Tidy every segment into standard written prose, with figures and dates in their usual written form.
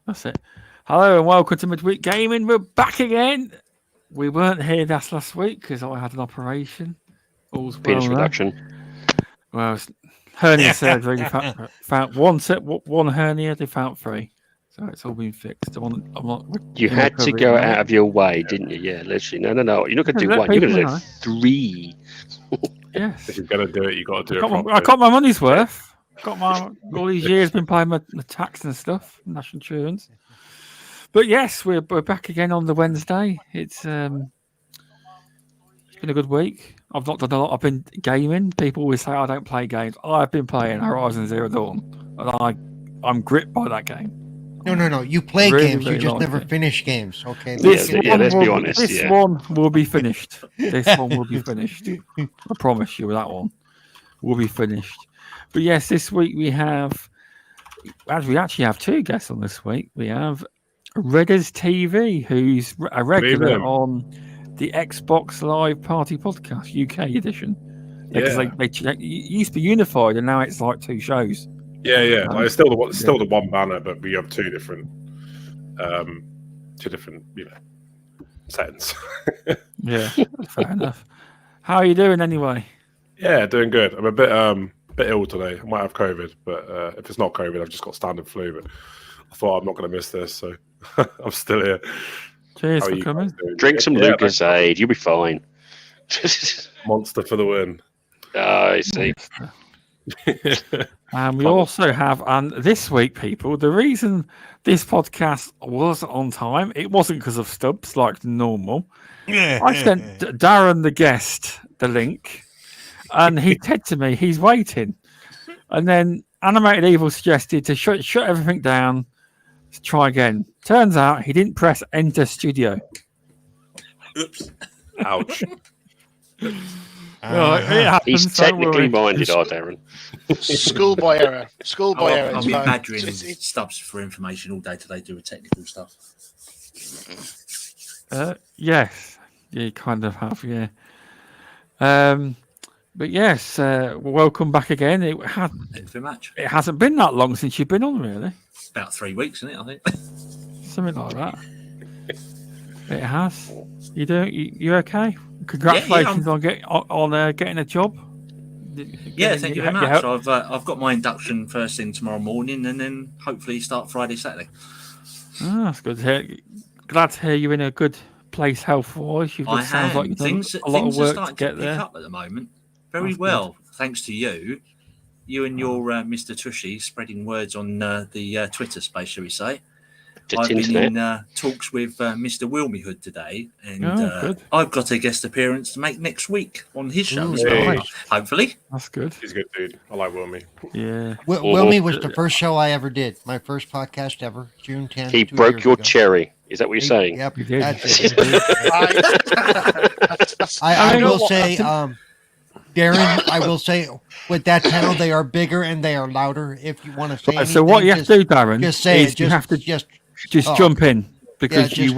That's it. Hello and welcome to Midweek Gaming. We're back again. We weren't here last week because I had an operation. All's Penis well reduction. Well, hernia surgery. They found one hernia. They found 3, so it's all been fixed. You had to go out of your way, didn't you? Yeah, literally. No. You're not going to do 1. You're going to do 3. Yes. If you're going to do it, you got to do it properly. I got my money's worth. Got my all these years been paying my tax and stuff, national insurance. But yes, we're back again on the Wednesday. It's been a good week. I've not done a lot. I've been gaming. People always say I don't play games. I've been playing Horizon Zero Dawn, and I'm gripped by that game. No. You play games. You just never finish games. Okay. Let's be honest. This one will be finished. This one will be finished. I promise you, that one will be finished. But yes, this week we actually have 2 guests on this week. We have Redders TV, who's a regular on the Xbox Live Party Podcast UK edition. Because they used to be unified, and now it's like 2 shows. Yeah. It's still the one banner, but we have 2 different, settings. Yeah, fair enough. How are you doing anyway? Yeah, doing good. I'm a bit ill today. I might have COVID, but if it's not COVID, I've just got standard flu. But I thought I'm not going to miss this, so I'm still here. Cheers for coming. Drink some Lucozade. You'll be fine. Monster for the win. I see. And we also have, and this week, people, the reason this podcast was on time, it wasn't because of Stubbs like normal. I sent Darren, the guest, the link, and he said to me he's waiting. And then Animated Evil suggested to shut everything down, to try again. Turns out he didn't press Enter Studio. Oops. Ouch. He's technically minded, Darren. Schoolboy error. I've been badgering Stubbs for information all day today, doing technical stuff. Yes, you kind of have, yeah. But yes, welcome back again. Thanks very much. It hasn't been that long since you've been on, really. About 3 weeks, isn't it? I think something like that. It has. You okay? Congratulations on getting a job. Thank you very much. I've got my induction first thing tomorrow morning, and then hopefully start Friday, Saturday. Oh, that's good to hear. Glad to hear you're in a good place health-wise. Sounds like you've done a lot of work to get there. Pick up at the moment. Very well, good. Thanks to you. You and your Mr. Tushy spreading words on the Twitter space, shall we say. I've been in talks with Mr. Wilmyhood today, and I've got a guest appearance to make next week on his show as well. Hopefully. That's good. He's a good dude. I like Wilmy. Yeah. Wilmy was the first show I ever did. My first podcast ever, June 10th. He broke your cherry. Is that what you're saying? Yep. He did. I will say, Darren, I will say, with that panel, they are bigger and they are louder. If you want to say anything, so what you have to do, Darren, just say it. You have to just jump in because you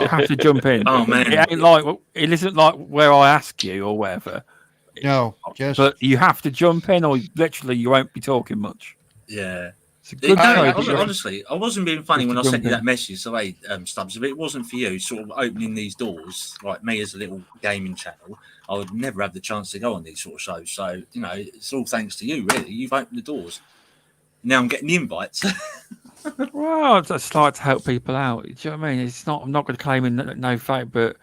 have to jump in. Oh man, it isn't like where I ask you or whatever. No, but you have to jump in, or literally you won't be talking much. Yeah. Honestly, I wasn't being funny when I sent you that message. So, hey, Stubbs, if it wasn't for you sort of opening these doors, like me as a little gaming channel, I would never have the chance to go on these sort of shows. So, it's all thanks to you, really. You've opened the doors. Now I'm getting the invites. Well, I just like to help people out. Do you know what I mean? I'm not going to claim no fact, but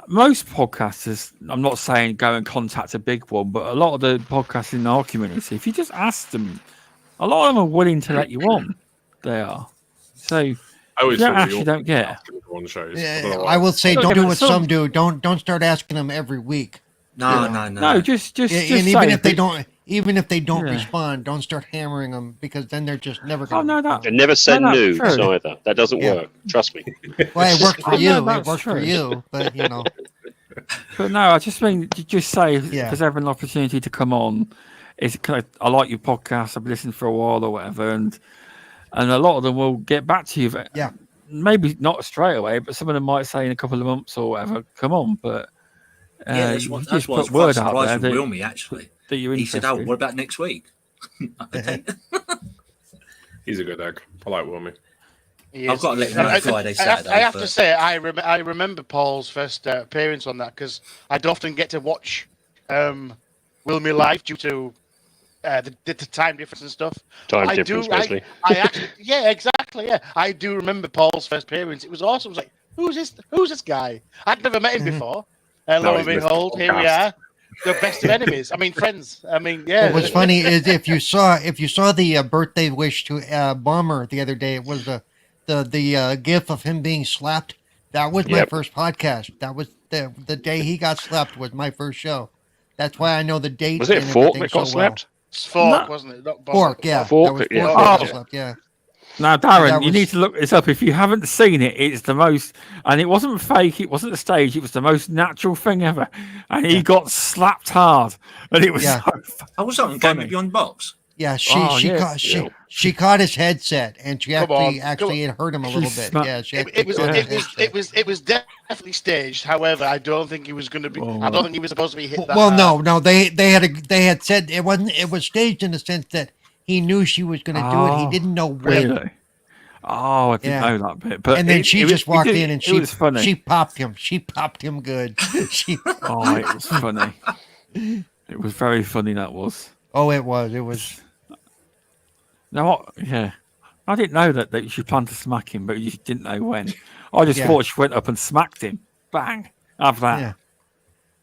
most podcasters, I'm not saying go and contact a big one, but a lot of the podcasts in our community, if you just ask them, a lot of them are willing to let you on. They are. So you don't get. Yeah, I will say, don't do what some do. Don't start asking them every week. No. Just even if they don't respond, don't start hammering them because then they're just never going to. And never send news either. That doesn't work. Trust me. Well, it worked for you. It worked for you, but But no, I just mean, just say if there's ever an opportunity to come on. I like your podcast. I've been listening for a while or whatever, and a lot of them will get back to you. Yeah, maybe not straight away, but some of them might say in a couple of months or whatever. Come on, but that's why I was quite surprised with Wilmy actually. He said, "Oh, what about next week?" He's a good egg. I like Wilmy. I've got to let him know Friday, Saturday. I have to say, I remember Paul's first appearance on that because I'd often get to watch Wilmy live due to the time difference and stuff. Time difference, Wesley. I actually, yeah, exactly. Yeah, I do remember Paul's first appearance. It was awesome. I was like, who's this? Who's this guy? I'd never met him before. Lo and behold, here we are, the best of enemies. I mean, friends. I mean, yeah. What's funny is if you saw the birthday wish to Bomber the other day, it was the gif of him being slapped. That was my first podcast. That was the day he got slapped was my first show. That's why I know the date. Was it Fork that got slapped? It's Fork, wasn't it? Not Fork, yeah. Fork, yeah. Now, Darren, you need to look this up. If you haven't seen it, it's the most, and it wasn't fake, it wasn't a stage, it was the most natural thing ever. And he got slapped hard, and it was so I was on Game Beyond Box. Yeah, she caught his headset, and she actually it hurt him a little bit. Yeah, it was definitely staged. However, I don't think he was going to be. I don't think he was supposed to be hit that well, hard. no, they had said it wasn't. It was staged in the sense that he knew she was going to do it. He didn't know when. Really? Oh, I didn't know that bit. But and then she just walked in and she popped him. She popped him good. Oh, it was funny. It was very funny. That was. Oh, it was. Now what? Yeah, I didn't know that she planned to smack him, but you didn't know when. I just thought she went up and smacked him. Bang! After that.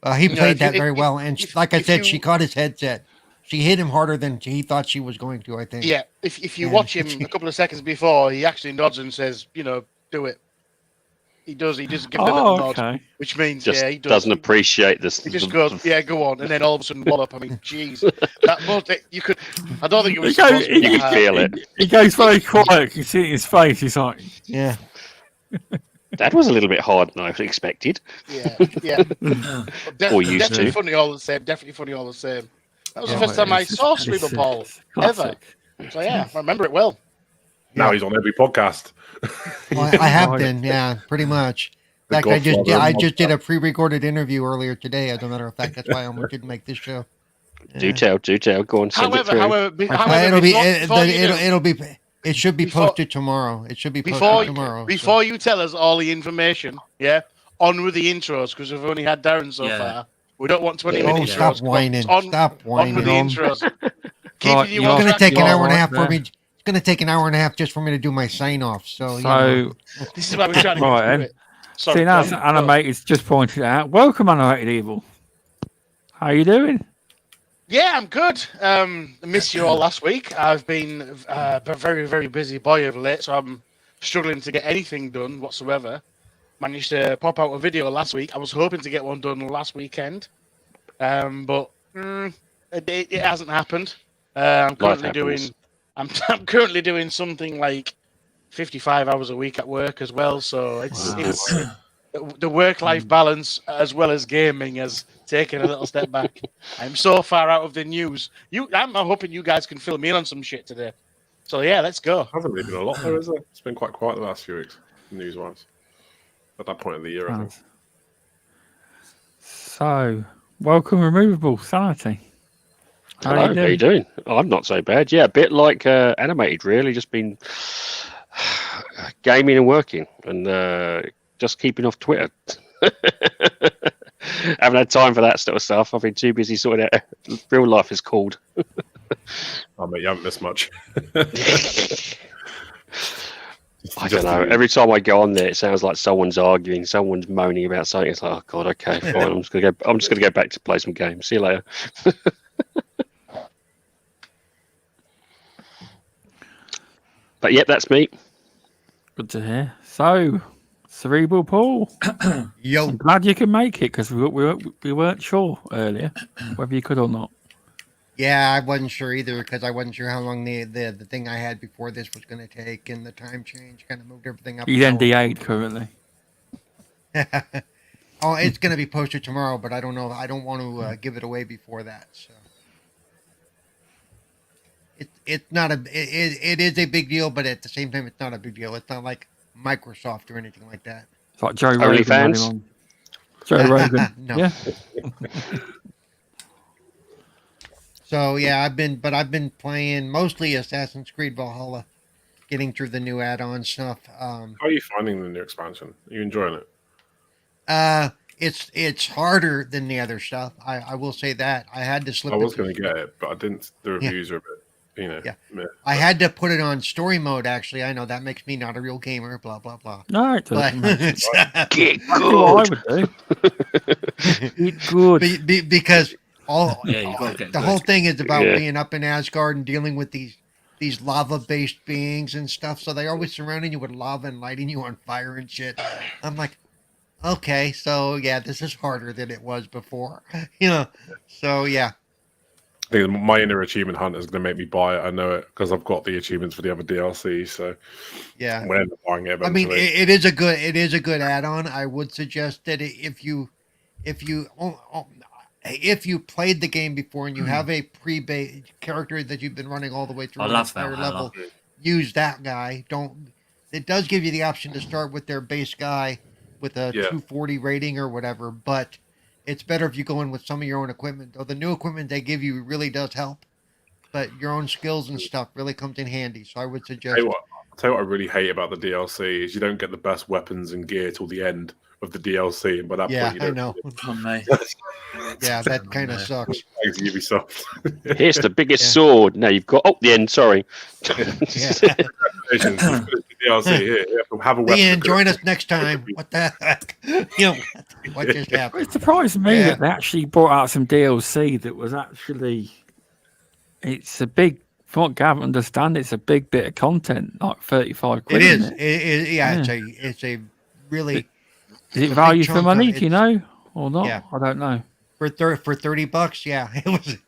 Yeah. He played that very well, and like I said, she caught his headset. She hit him harder than he thought she was going to, I think. Yeah, if you watch him a couple of seconds before, he actually nods and says, do it. He does. He just gives a little nod, which means he doesn't appreciate this. He just goes, go on, and then all of a sudden wallop. I mean, jeez, you could. I don't think it was. You could feel it. He goes very quiet. You see it in his face. He's like, yeah. That was a little bit harder than I expected. Yeah. Or used definitely to. funny all the same. Definitely funny all the same. That was the first time I saw Cerebral Paul ever. So I remember it well. Now he's on every podcast. Well, I have been, pretty much. In fact, I just did a pre-recorded interview earlier today. As a matter of fact, that's why I almost didn't make this show. Do tell. Go on, send it through. It should be posted tomorrow. It should be posted tomorrow. Before you tell us all the information, on with the intros because we've only had Darren so far. We don't want 20 minutes. Stop whining. Stop whining. On with the intros. It's going to take an hour and a half for me. It's going to take an hour and a half just for me to do my sign off. So this is why we're trying to get through it. See, now Animated's just pointed out. Welcome, Animated Evil. How you doing? Yeah, I'm good. I missed you all last week. I've been a very, very busy boy of late, so I'm struggling to get anything done whatsoever. Managed to pop out a video last week. I was hoping to get one done last weekend, but it hasn't happened. I'm currently doing something like 55 hours a week at work as well. So it's the work-life balance as well as gaming has taken a little step back. I'm so far out of the news. I'm hoping you guys can fill me in on some shit today. So let's go. Hasn't really been a lot there, is it? It's been quite quiet the last few weeks, news-wise. At that point of the year, I think. So, welcome, RemovableSanity. Hello, how you doing? I'm not so bad. Yeah, a bit like Animated, really. Just been gaming and working, and just keeping off Twitter. Haven't had time for that sort of stuff. I've been too busy sorting out. Real life is called. Oh, mate, you haven't missed much. I don't know. Every time I go on there, it sounds like someone's arguing, someone's moaning about something. It's like, oh god, okay, fine. I'm just gonna go back to play some games. See you later. But that's me. Good to hear. So, Cerebral Paul. Yo, I'm glad you can make it because we weren't sure earlier whether you could or not. Yeah, I wasn't sure either because I wasn't sure how long the thing I had before this was going to take, and the time change kind of moved everything up. He's NDA'd currently. Oh, it's going to be posted tomorrow, but I don't know. I don't want to give it away before that. So it's not it is a big deal, but at the same time, it's not a big deal. It's not like Microsoft or anything like that. It's like Joe Rogan. fans? Joe Rogan. No. Yeah. So I've been playing mostly Assassin's Creed Valhalla. getting through the new add-on stuff. How are you finding the new expansion? Are you enjoying it? It's harder than the other stuff. I will say that. I had to slip. I was going to get it, but I didn't. The reviews are a bit, Yeah. meh. I had to put it on story mode. Actually, I know that makes me not a real gamer. Blah blah blah. No, it But doesn't. Get That's what I good. would do. Eat good. because all Yeah, you gotta get the good. whole thing is about Yeah. being up in Asgard and dealing with these lava-based beings and stuff. So they're always surrounding you with lava and lighting you on fire and shit. I'm like, okay, so yeah, this is harder than it was before. So yeah. I think my inner achievement hunt is going to make me buy it. I know it because I've got the achievements for the other DLC. So Yeah. I'm going to end up buying it I mean, eventually. it is a good add-on. I would suggest that if you played the game before and you have a pre-base character that you've been running all the way through I an love entire Valhalla. level, use that guy. Don't. It does give you the option to start with their base guy with a 240 rating or whatever, but it's better if you go in with some of your own equipment. Though the new equipment they give you really does help, but your own skills and stuff really comes in handy. So I would suggest. I'll tell you what I really hate about the DLC is you don't get the best weapons and gear till the end of the DLC, and by that Yeah, point, you I don't. know. Oh, mate. Yeah, that kind of sucks. Thanks, Ubisoft. Here's the biggest Yeah. sword. No, you've got the end. Sorry. Yeah. Congratulations, you finished the DLC. Here, you have to have a weapon. Ian, to join cook. us next time. What the heck? What just happened? It surprised me Yeah. that they actually brought out some DLC that was actually. It's a big. From what Gavin understand, it's a big bit of content, like 35 quid. It is. Isn't it? Yeah, it's a really Is it big value for chunk money? of- Do you know or not? Yeah. I don't know. for $30. Yeah, it was.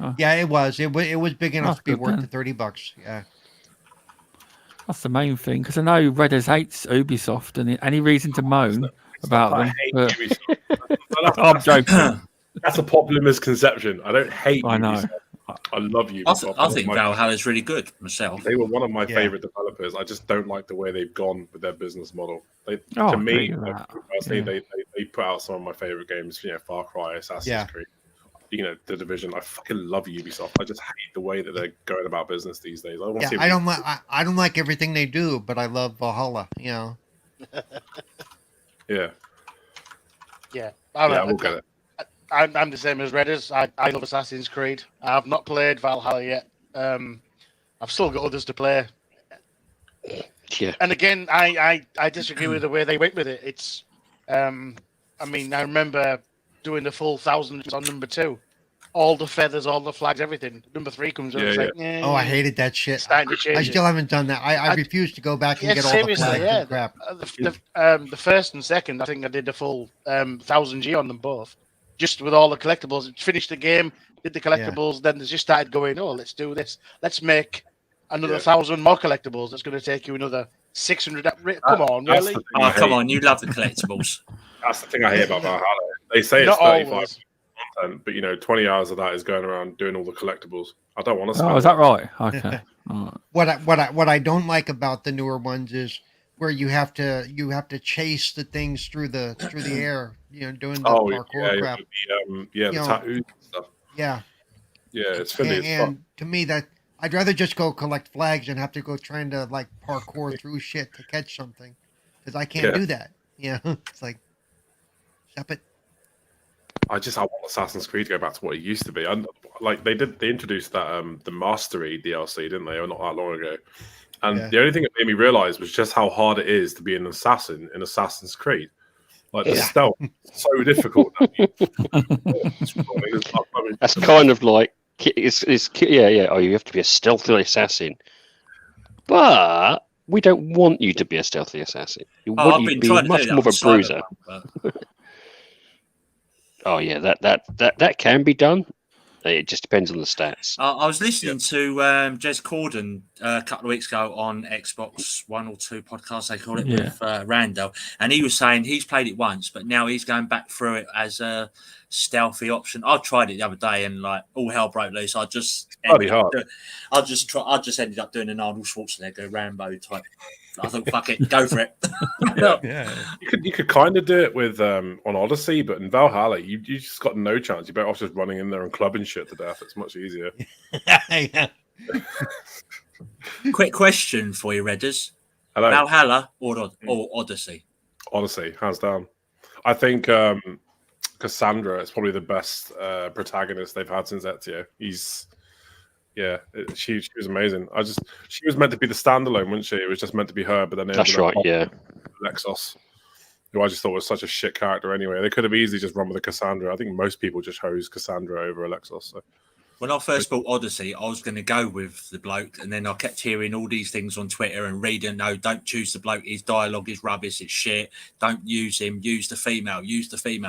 Oh. Yeah, it was. It was big enough That's to be good worth then. the $30. Yeah. That's the main thing because I know Redders hates Ubisoft and any reason to moan about I them. hate But Ubisoft. I'm joking. That's a popular misconception. I don't hate I know. Ubisoft. I love I, Ubisoft. I think Valhalla's really good myself. They were one of my Yeah. favorite developers. I just don't like the way they've gone with their business model. Oh, To I me, agree with that. personally, Yeah. they put out some of my favorite games. Far Cry, Assassin's Yeah. Creed, The Division. I fucking love Ubisoft. I just hate the way that they're going about business these days. I want to Yeah, see. I don't like everything they do, but I love Valhalla. Yeah, Yeah. yeah, we'll get it. I'm the same as Redders. I love Assassin's Creed. I've not played Valhalla yet. I've still got others to play. Yeah. And again, I disagree with the way they went with it. It's, I mean, I remember doing the full 1,000 on number 2. All the feathers, all the flags, everything. Number 3 comes up. Yeah, It's yeah. like, eh, Oh, I hated that shit. starting to change I it. still haven't done that. I refuse to go back and Yeah, get all the seriously, flags yeah. and crap. The first and second, I think I did the full 1,000G on them both, just with all the collectibles. Finished the game, did the collectibles, then they just started going, oh, let's do this. Let's make another 1,000 more collectibles. That's going to take you another 600. Come on, That's really? the thing Oh, I come hate. on. You love the collectibles. That's the thing I hate about Valhalla. They say it's Not 35 always. content, but 20 hours of that is going around doing all the collectibles. I don't want to spend Oh, is that right? Okay. All right. What I don't like about the newer ones is where you have to chase the things through the air, doing the parkour crap. the You know, tattoos and stuff. Yeah. Yeah, it's Philly as fuck. And to me, that I'd rather just go collect flags and have to go trying to like parkour through shit to catch something, because I can't Yeah. do that. It's like, stop it. I want Assassin's Creed to go back to what it used to be. They introduced that the Mastery DLC, didn't they? Or not that long ago. And Yeah. the only thing that made me realize was just how hard it is to be an assassin in Assassin's Creed. Like the stealth is so difficult. That's kind of like it's yeah. Oh, you have to be a stealthy assassin, but we don't want you to be a stealthy assassin. We Oh, want I've you to been be trying to much do that more of on a bruiser. Cyberpunk, Oh yeah, that can be done. It just depends on the stats. I was listening to Jez Corden a couple of weeks ago on Xbox 1 or 2 podcasts, they call it, with Randall. And he was saying he's played it once, but now he's going back through it as a stealthy option. I tried it the other day and like all hell broke loose. I just ended up doing an Arnold Schwarzenegger Rambo type. I thought, fuck it, go for it. Yeah. You could kind of do it with on Odyssey, but in Valhalla, you just got no chance. You're better off just running in there and clubbing shit to death. It's much easier. Yeah. Quick question for you, Redders. Hello. Valhalla or Odyssey? Honestly, hands down. I think Cassandra is probably the best protagonist they've had since Ezio. She was amazing. She was meant to be the standalone, wasn't she? It was just meant to be her, but then That's right, yeah. Lexos, who I just thought was such a shit character anyway. They could have easily just run with a Cassandra. I think most people just chose Cassandra over Alexos. So. When I first bought Odyssey, I was going to go with the bloke, and then I kept hearing all these things on Twitter and reading, no, don't choose the bloke. His dialogue is rubbish. It's shit. Don't use him. Use the female.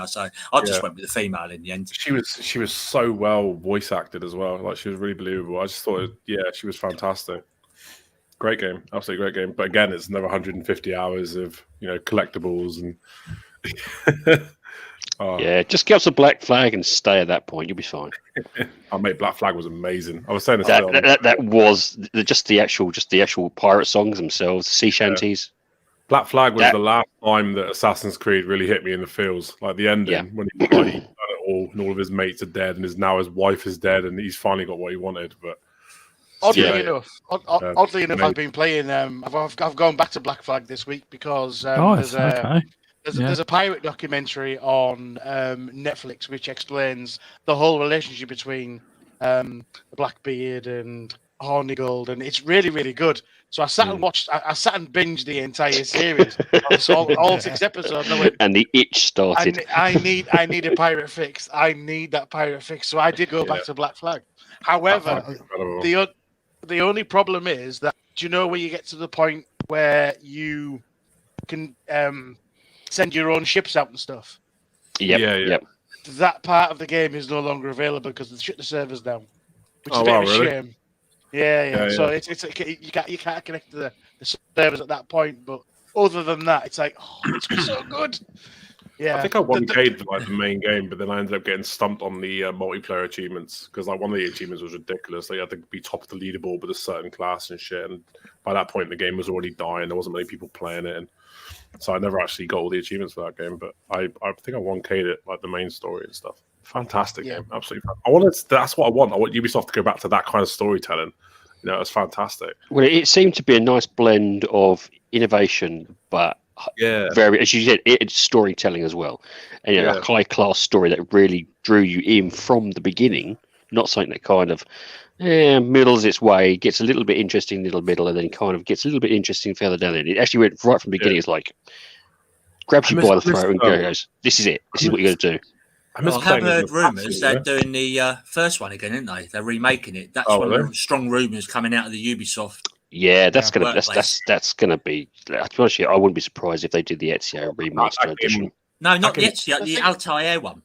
So I just went with the female in the end. She was so well voice acted as well. Like, she was really believable. I just thought, she was fantastic. Great game. Absolutely great game. But again, it's another 150 hours of, collectibles and... Yeah, just get us a Black Flag and stay at that point. You'll be fine. Mate, Black Flag was amazing. I was saying this that was just the actual pirate songs themselves, sea shanties. Black Flag was the last time that Assassin's Creed really hit me in the feels. Like the ending when he's done it all, and all of his mates are dead, and now his wife is dead, and he's finally got what he wanted. But oddly enough, I've been playing. I've gone back to Black Flag this week because there's a pirate documentary on Netflix which explains the whole relationship between Blackbeard and Hornigold, and it's really, really good. So I sat and watched. I sat and binged the entire series, all 6 episodes. And the itch started. I need a pirate fix. I need that pirate fix. So I did go back to Black Flag. However, the only problem is that, do you know where you get to the point where you can send your own ships out and stuff? Yep. That part of the game is no longer available because they shut the servers down, which is a bit of a shame. Yeah. So it's you can't connect to the servers at that point. But other than that, it's like, it's so good. Yeah, I think I 1K'd for the main game, but then I ended up getting stumped on the multiplayer achievements because one of the achievements was ridiculous. You had to be top of the leaderboard with a certain class and shit. And by that point, the game was already dying. There wasn't many people playing it, and so I never actually got all the achievements for that game. But I think I 1K'd it, the main story and stuff. Fantastic game, absolutely. That's what I want. I want Ubisoft to go back to that kind of storytelling. It's fantastic. Well, it seemed to be a nice blend of innovation, but very, as you said, it's storytelling as well, and a high class story that really drew you in from the beginning. Not something that kind of middles its way, gets a little bit interesting in the middle, and then kind of gets a little bit interesting further down. It actually went right from the beginning. It's like grabs you by the throat and goes, "This is it. This is what you're going to do." I have heard rumours they're doing the first one again, aren't they? They're remaking it. That's one of the strong rumours coming out of the Ubisoft. Yeah, that's gonna be. To be honest with you, I wouldn't be surprised if they did the Ezio remaster edition. No, not the Ezio, the Altair one.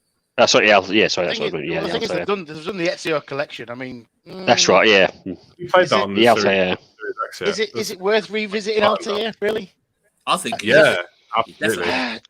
Sorry, that's what I meant. Yeah, the thing is, they've done the Ezio collection. I mean, that's right. Yeah, you played that on the Altair. Is it worth revisiting Altair? Really? I think. Absolutely.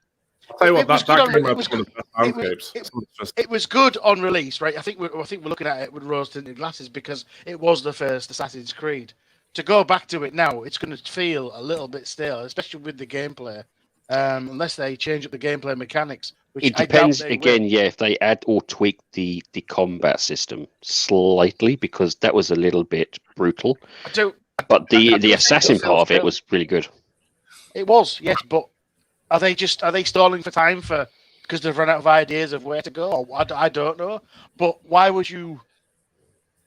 I'll tell you what, that game had one of the best soundscapes. It was good on release, right? I think we're looking at it with rose-tinted glasses because it was the first Assassin's Creed. To go back to it now, it's going to feel a little bit stale, especially with the gameplay, unless they change up the gameplay mechanics. Which it depends again, if they add or tweak the combat system slightly, because that was a little bit brutal. But the assassin part of it was really good. It was, yes, but are they stalling for time because they've run out of ideas of where to go? I don't know. But why would you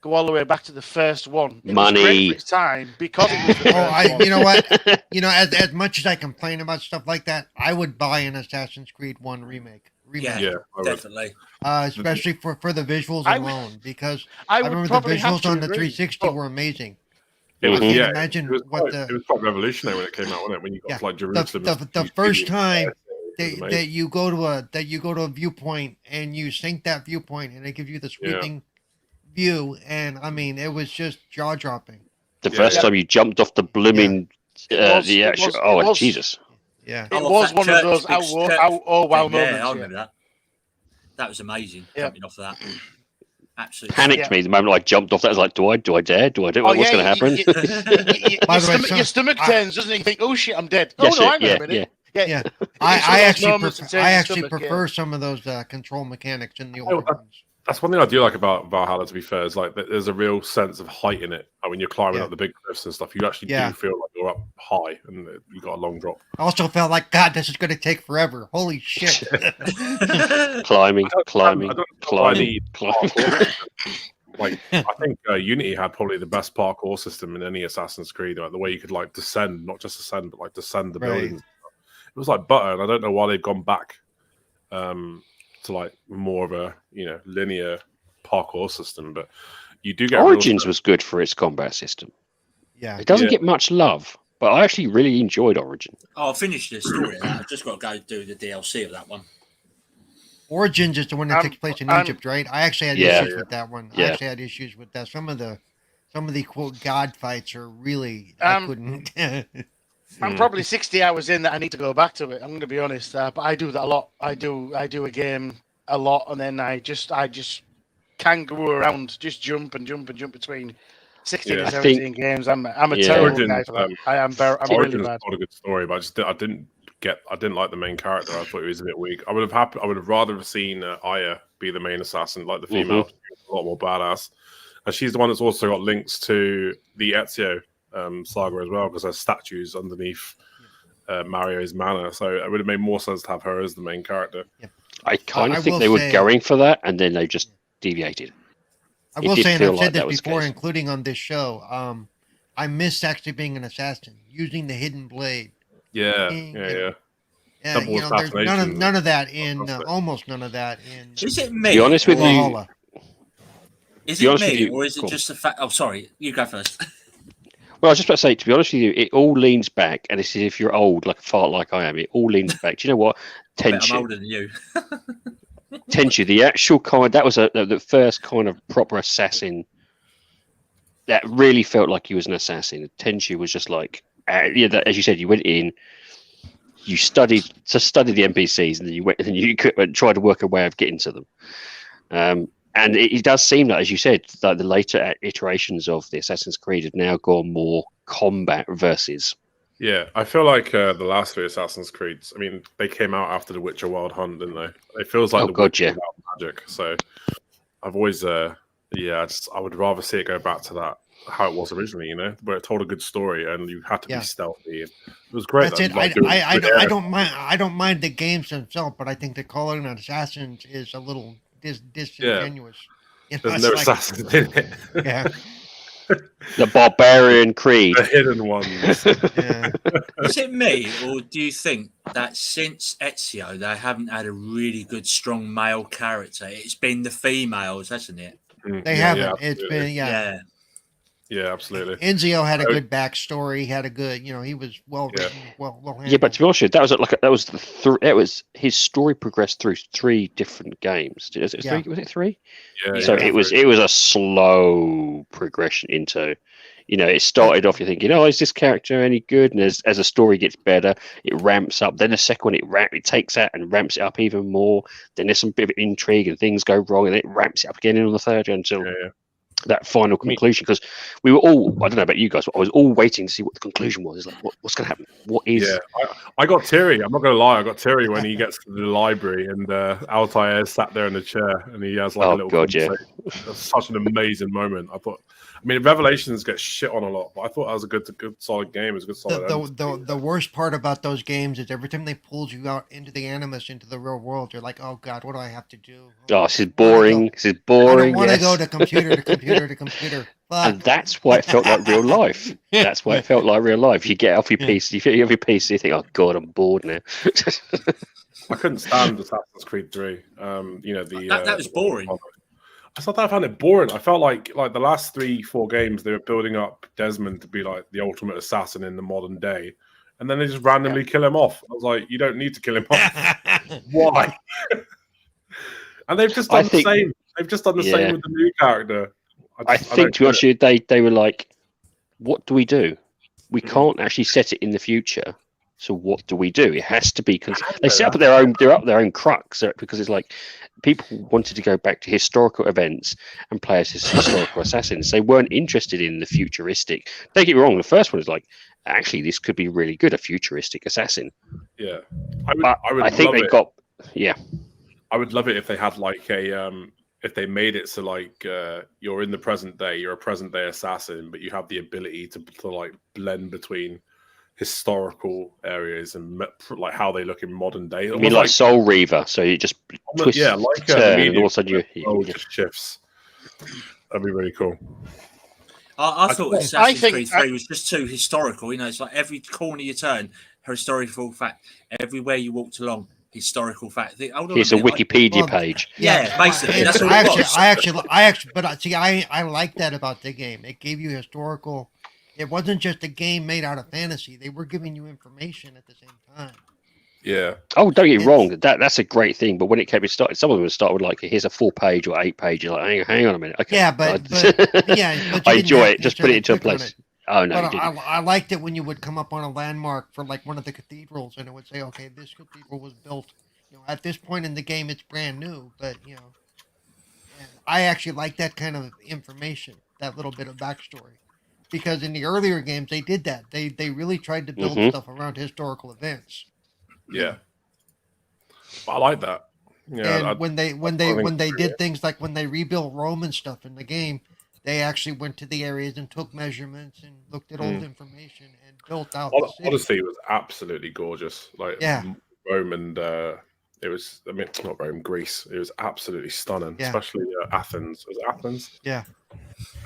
go all the way back to the first one? It Money. Was great for its time because it was the first one. You know what? As much as I complain about stuff like that, I would buy an Assassin's Creed 1 remake. Yeah, definitely. Especially for the visuals alone, because I remember the visuals on the 360 were amazing. It was, imagine it was quite revolutionary when it came out, wasn't it? When you got Jerusalem. The first time that you go to a viewpoint and you sync that viewpoint and they give you the sweeping view, and I mean it was just jaw dropping. The first time you jumped off the blooming Jesus. Yeah, it was one of those wow moments. I remember that. That was amazing. Jumping off that. Absolutely panicked me the moment I jumped off. That was like, do I dare? What's going to happen? Your stomach turns, doesn't it? You think, oh shit, I'm dead. Oh no, I'm a minute. Yeah. I actually prefer some of those control mechanics in the older ones. That's one thing I do like about Valhalla, to be fair, is like there's a real sense of height in it. Like when you're climbing up the big cliffs and stuff, you actually do feel like you're up high and you got a long drop. I also felt like, God, this is going to take forever. Holy shit. climbing. Like, I think Unity had probably the best parkour system in any Assassin's Creed. Like the way you could like descend, not just ascend, but like descend the buildings. It was like butter, and I don't know why they've gone back to like more of a linear parkour system. But you do get Origins was good for its combat system. Yeah, it doesn't get much love, but I actually really enjoyed Origin. Oh, I finished the story. I've just got to go do the DLC of that one. Origins is the one that takes place in Egypt, right? I actually had issues with that one. I actually had issues with that. Some of the quote god fights are really I couldn't. I'm probably 60 hours in that I need to go back to it. I'm going to be honest, but I do that a lot. I do a game a lot, and then I just kangaroo around, just jump between 16 and 17 games. I'm a terrible guy for that. I'm really bad. Not a good story, but I didn't like the main character. I thought he was a bit weak. I would have rather seen Aya be the main assassin, like the female. A lot more badass, and she's the one that's also got links to the Ezio saga as well, because there's statues underneath Mario's manor. So it would have made more sense to have her as the main character. Yep. I kind of think they were going for that, and then they just deviated. I will say, and I've said this before, including on this show, I miss actually being an assassin, using the hidden blade. Yeah. There's none of that in almost none of that in. Is it me? To be honest with you, is it me, or is it just the fact? Oh, sorry, you go first. Well, I was just about to say, to be honest with you, it all leans back, and this is if you're old, like a fart like I am, it all leans back. Do you know what? Tenchu. I'm older than you. Tenchu, the actual kind, that was the first kind of proper assassin that really felt like he was an assassin. Tenchu was just like, as you said, you went in, you studied the NPCs, and then you went and you tried to work a way of getting to them. And it does seem that, as you said, that the later iterations of the Assassin's Creed have now gone more combat versus. Yeah, I feel like the last three Assassin's Creeds, I mean, they came out after The Witcher Wild Hunt, didn't they? It feels like Witcher without magic. So I've always, I would rather see it go back to that, how it was originally, where it told a good story and you had to be stealthy. It was great. That's it. I don't mind the games themselves, but I think that calling it Assassins is a little disingenuous. There's no assassins in it. Yeah. The Barbarian Creed. The hidden ones. Is it me, or do you think that since Ezio, they haven't had a really good, strong male character? It's been the females, hasn't it? They haven't. It's been, Yeah, absolutely. Enzio had a good backstory. He had a good, he was well written, well handled. Yeah, but to be honest, that was his story progressed through 3 different games. Was it 3? Yeah. So it was a slow progression into, it started off you're thinking, is this character any good? And as a story gets better, it ramps up. Then the second one, it takes that and ramps it up even more. Then there's some bit of intrigue and things go wrong, and it ramps it up again on the third until. That final conclusion, because we were all, I don't know about you guys, but I was all waiting to see what the conclusion was. It's like, what's going to happen? What is... Yeah, I got teary. I'm not going to lie. I got teary when he gets to the library and Altair is sat there in the chair and he has like a little conversation. That's such an amazing moment. Revelations get shit on a lot, but I thought that was a good solid game. It was a good solid the worst part about those games is every time they pulled you out into the Animus, into the real world, you're like, oh God, what do I have to do? This is boring. This is boring. I don't want to go to computer to computer. Fuck. And that's why it felt like real life. That's why it felt like real life. You get off your PC, you think, oh God, I'm bored now. I couldn't stand Assassin's Creed 3. That was boring. I thought I found it boring. I felt like the last 3-4 games, they were building up Desmond to be like the ultimate assassin in the modern day. And then they just randomly kill him off. I was like, you don't need to kill him off. Why? And they've just done the same. They've just done the same with the new character. I think, to be honest with you, they were like, what do we do? We can't actually set it in the future. So what do we do? It has to be they set up their own crux, because it's like people wanted to go back to historical events and play as historical assassins. They weren't interested in the futuristic. Don't get me wrong. The first one is like, actually, this could be really good, a futuristic assassin. Yeah, I would think they got. Yeah, I would love it if they had like a if they made it so like you're in the present day, you're a present day assassin, but you have the ability to like blend between historical areas and like how they look in modern day. I mean, like Soul Reaver, so you just twist, like turn, and all of a sudden you just shifts. That'd be really cool. I thought Assassin's Creed 3 was just too historical. You know, it's like every corner you turn, historical fact. Everywhere you walked along, historical fact. Here's a Wikipedia page. Yeah, basically. That's what it was. I actually, but see, I like that about the game. It gave you historical. It wasn't just a game made out of fantasy. They were giving you information at the same time. Yeah. Oh, don't get me wrong. That's a great thing. But when it came started, some of them would start with like, here's a 4-page or 8-page. You're like, hang on a minute. Okay. Yeah, but I enjoy it. Just put it into a place. Oh no, I liked it when you would come up on a landmark for like one of the cathedrals, and it would say, okay, this cathedral was built. You know, at this point in the game, it's brand new. But you know, I actually like that kind of information, that little bit of backstory. Because in the earlier games, they did that. They really tried to build stuff around historical events. Yeah, I like that. Yeah, and when they did things like when they rebuilt Rome and stuff in the game, they actually went to the areas and took measurements and looked at old information and built out the city. Odyssey was absolutely gorgeous. Like Rome and it was. I mean, not Rome, Greece. It was absolutely stunning, especially Athens. Was it Athens? Yeah.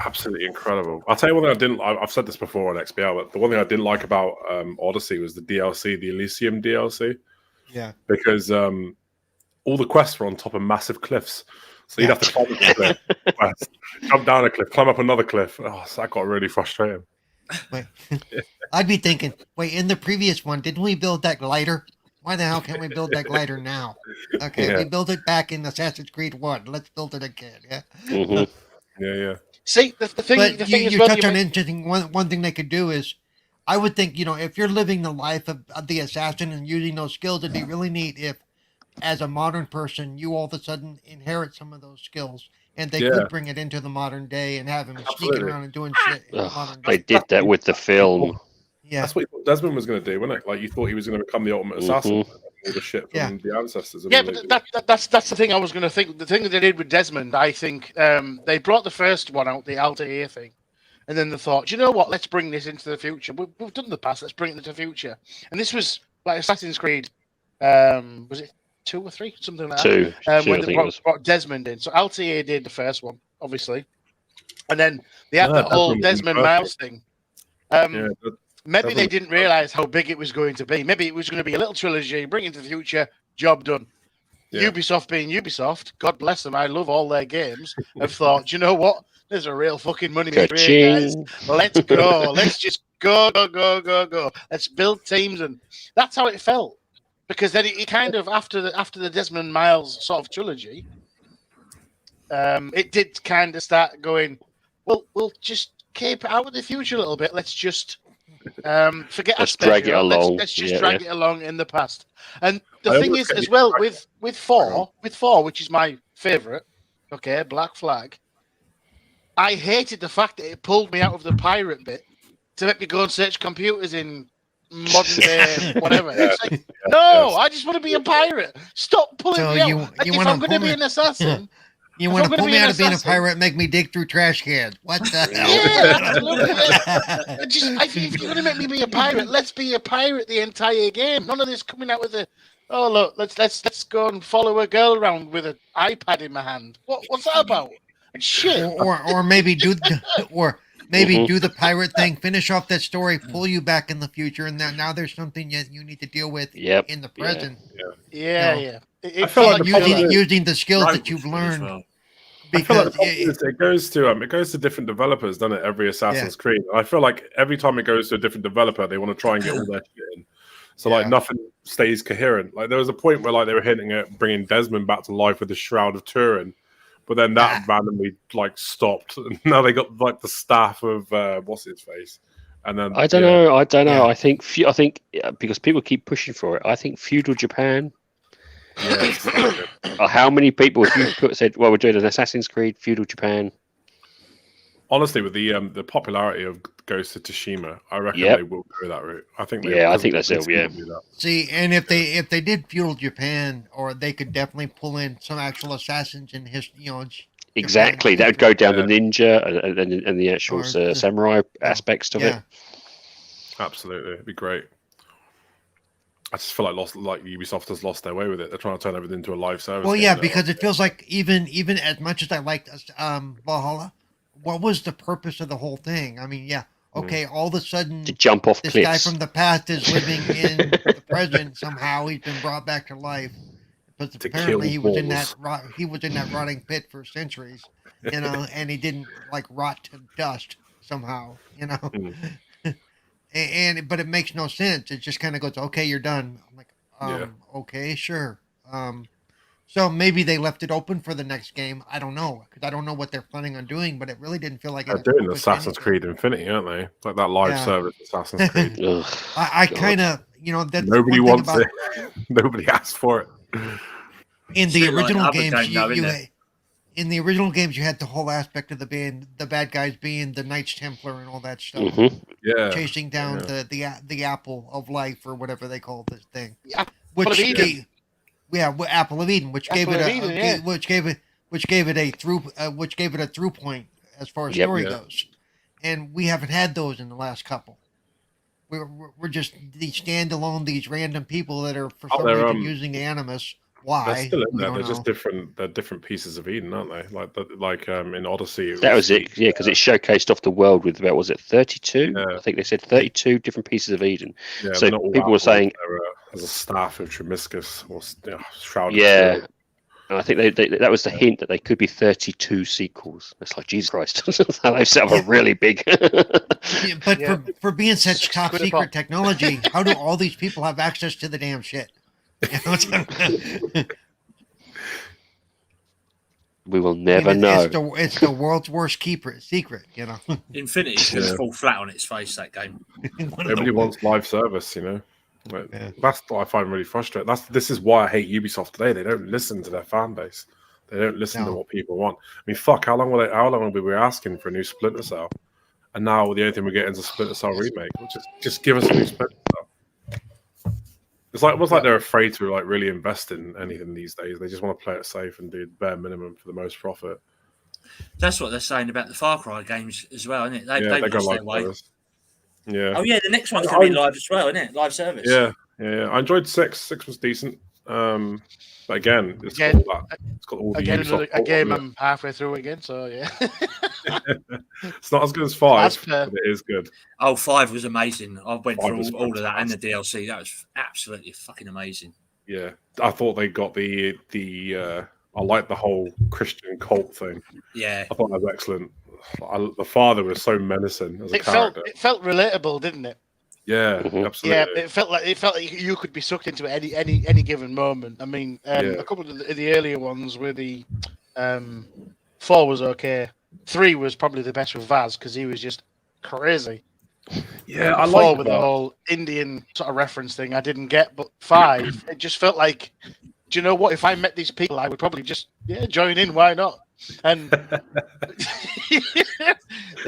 Absolutely incredible. I'll tell you one thing I didn't. I've said this before on XBL, but the one thing I didn't like about Odyssey was the DLC, the Elysium DLC. Yeah. Because all the quests were on top of massive cliffs, so you'd have to climb a cliff, jump down a cliff, climb up another cliff. Oh, so that got really frustrating. Wait, I'd be thinking, wait, in the previous one, didn't we build that glider? Why the hell can't we build that glider now? Okay, we built it back in Assassin's Creed 1. Let's build it again. Yeah. Mm-hmm. Yeah. See, the thing you touch on interesting one thing they could do is, I would think, you know, if you're living the life of the assassin and using those skills, it'd be really neat if, as a modern person, you all of a sudden inherit some of those skills, and they could bring it into the modern day and have him sneaking around and doing shit. They did that with the film. Yeah, that's what you thought Desmond was going to do, wasn't it? Like you thought he was going to become the ultimate assassin. All the shit from the ancestors. Yeah, but that's the thing I was going to think. The thing that they did with Desmond, I think they brought the first one out, the Altair thing, and then they thought, you know what? Let's bring this into the future. We've done the past. Let's bring it into the future. And this was like Assassin's Creed. Was it 2 or 3? Something like that. When they brought Desmond in. So Altair did the first one, obviously, and then they had the whole Desmond Miles thing. Maybe they didn't realize how big it was going to be. Maybe it was going to be a little trilogy, bring it to the future, job done. Yeah. Ubisoft being Ubisoft, God bless them, I love all their games, have thought, you know what? There's a real fucking money maker here, guys. Let's go. Let's just go. Let's build teams. And that's how it felt. Because then it kind of, after the Desmond Miles sort of trilogy, it did kind of start going, well, we'll just keep it out of the future a little bit. Let's just forget let's drag it along. Let's just drag it along in the past. And the thing is, as well, with 4, which is my favorite, okay, Black Flag, I hated the fact that it pulled me out of the pirate bit to make me go and search computers in modern day whatever. It's like, no, I just want to be a pirate. Stop pulling me out. If I'm going to be an assassin. You want to pull me out of being a pirate and make me dig through trash cans? What the hell? Yeah, absolutely. If you're going to make me be a pirate, let's be a pirate the entire game. None of this coming out with look, let's go and follow a girl around with an iPad in my hand. What's that about? Shit. Or maybe do the pirate thing, finish off that story, pull you back in the future, and now there's something you need to deal with in the present. Yeah. I feel like using the skills that you've learned. Well. Because it goes to different developers, doesn't it? Every Assassin's Creed. I feel like every time it goes to a different developer, they want to try and get all their shit in. So like nothing stays coherent. Like there was a point where like they were hinting at bringing Desmond back to life with the Shroud of Turin, but then that randomly like stopped. And now they got like the staff of what's his face, and then I don't know. I think because people keep pushing for it. I think feudal Japan. Yeah. How many people if you said, well, we're doing an Assassin's Creed feudal Japan? Honestly, with the popularity of Ghost of Tsushima, I reckon they will go that route. I think they I think that's it. Yeah. Do that. See, and if they did feudal Japan, or they could definitely pull in some actual assassins in history, Exactly, that would go down the ninja and the actual samurai aspects of it. Absolutely, it'd be great. I just feel like Ubisoft has lost their way with it. They're trying to turn everything into a live service. Well, yeah, because it feels like even as much as I liked Valhalla, what was the purpose of the whole thing? I mean, yeah, okay, all of a sudden to jump off this cliffs. guy from the past is living in the present somehow. He's been brought back to life, but apparently he was in that rotting pit for centuries, and he didn't rot to dust somehow, but it makes no sense. It just kind of goes, okay, you're done. I'm like, okay, sure. So maybe they left it open for the next game. I don't know, because I don't know what they're planning on doing, but it really didn't feel like they're doing Assassin's Creed Infinity, aren't they? Like that live service Assassin's Creed. I kind of, that's nobody wants it. Nobody asked for it. In the original games, in the original games, you had the whole aspect of the bad guys being the Knights Templar and all that stuff. Yeah, chasing down the apple of life or whatever they call this thing, Apple of Eden, which gave it a through point as far as story goes, and we haven't had those in the last couple. We're just these standalone, these random people that are for some reason using Animus. Why? They're still in there. They're just different. They're different pieces of Eden, aren't they? Like in Odyssey. That was it. Yeah, because it showcased off the world with about 32? Yeah. I think they said 32 different pieces of Eden. Yeah, so people were saying as a staff of Tremiscus or Shroud. Yeah. And I think that was the hint that they could be 32 sequels. It's like, Jesus Christ. They've set up a really big. But for being such top secret technology, how do all these people have access to the damn shit? We will never know. It's the world's worst secret, Infinity should fall flat on its face, that game. Everybody wants live service, That's what I find really frustrating. This is why I hate Ubisoft today. They don't listen to their fan base. They don't listen to what people want. I mean, fuck, how long were we asking for a new Splinter Cell? And now the only thing we're getting is a Splinter Cell remake. Just give us a new Splinter Cell. It's almost like they're afraid to really invest in anything these days. They just want to play it safe and do the bare minimum for the most profit. That's what they're saying about the Far Cry games as well, isn't it? They go live service. Yeah. Oh yeah, the next one's going to be live as well, isn't it? Live service. Yeah. I enjoyed 6. 6 was decent. But again, it's got all the Ubisoft a game I'm halfway through again, so yeah. It's not as good as 5, but it is good. Oh, 5 was amazing. I went through all of that and the DLC. That was absolutely fucking amazing. Yeah, I thought they got the I like the whole Christian cult thing. Yeah, I thought that was excellent. The father was so menacing as a character. It felt relatable, didn't it? Yeah, absolutely. Yeah, it felt like you could be sucked into any given moment. I mean, a couple of the earlier ones were the 4 was okay. 3 was probably the best with Vaz because he was just crazy. Yeah, I 4 like with the whole Indian sort of reference thing. I didn't get, but 5, it just felt like, do you know what? If I met these people, I would probably just join in. Why not? And you're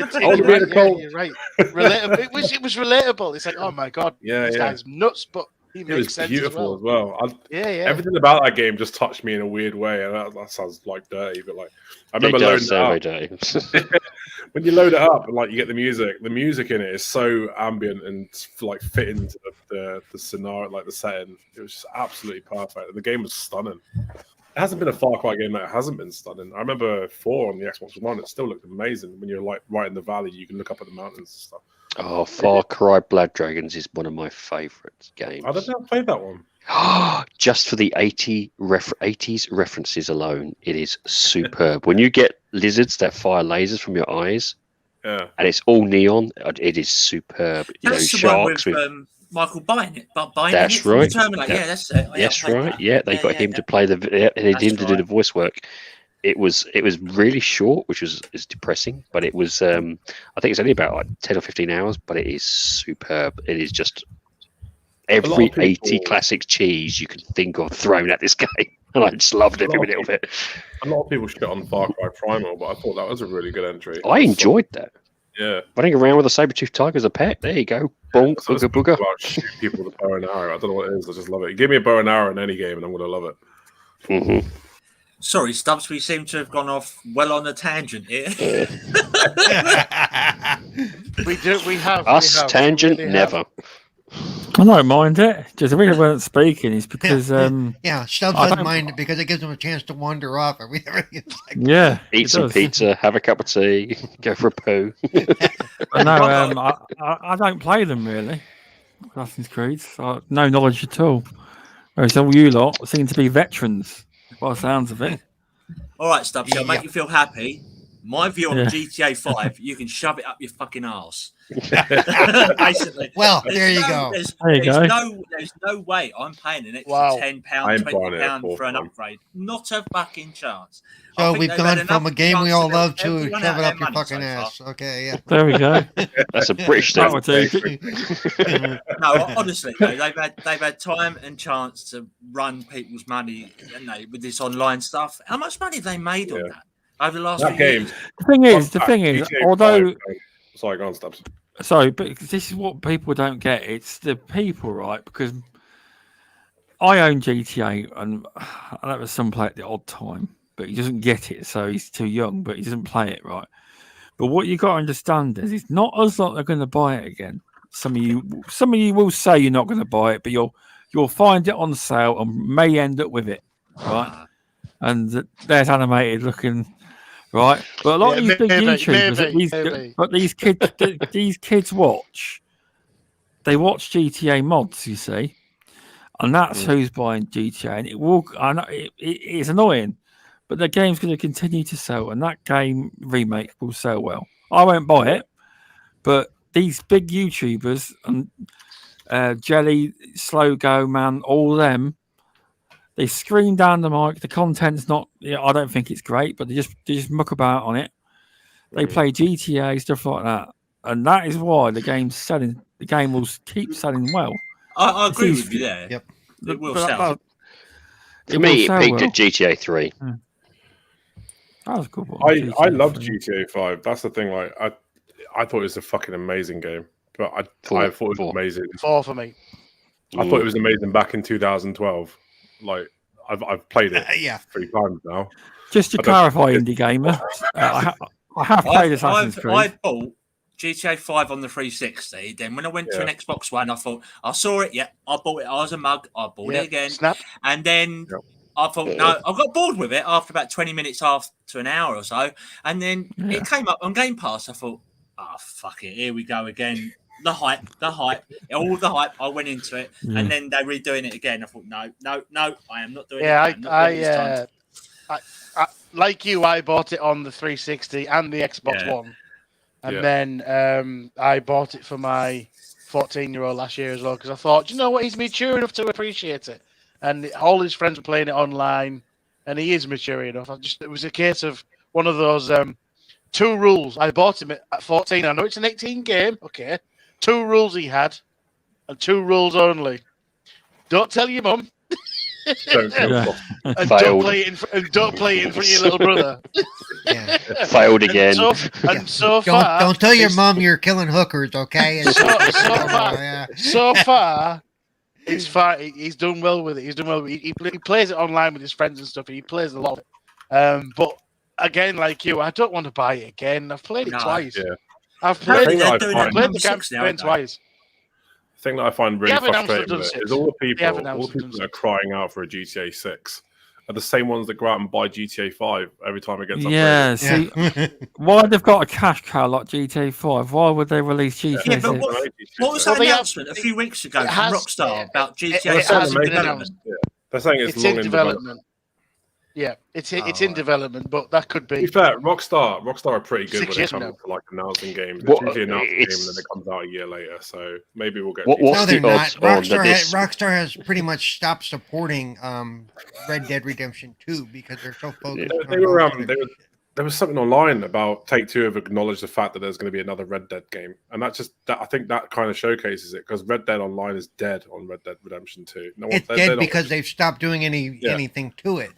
right. Relatable. It was relatable. It's like, oh my god, this guy's nuts, but he makes sense. Beautiful as well. Everything about that game just touched me in a weird way, and that sounds like dirty, but I remember loading it up. When you load it up and you get the music in it is so ambient and fit into the scenario, the setting. It was just absolutely perfect. The game was stunning. It hasn't been a Far Cry game that hasn't been stunning. I remember 4 on the Xbox One. It still looked amazing when you're right in the valley. You can look up at the mountains and stuff. Oh, Far Cry Blood Dragons is one of my favourite games. I don't think I played that one. Just for the 80s references alone, it is superb. When you get lizards that fire lasers from your eyes, and it's all neon, it is superb. That's the one with Michael Binet. That's right. That's it. That's right. Yeah, they got him to play to do the voice work. It was really short, which is depressing, but it was. I think it's only about 10 or 15 hours, but it is superb. It is just every 80 classic cheese you can think of thrown at this game. And I just loved every minute of it. A lot of people shit on Far Cry Primal, but I thought that was a really good entry. I enjoyed that. Yeah. Running around with a saber-toothed tiger as a pet. There you go. Bonk, So booga booga. about shoot people with a bow and arrow. I don't know what it is. I just love it. Give me a bow and arrow in any game, and I'm going to love it. Mm-hmm. Sorry, Stubbs, we seem to have gone off well on a tangent here. We have. Tangent, really never. I don't mind it. Just the reason I wasn't speaking is because Stubbs doesn't mind it because it gives him a chance to wander off. yeah, Eat some pizza, have a cup of tea, go for a poo. No, I don't play them really. Assassin's Creed. So no knowledge at all. Whereas all you lot seem to be veterans, by the sounds of it. All right, Stubbs, I'll make you feel happy. My view on Yeah. GTA 5, you can shove it up your fucking arse. Basically. Well, there you go. There's no way I'm paying an extra £10, £20 for an time. upgrade. Not a fucking chance. So we've gone from a game we all love to shove it up your fucking ass. Okay, yeah. There we go. That's a British thing. That would do. No, honestly, though, they've had time and chance to run people's money, with this online stuff. How much money have they made on that over the last few game? years? The thing is, although sorry, go on, Stubbs. Sorry, but this is what people don't get. It's the people, right? Because I own GTA, and I know some play at the odd time, but he doesn't get it, so he's too young. But he doesn't play it right. But what you got to understand is, it's not us lot that are going to buy it again. Some of you will say you're not going to buy it, but you'll find it on sale and may end up with it, right? And there's animated looking. Right, but a lot of these big YouTubers, these kids watch. They watch GTA mods, you see, and that's who's buying GTA. And it will. I know it's annoying, but the game's going to continue to sell, and that game remake will sell well. I won't buy it, but these big YouTubers and Jelly, Slow Go Man, all them. They scream down the mic. The content's not. I don't think it's great, but they just muck about on it. They play GTA stuff like that, and that is why the game's selling. The game will keep selling well. I agree with you there. Yep, it will sell. For me, it peaked at GTA 3. That was a good one. I loved GTA 5. That's the thing. Like I thought it was a fucking amazing game, but I thought it was amazing. 4 for me. I thought it was amazing back in 2012. Like I've played it 3 times now. Just to clarify, Indie Gamer, I have played Assassin's Creed. I bought GTA 5 on the 360. Then when I went to an Xbox One, I thought I saw it. Yeah, I bought it. I was a mug. I bought it again. Snap. And then I thought no, I got bored with it after about 20 minutes, after an hour or so. And then it came up on Game Pass. I thought, oh fuck it, here we go again. The hype, all the hype. I went into it, and then they're redoing it again. I thought, no, I am not doing it. I like you, I bought it on the 360 and the Xbox One, and then I bought it for my 14-year-old last year as well because I thought, you know what, he's mature enough to appreciate it, and all his friends were playing it online, and he is mature enough. It was a case of one of those 2 rules. I bought him at 14. I know it's an 18 game, okay. 2 rules he had, and 2 rules only. Don't tell your mum. and don't play it in front of your little brother. Failed again. So far, don't tell your mom you're killing hookers, okay? So far, it's fine. He's done well with it. He plays it online with his friends and stuff. He plays a lot of it. But again, like you, I don't want to buy it again. I've played it twice. Yeah. I've played the campaign twice. The thing that I find really frustrating with it is all the people that are crying out for a GTA 6 are the same ones that go out and buy GTA 5 every time it gets upgraded. See, why they've got a cash cow like GTA 5? Why would they release GTA 6? But what was that announcement a few weeks ago from Rockstar about GTA 6 in development? They're saying it's long in development. Yeah, it's in development, but that could be. To be fair, Rockstar are pretty good when it comes to like announcing games. It's usually announced a game and then it comes out a year later. So maybe we'll get. No, they're not. Rockstar has pretty much stopped supporting Red Dead Redemption 2 because they're so focused. there was something online about Take-Two have acknowledged the fact that there's going to be another Red Dead game, and I think that kind of showcases it, because Red Dead Online is dead on Red Dead Redemption 2. It's dead because they've stopped doing anything to it.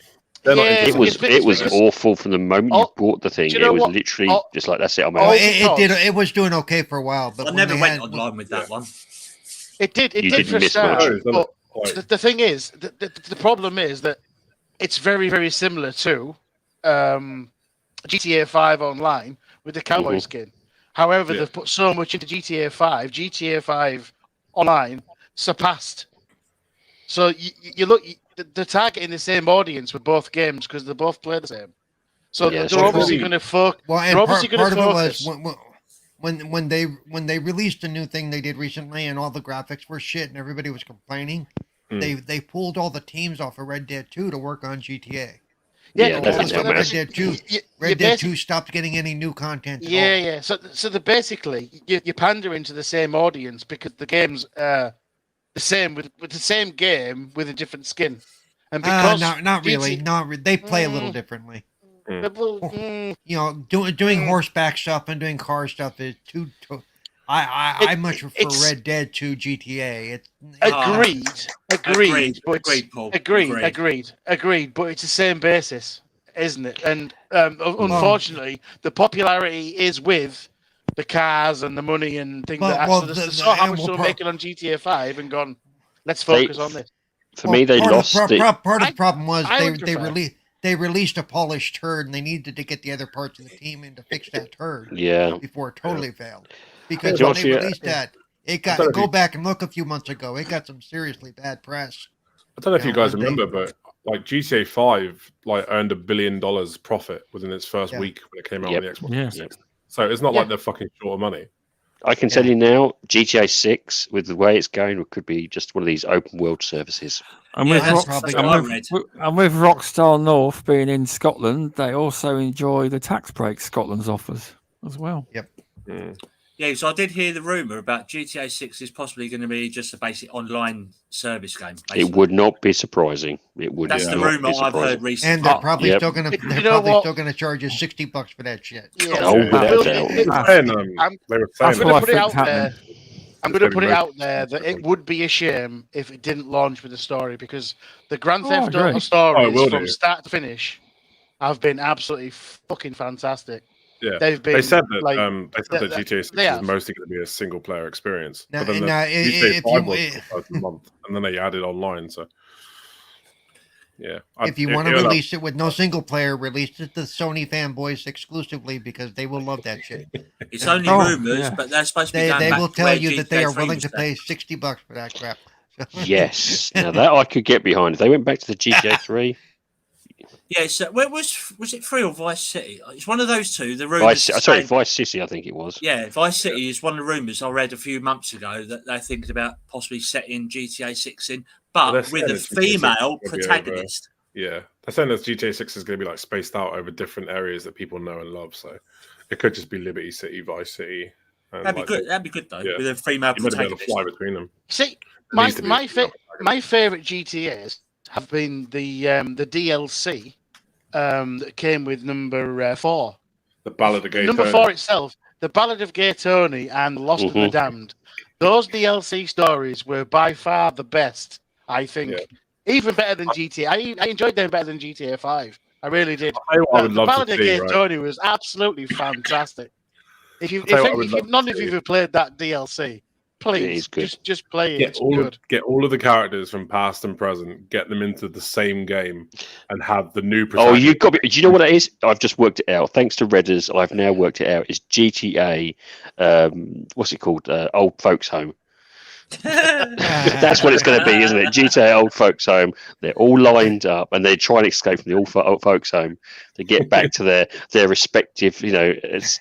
It was awful from the moment you bought the thing. It was literally just like, that's it. I'm out. It was doing okay for a while, but I never went online with that one. It did for a start. But the thing is, the problem is that it's very, very similar to GTA 5 Online with the cowboy skin. However, they've put so much into GTA 5. GTA 5 Online surpassed. So you look, they're targeting the same audience with both games because they both play the same. So they're obviously going to focus. Well, and part of it was when they released a new thing they did recently, and all the graphics were shit, and everybody was complaining. They pulled all the teams off of Red Dead 2 to work on GTA. Red Dead 2 stopped getting any new content. Yeah. So basically you're pandering to the same audience because the game's the same with the same game with a different skin. And because not really. They play a little differently. You know, doing horseback stuff and doing car stuff is too. I much prefer Red Dead to GTA. Agreed, Paul. Agreed. But it's the same basis, isn't it? And unfortunately, the popularity is with the cars and the money and things like that. So they saw how much they were making on GTA 5 and gone, let's focus on this. For me, they lost. Part of the problem was they released a polished turd, and they needed to get the other parts of the team in to fix that turd. Before it totally failed. Because when they released that, go back and look a few months ago. It got some seriously bad press. I don't know if you guys remember, but like GTA 5 earned $1 billion profit within its first week when it came out on the Xbox. So it's not like they're fucking short of money. I can tell you now, GTA 6, with the way it's going, could be just one of these open world services. And with Rockstar North being in Scotland, they also enjoy the tax breaks Scotland's offers as well. Yep. Yeah, so I did hear the rumour about GTA 6 is possibly going to be just a basic online service game. Basically. It would not be surprising. That's the rumour I've heard recently. And they're probably still going to charge you $60 for that shit. Yeah. I'm going to put it out there that it would be a shame if it didn't launch with a story, because the Grand Theft Auto stories from start to finish have been absolutely fucking fantastic. Yeah, they said that GTA 6 is mostly going to be a single player experience. But then GTA 5 was a month, and then they added online. So yeah, if you want to release it with no single player, release it to Sony fanboys exclusively, because they will love that shit. It's only rumors, but they're supposed to be. They will tell you that they are willing to pay $60 for that crap. Yes, now that I could get behind. If they went back to the GTA 3. Yeah, so where was it 3 or Vice City? It's one of those two. The rumors. Vice City, I think it was. Yeah, Vice City is one of the rumors I read a few months ago that they're thinking about possibly setting GTA 6 in, but with a female protagonist. Yeah, they're saying that GTA 6 is going to be spaced out over different areas that people know and love. So it could just be Liberty City, Vice City. That'd be good. That'd be good though, with a female protagonist. You might be able to fly between them. See, my favorite GTAs have been the DLC that came with number 4. The Ballad of Gay Number 4 itself, the Ballad of Gay Tony and Lost of the Damned. Those DLC stories were by far the best, I think. Yeah. Even better than GTA. I enjoyed them better than GTA 5. I really did. The Ballad of Gay Tony was absolutely fantastic. If none of you have played that DLC, please, just play it. Get all of the characters from past and present, get them into the same game, and have the new. Oh, you got. Do you know what it is? I've just worked it out. Thanks to Redders, I've now worked it out. It's GTA. What's it called? Old Folks Home. That's what it's going to be, isn't it? GTA Old Folks Home. They're all lined up, and they try and escape from the old folks home to get back to their respective,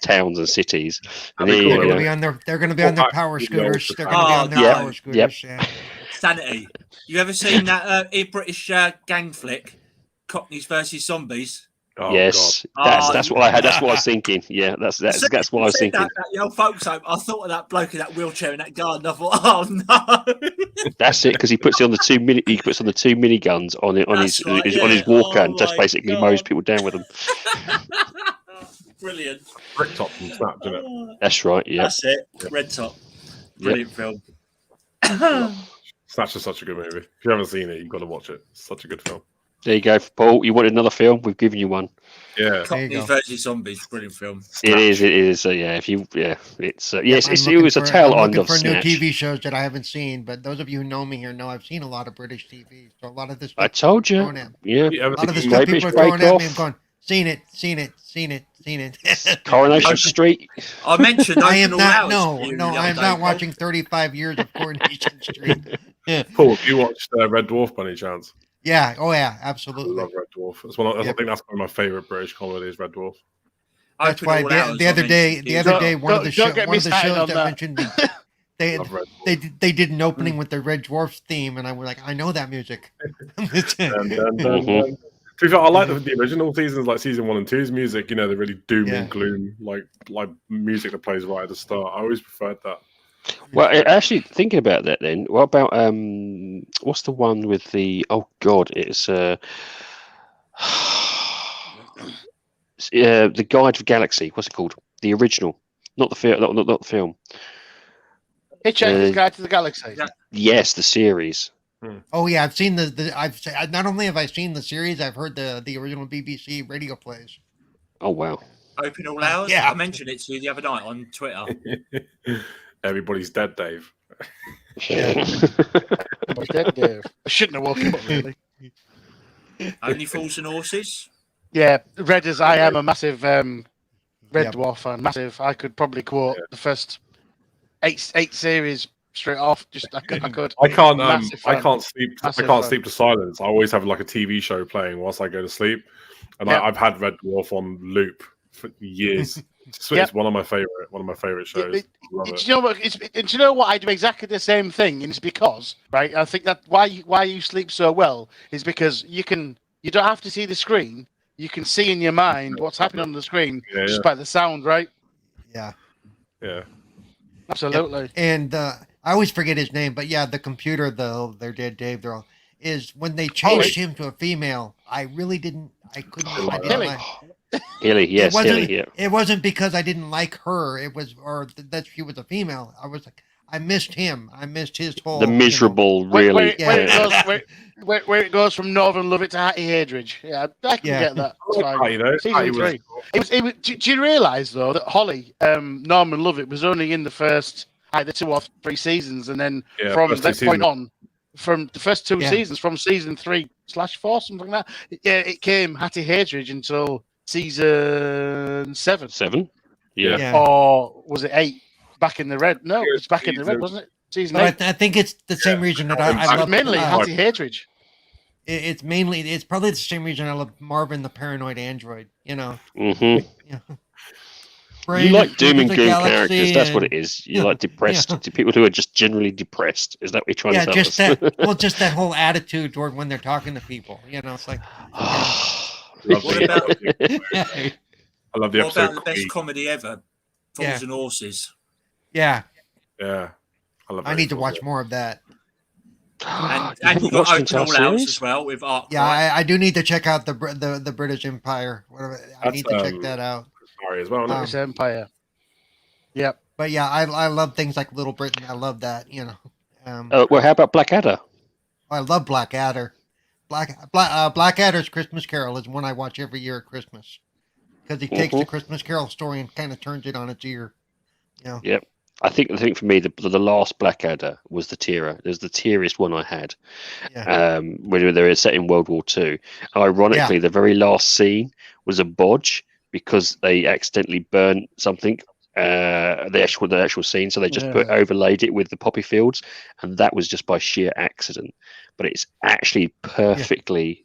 towns and cities. And they're going to be on their power scooters. They're going to be on their power scooters. Yep. Sanity. You ever seen that British gang flick, Cockneys versus Zombies? Oh, yes, that's what I had. That's what I was thinking. Yeah, that's what I was thinking. That old folks home. I thought of that bloke in that wheelchair in that garden. I thought, oh no. That's it, because he puts it on the two mini. He puts on the 2 miniguns on his walker, and just basically mows people down with them. Brilliant. Bricktop from Snap, isn't it? That's right. Yeah. That's it. Red Top. Brilliant film. Snatch is such a good movie. If you haven't seen it, you've got to watch it. It's such a good film. There you go, Paul. You wanted another film? We've given you one. Yeah. Cockneys versus Zombies. Brilliant film. It is. Yeah. If you, it's yes. I'm It was a looking tail I'm end looking of for new Snatch. TV shows that I haven't seen, but those of you who know me here know I've seen a lot of British TV. So a lot of this. I told you. Yeah. A lot of this The stuff British people are throwing Bake at me. Off. I'm going, seen it. Coronation Street. I mentioned I am Open All not. Hours No, to you no, the I other am day, not Paul. watching 35 years of Coronation Street. Paul, have you watched Red Dwarf by any chance? Yeah. Oh yeah. I Absolutely. love Red Dwarf. It's I think that's one of my favorite British comedies, Red Dwarf. That's Open why All Hours, the I other day, mentioned one of the Don't get me shows started on that that. mentioned me, Love Red Dwarf. they did an opening with the Red Dwarfs theme, and I was like, I know that music. To be fair, I like the original seasons, like season 1 and 2's music. You know, the really doom Yeah. and gloom, like music that plays right at the start. I always preferred that. Well, actually, thinking about that, then, what about what's the one with the? Oh God, it's the Guide to Galaxy. What's it called? The original, not the film. Not the film. Hitchhiker's Guide to the Galaxy. Yeah. Yes, the series. Oh yeah, I've seen I've not only have I seen the series, I've heard the original BBC radio plays. Oh wow. Open All Hours. Yeah. I mentioned it to you the other night on Twitter. Everybody's dead, Dave. He's dead, Dave. I shouldn't have woken up, really. Only Fools and Horses. Yeah, Red as I am a massive Red Yep. Dwarf fan. Massive. I could probably quote the first eight series straight off. Just I could. I can't. Massive I fan. can't sleep. Massive I can't fan. sleep to silence. I always have like a TV show playing whilst I go to sleep, and Yep. I've had Red Dwarf on loop for years. It's Yep. one of my favorite shows. Love Do it. you know what? Do you know what? I do exactly the same thing, and it's because right. I think that why you sleep so well is because you don't have to see the screen. You can see in your mind what's happening on the screen just by the sound, right? Yeah. Yeah. Absolutely. And I always forget his name, but yeah, the computer, they're dead, Dave. They're all is when they changed him to a female. I really didn't. I couldn't. I didn't Hilly. like, Hilly, yes, Hilly. Yeah. It wasn't because I didn't like her. It was that she was a female. I was like, I missed him. I missed his whole The miserable, Where really. where it goes from Northern Love It to Hattie Hadridge. Yeah, I can get that. It's fine. Hattie, though. Season Hattie was 3. It was, do you realise though that Holly, Norman Lovett was only in the first either 2 or 3 seasons, and then from first that 2 point seasons. on, from the first 2 seasons, from season 3/4, something like that, it came Hattie Hadridge until season 7. 7? Yeah. Yeah. Or was it 8? Back in the Red? No, it's Back in the Red, wasn't it? Season 8. But I think it's the same reason that I love Mainly Hattie Hadridge. It's probably the same reason I love Marvin the Paranoid Android. You know. Mm-hmm. Yeah. You like doom and the gloom galaxy characters. That's what it and- is. You like depressed people who are just generally depressed. Is that what you're trying Yeah, to tell just us? that. Well, just that whole attitude toward when they're talking to people. You know, it's like. Love What the- about- I love the What episode. about the best Queen. comedy ever? Fools Yeah. and Horses. Yeah, Yeah. I love I need to watch more of that. And you got Open All Hours as well with Art. Yeah, I do need to check out the British Empire. Whatever, I need to check that out. Sorry as well. No? British Empire. Yep. But yeah, I love things like Little Britain. I love that. You know. Well, how about Blackadder? I love Blackadder. Blackadder's Christmas Carol is one I watch every year at Christmas because he takes the Christmas Carol story and kind of turns it on its ear. You know. Yep. I think for me the last Blackadder was the tearer. It was the teariest one I had. Yeah. When they were set in World War II. Ironically, the very last scene was a bodge because they accidentally burnt something. The actual scene, so they just overlaid it with the poppy fields, and that was just by sheer accident. But it's actually perfectly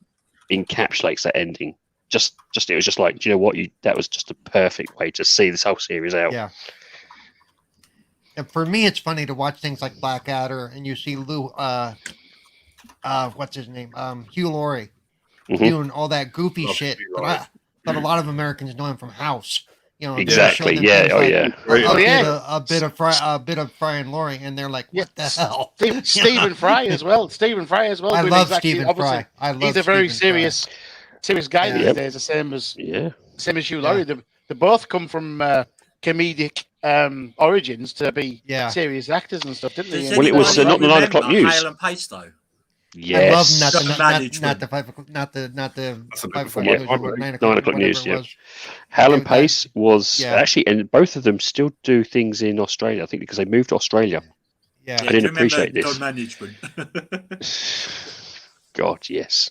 encapsulates that ending. Just it was just like, do you know what? That was just a perfect way to see this whole series out. Yeah. And for me, it's funny to watch things like Blackadder, and you see what's his name, Hugh Laurie, doing all that goofy shit. But a lot of Americans know him from House. You know, exactly. A bit of Fry and Laurie, and they're like, "What the hell?" Stephen Fry as well. Stephen Fry as well. I love Stephen Fry. He's a very serious guy these days. The same as Hugh Laurie. They both come from comedic origins to be serious actors and stuff, didn't they? Well, it was not the 9 o'clock news. Hale and Pace, though. Yes. I love not the 5 o'clock, not the 5 o'clock news, 9 o'clock news. Yeah. Was. Hal and Pace was actually, and both of them still do things in Australia. I think because they moved to Australia. Yeah, I didn't appreciate this. Dog management. God, yes.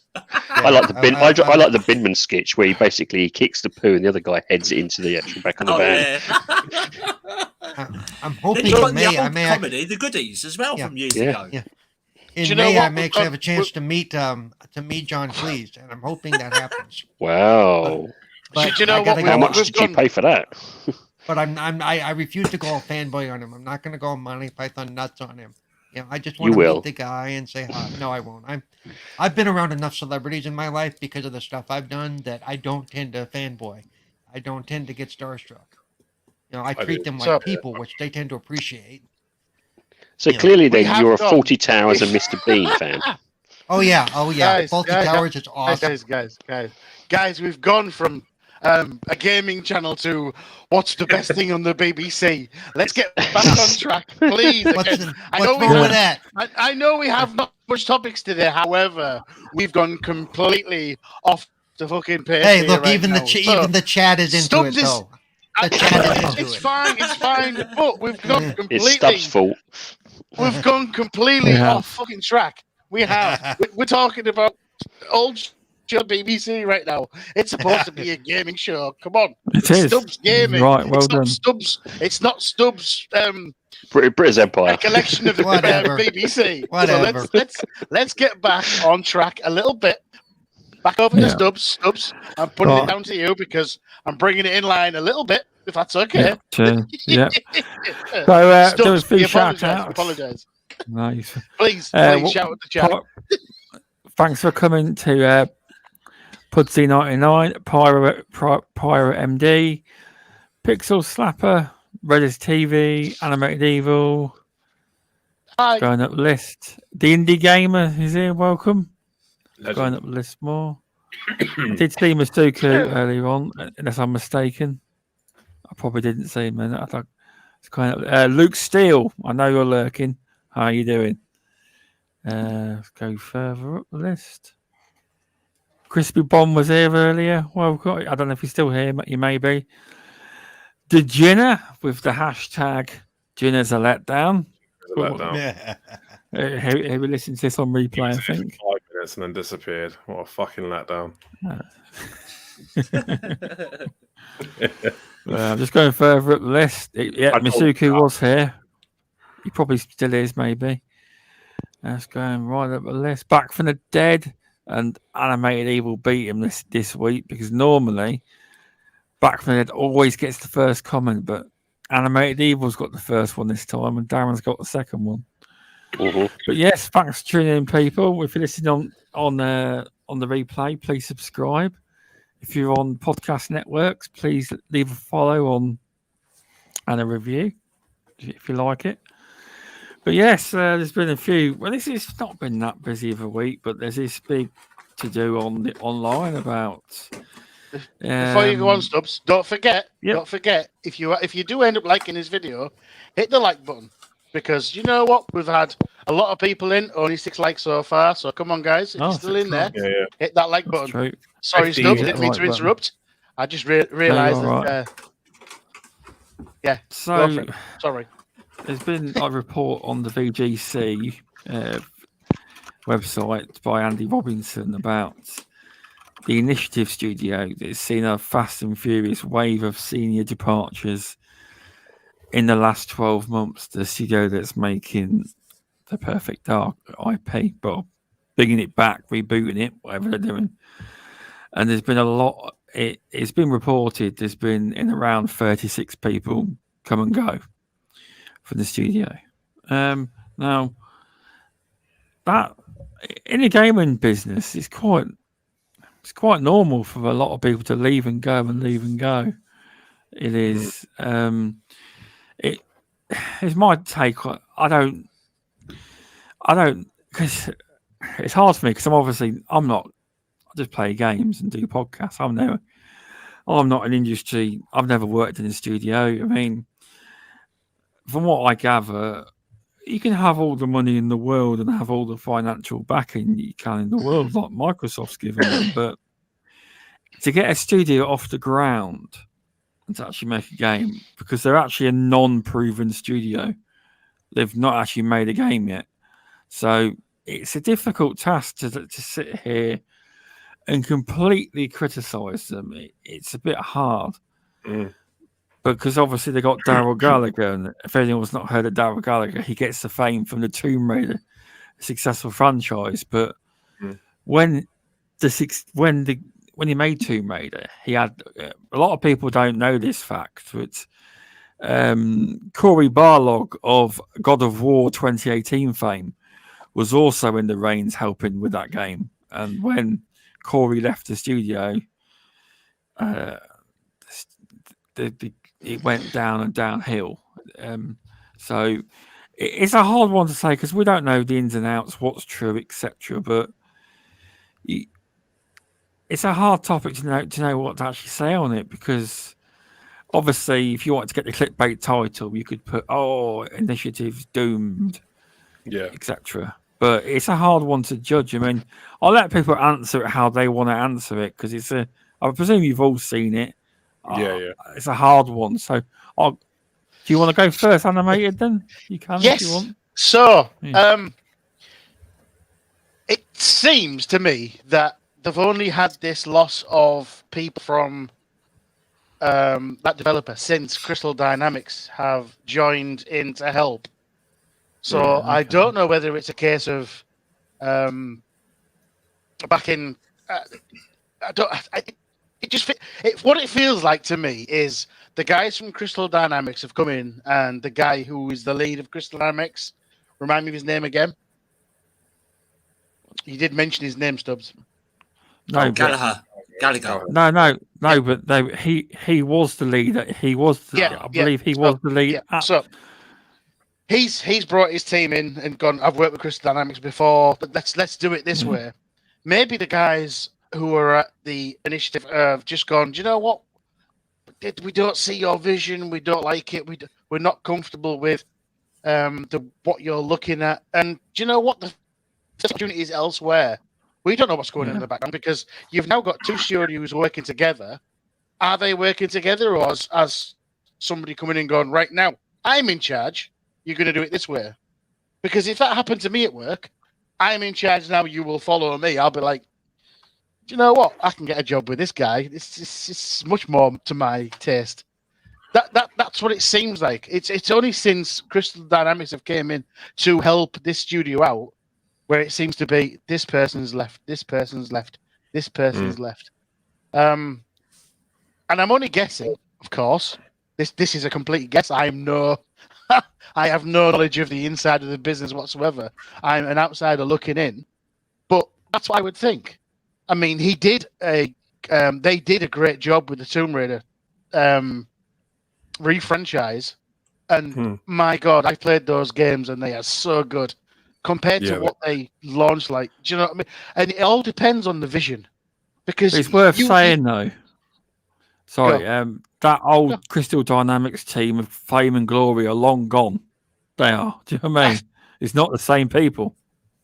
I like the bin. I like the binman sketch where he basically kicks the poo and the other guy heads it into the actual back of the van. Yeah. I'm hoping comedy, the goodies as well from years ago. Yeah. In May, I may actually have a chance to meet John Cleese, and I'm hoping that happens. Wow! But you know what? How much did you pay for that? But I refuse to go all fanboy on him. I'm not going to go Monty Python nuts on him. You know, I just want to meet the guy and say hi. No, I won't. I've been around enough celebrities in my life because of the stuff I've done that I don't tend to fanboy. I don't tend to get starstruck. You know, I treat them like people, which they tend to appreciate. So clearly, then you're a 40 Towers and Mr. Bean fan. Oh yeah. Fawlty Towers is awesome. Guys, we've gone from a gaming channel to what's the best thing on the BBC. Let's get back on track, please. What's wrong with that? I know we have not much topics today. However, we've gone completely off the fucking page. Hey, look, even the chat is into it, though. It's fine. But we've gone completely. It's Stubbs' fault. We've gone completely off fucking track. We have. We're talking about old show BBC right now. It's supposed to be a gaming show. Come on. It is. StubzGaming. Right, well done. It's not Stubbs. British Empire. A collection of the BBC. Whatever. So let's get back on track a little bit. Back over to Stubbs. I'm putting it down to you because I'm bringing it in line a little bit, if that's okay. Yeah. So there was a few shout outs. Apologise. Nice. Please shout at the chat. Thanks for coming to Pudsey99, Pirate MD, Pixel Slapper, Reddit TV, Animated Evil. Hi. Going up the list. The Indie Gamer is here. Welcome. Going up the list more. I did see Masuku earlier on, unless I'm mistaken. I probably didn't see him. I thought it's kind of Luke Steele. I know you're lurking. How are you doing? Let's go further up the list. Crispy Bomb was here earlier. Well, I don't know if he's still here. He may be. The Ginner with the hashtag Ginner's a letdown. He will listen to this on replay, I think. 5 minutes and then disappeared. What a fucking letdown. I'm just going further up the list. Masuku was here. He probably still is, maybe. That's going right up the list. Back from the Dead and Animated Evil beat him this week because normally Back from the Dead always gets the first comment, but Animated Evil's got the first one this time and Darren's got the second one. Mm-hmm. But yes, thanks for tuning in, people. If you're listening on the replay, please subscribe. If you're on podcast networks, please leave a follow on and a review if you like it. But yes, there's been a few. Well, this has not been that busy of a week, but there's this big to do on the online about. Before you go on, Stubbs, don't forget. If you do end up liking this video, hit the like button because you know what, we've had a lot of people in, only 6 likes so far. So come on, guys, if you're still in there, hit that like button. True. Sorry, Stubbs, didn't mean to interrupt. I just realised that. So sorry. There's been a report on the VGC website by Andy Robinson about the Initiative Studio that's seen a fast and furious wave of senior departures in the last 12 months. The studio that's making the Perfect Dark IP, but bringing it back, rebooting it, whatever they're doing. And there's been a lot. It's been reported there's been in around 36 people come and go from the studio. Now, that in the gaming business, it's quite normal for a lot of people to leave and go and leave and go. It is. It's my take. I don't because it's hard for me because I'm not. I just play games and do podcasts. I'm not an industry. I've never worked in a studio. I mean, from what I gather, you can have all the money in the world and have all the financial backing you can in the world, like Microsoft's given them. But to get a studio off the ground and to actually make a game, because they're actually a non-proven studio, they've not actually made a game yet. So it's a difficult task to sit here and completely criticize them. It's a bit hard. Because obviously they got Daryl Gallagher, and if anyone's not heard of Daryl Gallagher, he gets the fame from the Tomb Raider successful franchise. But when he made Tomb Raider, he had a lot of people don't know this fact, but Corey Barlog of God of War 2018 fame was also in the reins helping with that game. And when Corey left the studio, it went down and downhill. So it's a hard one to say because we don't know the ins and outs, what's true, etc. But it's a hard topic to know what to actually say on it, because obviously if you want to get the clickbait title, you could put, initiative's doomed, etc. But it's a hard one to judge. I mean, I'll let people answer it how they want to answer it, because I presume you've all seen it. It's a hard one. So do you want to go first, Animated, then? You can if you want. So it seems to me that they've only had this loss of people from that developer since Crystal Dynamics have joined in to help. So I don't know whether it's a case of back in. What it feels like to me is the guys from Crystal Dynamics have come in, and the guy who is the lead of Crystal Dynamics, remind me of his name again. You did mention his name, Stubbs. No, Gallagher. No, but he was the leader. He was, I believe, he was the lead. So he's brought his team in and gone, I've worked with Crystal Dynamics before, but let's do it this way. Maybe the guys who are at the initiative have just gone, do you know what? We don't see your vision. We don't like it. We're not comfortable with what you're looking at. And do you know what? The opportunity is elsewhere. We don't know what's going on in the background, because you've now got two studios working together. Are they working together, or has somebody coming in and going, right now, I'm in charge. You're going to do it this way? Because if that happened to me at work, I'm in charge now. You will follow me. I'll be like, do you know what? I can get a job with this guy. It's much more to my taste. That's what it seems like. It's only since Crystal Dynamics have came in to help this studio out, where it seems to be this person's left, this person's left, this person's left. And I'm only guessing, of course. This is a complete guess. I have no knowledge of the inside of the business whatsoever. I'm an outsider looking in, but that's what I would think. I mean, they did a great job with the Tomb Raider re-franchise, and my God, I played those games and they are so good compared to what they launched. Like, do you know what I mean? And it all depends on the vision, because it's worth saying though. Sorry, that old Crystal Dynamics team of fame and glory are long gone. They are. Do you know what I mean? It's not the same people.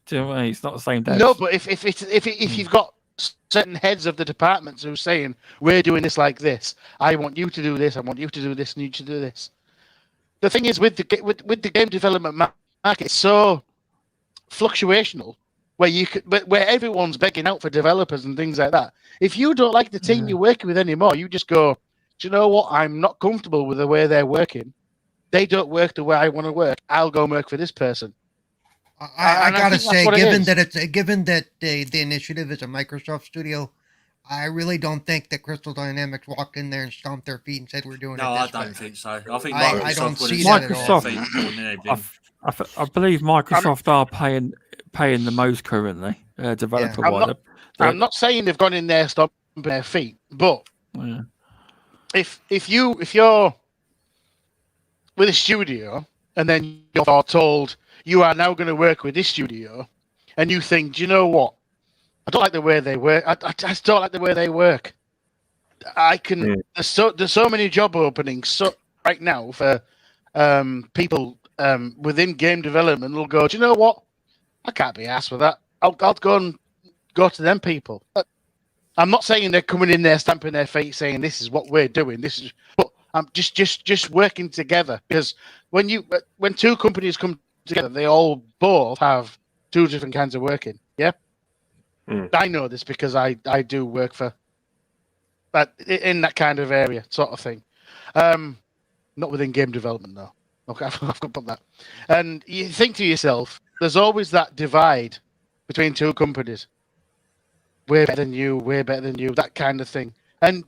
Do you know what I mean? It's not the same devs. No, but if you've got certain heads of the departments who are saying, we're doing this like this, I want you to do this, I want you to do this, and you to do this. The thing is, with the game development market, it's so fluctuational, where everyone's begging out for developers and things like that. If you don't like the team you're working with anymore, you just go, do you know what? I'm not comfortable with the way they're working. They don't work the way I want to work. I'll go work for this person. I gotta say, given that the initiative is a Microsoft studio, I really don't think that Crystal Dynamics walked in there and stomped their feet and said we're doing it. No, this I don't way. think so. I think I don't see that at all. I believe Microsoft are paying the most currently, developer wise. I'm not saying they've gone in there stomping their feet, but if you're with a studio and then you're told you are now going to work with this studio, and you think, do you know what? I don't like the way they work. I just don't like the way they work. I can. There's so many job openings right now for people within game development. Will go. Do you know what? I can't be asked for that. I'll go to them people. I'm not saying they're coming in there stamping their feet saying this is what we're doing. But I'm just working together, because when two companies come together, they all both have two different kinds of working. Yeah, I know this because I do work for that in that kind of area, sort of thing. Not within game development though. Okay, I've got to put that. And you think to yourself, there's always that divide between two companies. We're better than you, that kind of thing. And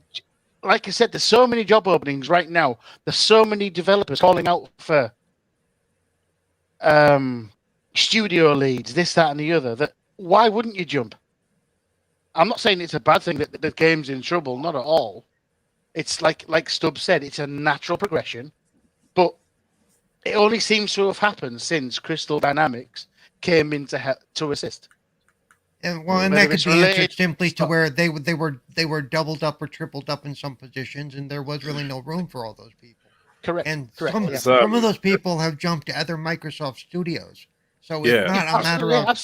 like I said, there's so many job openings right now. There's so many developers calling out for studio leads, this, that, and the other. That why wouldn't you jump? I'm not saying it's a bad thing that the game's in trouble, not at all. It's like Stubbs said, it's a natural progression, but it only seems to have happened since Crystal Dynamics came in to assist. And that could be answered simply to where they were doubled up or tripled up in some positions, and there was really no room for all those people. Correct. And Correct. Some of those people have jumped to other Microsoft studios. So it's not a matter of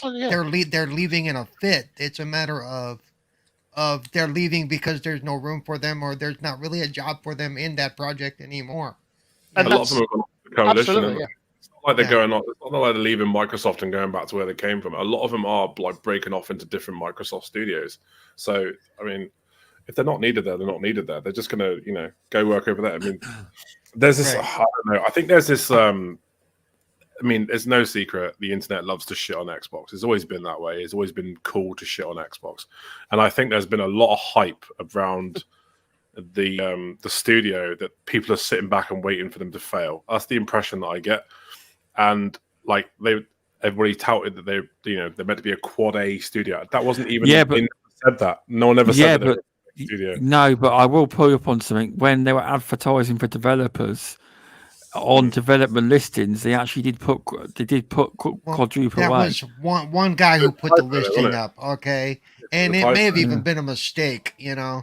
they're leaving in a fit. It's a matter of they're leaving because there's no room for them, or there's not really a job for them in that project anymore. And a lot of them have gone off the coalition. It's not like they're going on. It's not like they're leaving Microsoft and going back to where they came from. A lot of them are like breaking off into different Microsoft studios. So I mean, if they're not needed there, they're not needed there. They're just gonna, go work over there. I mean, there's this. I don't know. I think there's this. I mean, it's no secret the internet loves to shit on Xbox. It's always been that way. It's always been cool to shit on Xbox, and I think there's been a lot of hype around the studio that people are sitting back and waiting for them to fail. That's the impression that I get, and like everybody touted that they're meant to be a quad A studio. That wasn't even said that. No one ever said that. Studio. No, but I will pull you up on something. When they were advertising for developers on development listings, they actually did put quadruple that A. Was one guy who put the listing up, okay, and it may have even been a mistake, Yeah.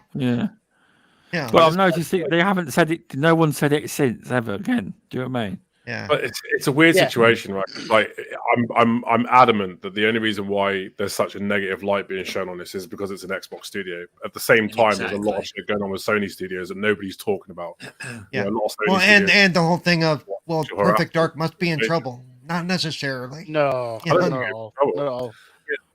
But I've noticed they haven't said it. No one said it since ever again. Do you know what I mean? Yeah. But it's a weird situation, right? Like I'm adamant that the only reason why there's such a negative light being shown on this is because it's an Xbox studio. At the same time, there's a lot of shit going on with Sony studios that nobody's talking about. Yeah. And the whole thing of Perfect Dark must be in trouble. Not necessarily. No, not at all.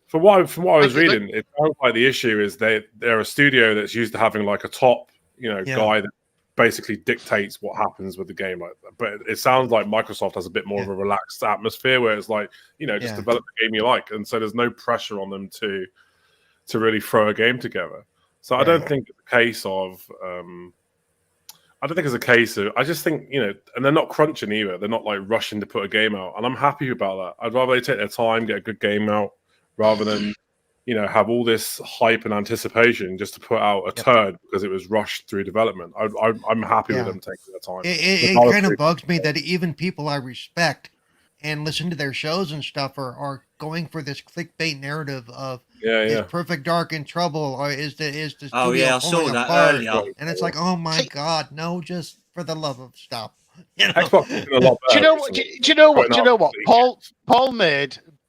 From what I was reading, it sounds like the issue is they're a studio that's used to having like a top, guy that basically dictates what happens with the game. But it sounds like Microsoft has a bit more of a relaxed atmosphere where it's like, just develop the game you like, and so there's no pressure on them to really throw a game together. So I don't think it's a case of I just think, and they're not crunching either. They're not like rushing to put a game out, and I'm happy about that. I'd rather they take their time, get a good game out, rather than have all this hype and anticipation just to put out a turd because it was rushed through development. I'm happy with them taking their time. It kind of bugs me that even people I respect and listen to their shows and stuff are going for this clickbait narrative of is Perfect Dark in trouble, or is the studio I saw that apart? earlier. And it's like, oh my god, no, just for the love of stop. Xbox is a lot better. Do you know what?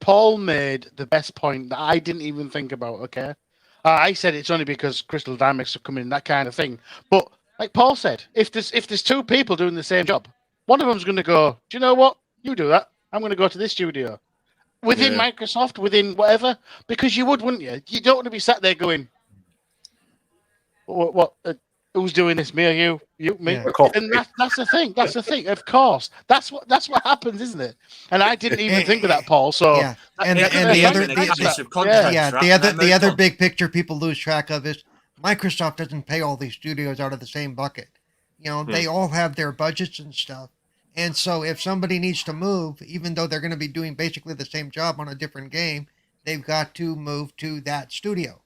Paul made the best point that I didn't even think about. Okay, I said it's only because Crystal Dynamics are coming, that kind of thing. But like Paul said, if there's two people doing the same job, one of them's going to go, do you know what? You do that. I'm going to go to this studio within Microsoft, within whatever, because you would, wouldn't you? You don't want to be sat there going, what? Who's doing this? Me or you? You, me? Yeah. And that's the thing. That's the thing. Of course, that's what happens, isn't it? And I didn't even think of that, Paul. So the other big picture people lose track of is Microsoft doesn't pay all these studios out of the same bucket. They all have their budgets and stuff. And so if somebody needs to move, even though they're going to be doing basically the same job on a different game, they've got to move to that studio.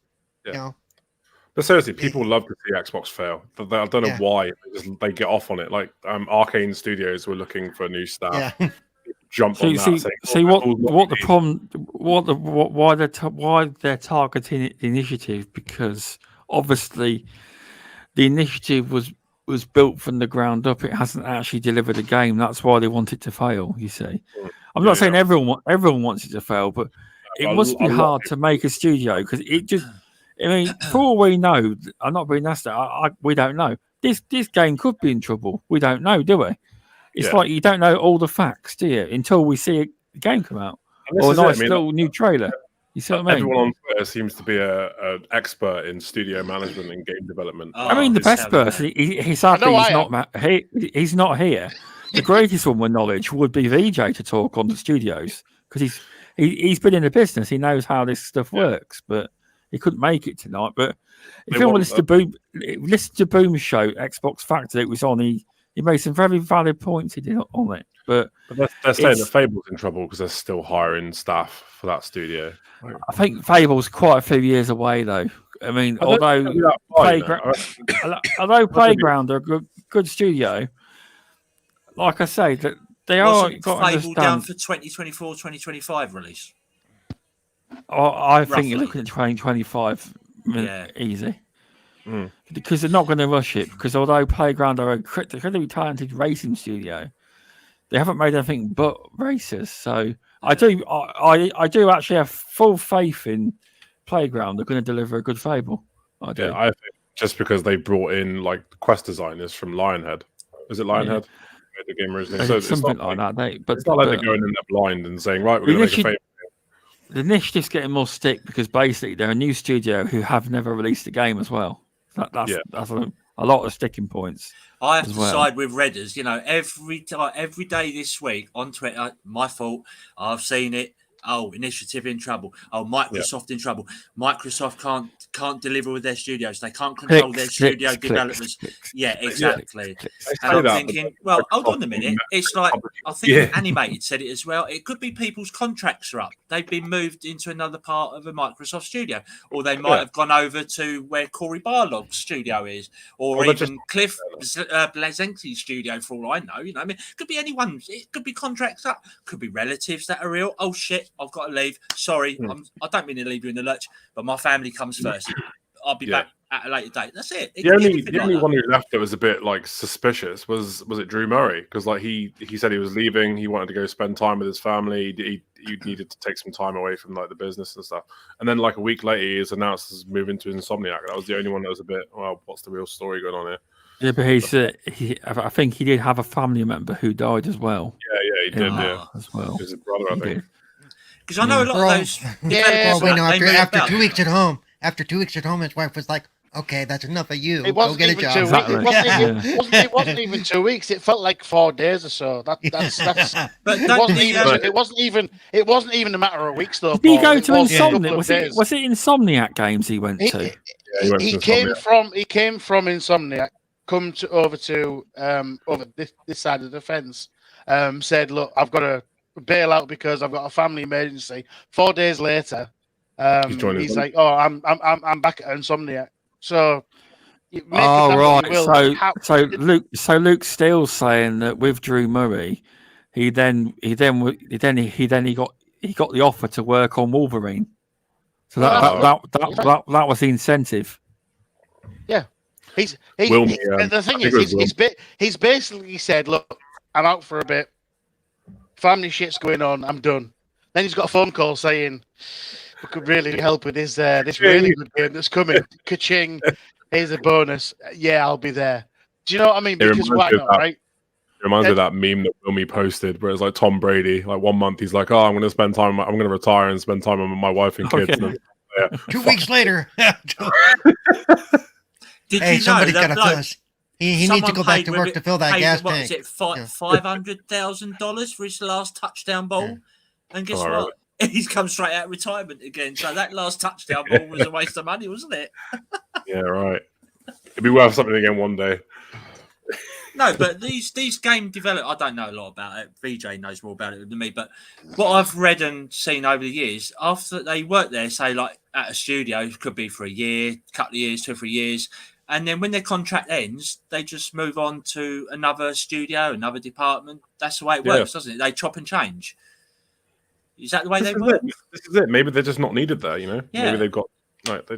But seriously, people love to see Xbox fail. I don't know why they get off on it. Like Arcane Studios were looking for new staff. Yeah. Jump on that. What the problem? Why they're targeting initiative? Because obviously the initiative was built from the ground up. It hasn't actually delivered a game. That's why they want it to fail. You see, I'm not saying everyone wants it to fail, but it must be hard to make a studio because it just. I mean, for all we know, I'm not being nasty. We don't know. This game could be in trouble. We don't know, do we? It's like you don't know all the facts, do you? Until we see a game come out or a nice little new trailer. You see what I mean? Everyone on Twitter seems to be an expert in studio management and game development. I mean, the best person. He's not here. The greatest one with knowledge would be VJ to talk on the studios because he's been in the business. He knows how this stuff works, but. He couldn't make it tonight, but if you want to listen to Boom's show, Xbox Factor, it was on. He made some very valid points he did on it. But they're saying that Fable's in trouble because they're still hiring staff for that studio. I think Fable's quite a few years away, though. I mean, although Playground are a good studio, like I say, that they are got Fable down for 2024, 2025 release. I think you're looking at 2025 easy. Because they're not going to rush it. Because although Playground are a incredibly talented racing studio, they haven't made anything but races. So I do actually have full faith in Playground. They're going to deliver a good Fable. I do. I think just because they brought in like quest designers from Lionhead. Is it Lionhead? Yeah. The game originally. So something like that. But it's not like they're going in there blind and saying, right, we're going to make a Fable. The initiative's getting more stick because basically they're a new studio who have never released a game as well. That's a lot of sticking points. I have to side with Redders. You know, every day this week on Twitter, my fault. I've seen it. Oh, initiative in trouble. Oh, Microsoft in trouble. Microsoft can't deliver with their studios. They can't control their studio developers. Yeah, exactly. And I'm thinking, well, hold on a minute. It's like, I think Animated said it as well. It could be people's contracts are up. They've been moved into another part of a Microsoft studio, or they might have gone over to where Corey Barlog's studio is, or even Cliff Blazenti's studio, for all I know. You know, I mean, it could be anyone. It could be contracts up. Could be relatives that are ill. Oh shit, I've got to leave. Sorry, I don't mean to leave you in the lurch, but my family comes first. I'll be back at a later date. That's it. The only one who left that was a bit like suspicious was it Drew Murray, because like he said he was leaving. He wanted to go spend time with his family. He needed to take some time away from like the business and stuff. And then like a week later, he was announced as moving to Insomniac. That was the only one that was a bit, well, what's the real story going on here? Yeah, but I think he did have a family member who died as well. Yeah, he did. As well. His brother, I think. Because I know a lot of those. After 2 weeks at home, his wife was like, "Okay, that's enough of you. Go get a job." It wasn't even 2 weeks. It felt like 4 days or so. But it wasn't even a matter of weeks though. Did he go to Insomniac? Was it Insomniac games he went to? He came from Insomniac, over to this side of the fence. Said, "Look, I've got to bail out because I've got a family emergency." 4 days later, he's like, "Oh, I'm back at Insomniac." So, right. So Luke Steele's saying that with Drew Murray, he got the offer to work on Wolverine. So that was the incentive. Yeah, the thing is, he's basically said, "Look, I'm out for a bit. Family shit's going on. I'm done." Then he's got a phone call saying, "We could really help with this really good game that's coming. Ka-ching! Here's a bonus. Yeah, I'll be there." Do you know what I mean? Because why not, right? It reminds me of that meme that Wilmy posted, where it's like Tom Brady. Like 1 month, he's like, "Oh, I'm going to retire and spend time with my wife and kids." Okay. And 2 weeks later, somebody got to fill us. He needs to go back to work to fill that gas tank. Is it $500,000 for his last touchdown ball? Yeah. And guess what? He's come straight out of retirement again. So that last touchdown ball was a waste of money, wasn't it? Yeah, right. It'd be worth something again one day. No, but these game developers, I don't know a lot about it. VJ knows more about it than me. But what I've read and seen over the years, after they work there, say like at a studio, it could be for a year, couple of years, 2 or 3 years. And then when their contract ends, they just move on to another studio, another department. That's the way it works, doesn't it? They chop and change. Is that the way they work? This is it. Maybe they're just not needed there, you know? Yeah. Maybe they've got... Like,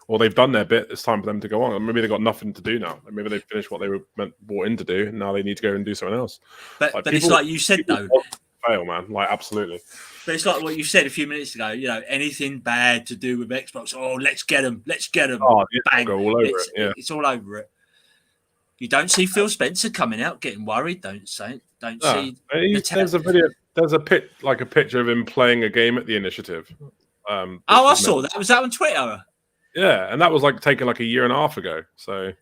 or they've done their bit. It's time for them to go on. Or maybe they've got nothing to do now. Maybe they've finished what they were brought in to do, and now they need to go and do something else. But it's like you said though. Fail, man. Like absolutely. But it's like what you said a few minutes ago. Anything bad to do with Xbox. Oh, let's get them. Oh, bang! Go all over it. Yeah, it's all over it. You don't see Phil Spencer coming out getting worried. Don't see. There's a video. There's a picture of him playing a game at the Initiative. I saw that. Was that on Twitter? Yeah, and that was taken a year and a half ago. So.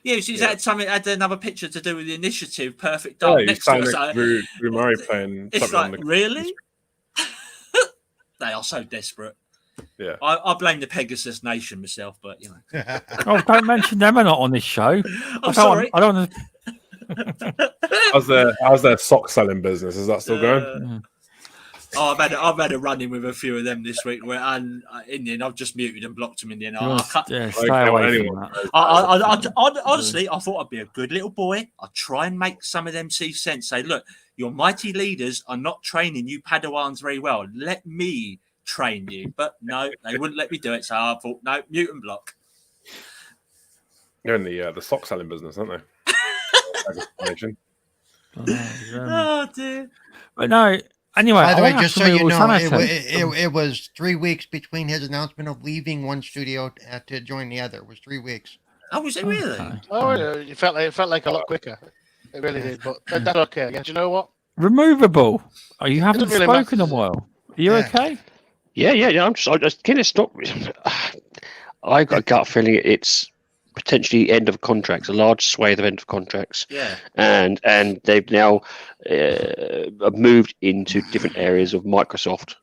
Yeah, she's had another picture to do with the Initiative. Perfect Dark next to us. Drew Murray playing. It's really? They are so desperate. Yeah, I blame the Pegasus Nation myself, but Oh, don't mention them. Are not on this show. I'm sorry. I don't want to. How's their sock selling business? Is that still going? I've had a run in with a few of them this week, and in the end, I've just muted and blocked them in the end. Stay away from that. Honestly, I thought I'd be a good little boy. I'd try and make some of them see sense. Say, look, your mighty leaders are not training you Padawans very well. Let me train you. But no, they wouldn't let me do it. So I thought, no, mute and block. They're in the sock selling business, aren't they? Oh dear. But no. Anyway, by the way, just so you know, it was 3 weeks between his announcement of leaving one studio to join the other. It was 3 weeks. Oh, was it really? Oh, it felt like a lot quicker. It really did, but that's okay. Yeah, do you know what? Removable. Oh, you haven't really spoken in a while. Are you okay? Yeah. I just kind of stop. I got a gut feeling it's potentially end of contracts, a large swathe of end of contracts. Yeah. And they've now moved into different areas of Microsoft.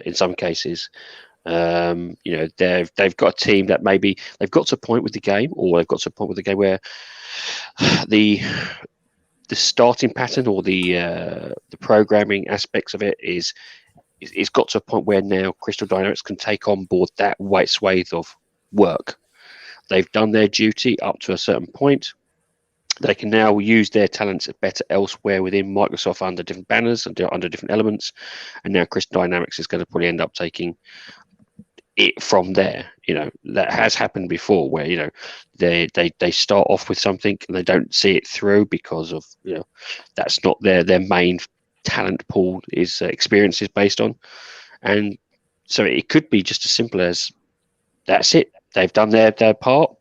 In some cases, they've got a team that maybe they've got to a point with the game, or they've got to a point with the game where the starting pattern or the programming aspects of it is got to a point where now Crystal Dynamics can take on board that white swathe of work. They've done their duty up to a certain point. They can now use their talents better elsewhere within Microsoft under different banners and under different elements. And now Crystal Dynamics is going to probably end up taking it from there. That has happened before where, they start off with something and they don't see it through because of, that's not their main talent pool is experience is based on. And so it could be just as simple as that's it. They've done their part.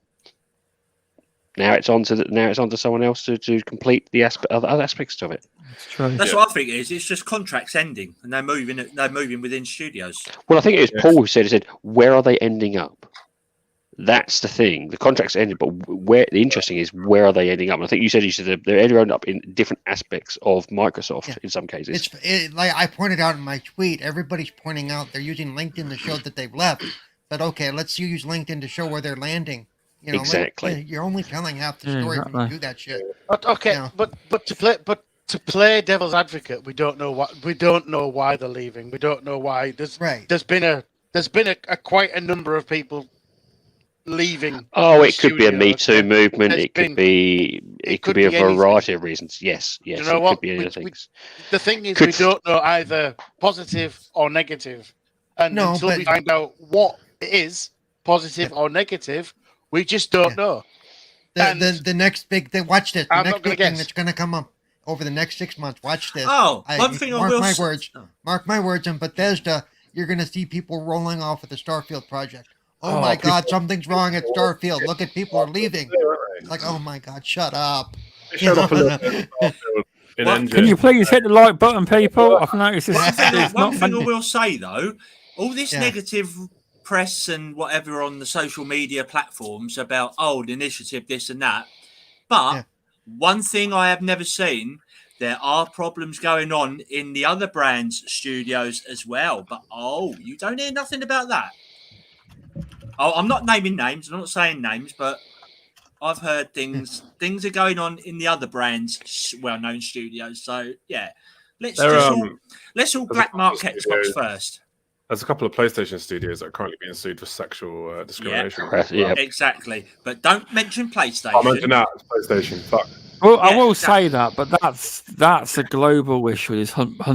Now it's on to someone else to complete the other aspects of it. That's true. That's what I think it is. It's just contracts ending, and they're moving within studios. Well, I think it was Paul who said, where are they ending up? That's the thing. The contracts ended, but where the interesting is where are they ending up? And I think you said they're ending up in different aspects of Microsoft in some cases. Like I pointed out in my tweet, everybody's pointing out they're using LinkedIn to show that they've left. But okay, let's use LinkedIn to show where they're landing. Exactly. You're only telling half the story when you do that shit. But okay, but to play devil's advocate, we don't know why they're leaving. We don't know why. There's been a quite a number of people leaving. Oh, it could be a Me Too movement. It could be a variety of reasons. Yes. You know it what? could be anything. The thing is, we don't know either positive or negative. And until we find out what it is, positive or negative, we just don't know. The next big thing, watch this. The next big thing that's going to come up over the next 6 months. Watch this. One thing I will mark my words. In Bethesda, you're going to see people rolling off of the Starfield project. Oh my God, something's wrong at Starfield. Look at people are leaving. Like, oh my God, shut up. Shut up a little bit. Can you please hit the like button, people? I've noticed this. One thing I will say though. All this negative press and whatever on the social media platforms about the Initiative, this and that. But one thing I have never seen, there are problems going on in the other brands' studios as well. But you don't hear nothing about that. I'm not naming names. I'm not saying names, but I've heard things. Things are going on in the other brands' well-known studios. So let's all black mark Xbox first. There's a couple of PlayStation studios that are currently being sued for sexual discrimination. Yeah, exactly. But don't mention PlayStation. I'll mention that. It's PlayStation. Fuck. Well, I will say that, but that's a global issue. There's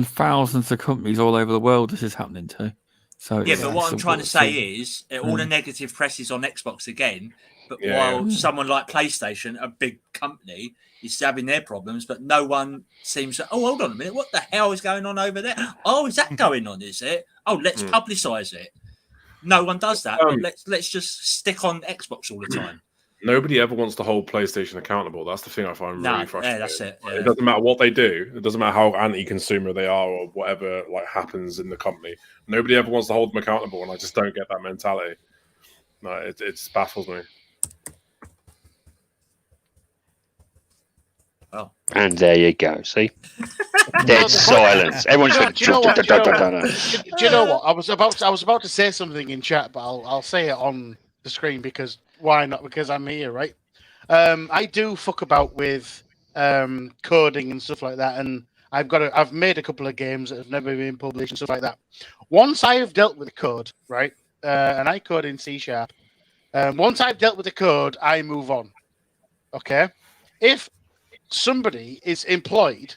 thousands of companies all over the world this is happening to. So yeah, but what I'm trying to say is all the negative press is on Xbox again. But while someone like PlayStation, a big company, is having their problems, but no one seems to, hold on a minute, what the hell is going on over there? Oh, is that going on, is it? Oh, let's publicise it. No one does that, but let's just stick on Xbox all the time. Nobody ever wants to hold PlayStation accountable. That's the thing I find really frustrating. Yeah, that's it. Yeah. It doesn't matter what they do. It doesn't matter how anti-consumer they are or whatever like happens in the company. Nobody ever wants to hold them accountable, and I just don't get that mentality. No, it baffles me. Oh. And there you go. See, dead silence. Everyone's like, do you know what? I was about to say something in chat, but I'll say it on the screen because why not? Because I'm here, right? I do fuck about with coding and stuff like that, and I've made a couple of games that have never been published and stuff like that. Once I have dealt with the code, right, and I code in C#. Once I've dealt with the code, I move on. Okay, if somebody is employed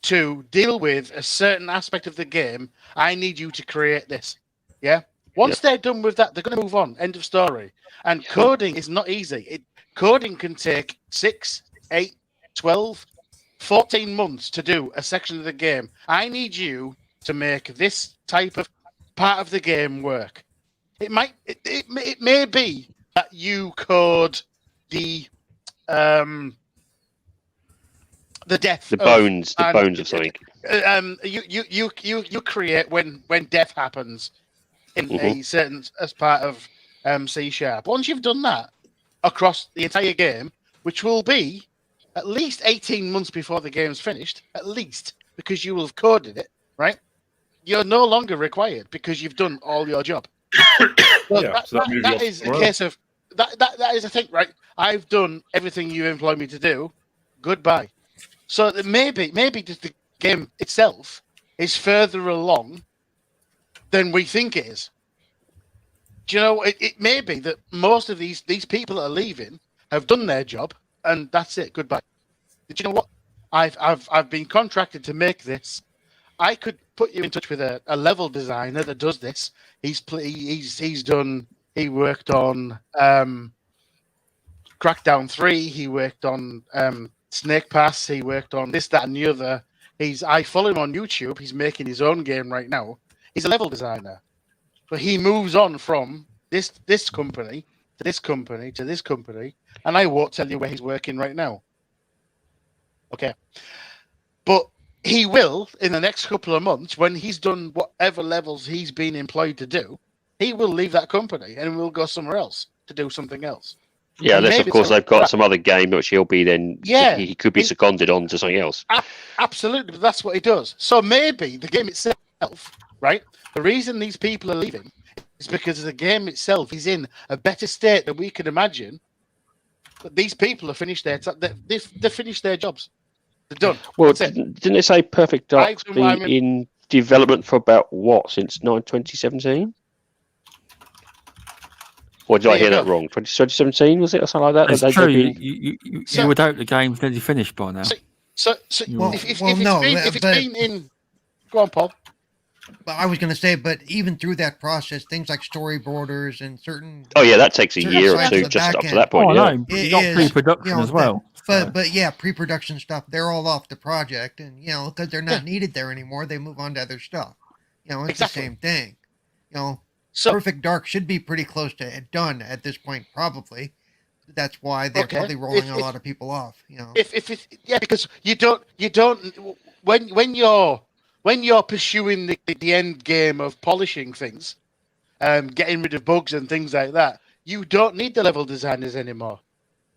to deal with a certain aspect of the game, I need you to create this. Yeah. Once they're done with that, they're going to move on. End of story. And coding is not easy. Coding can take 6, 8, 12, 14 months to do a section of the game. I need you to make this type of part of the game work. It may be that you code the death, the bones of something. You create when death happens in a certain as part of C#. Once you've done that across the entire game, which will be at least 18 months before the game's finished, at least because you will have coded it, right? You're no longer required because you've done all your job. That is a case of that is a thing, right? I've done everything you employ me to do. Goodbye. So that maybe just the game itself is further along than we think it is. Do you know, it may be that most of these people that are leaving have done their job and that's it. Goodbye. Do you know what? I've been contracted to make this. I could put you in touch with a level designer that does this. He worked on Crackdown 3. He worked on Snake Pass. He worked on this, that, and the other. I follow him on YouTube. He's making his own game right now. He's a level designer, but he moves on from this company to this company to this company, and I won't tell you where he's working right now. Okay, but he will in the next couple of months when he's done whatever levels he's been employed to do. He will leave that company and will go somewhere else to do something else. Yeah, unless of course they've got some other game which he'll be then. Yeah, he could be seconded on to something else. Absolutely, but that's what he does. So maybe the game itself, right? The reason these people are leaving is because the game itself is in a better state than we could imagine. But these people have finished they've finished their jobs. They're done. Well, didn't they say Perfect Dark's been in development for about since 2017? Or did I hear that wrong? 2017 was it, or something like that? It's true. You would hope the game's nearly finished by now. So if it's been in, go on, Paul. But I was going to say, but even through that process, things like storyboarders and certain. Oh yeah, that takes a year or two just up to that point. No, you got pre-production as well. But yeah, pre-production stuff, they're all off the project, and because they're not needed there anymore, they move on to other stuff. It's the same thing. So Perfect Dark should be pretty close to done at this point, probably. That's why they're probably rolling a lot of people off. Because you don't when you're pursuing the end game of polishing things, getting rid of bugs and things like that, you don't need the level designers anymore.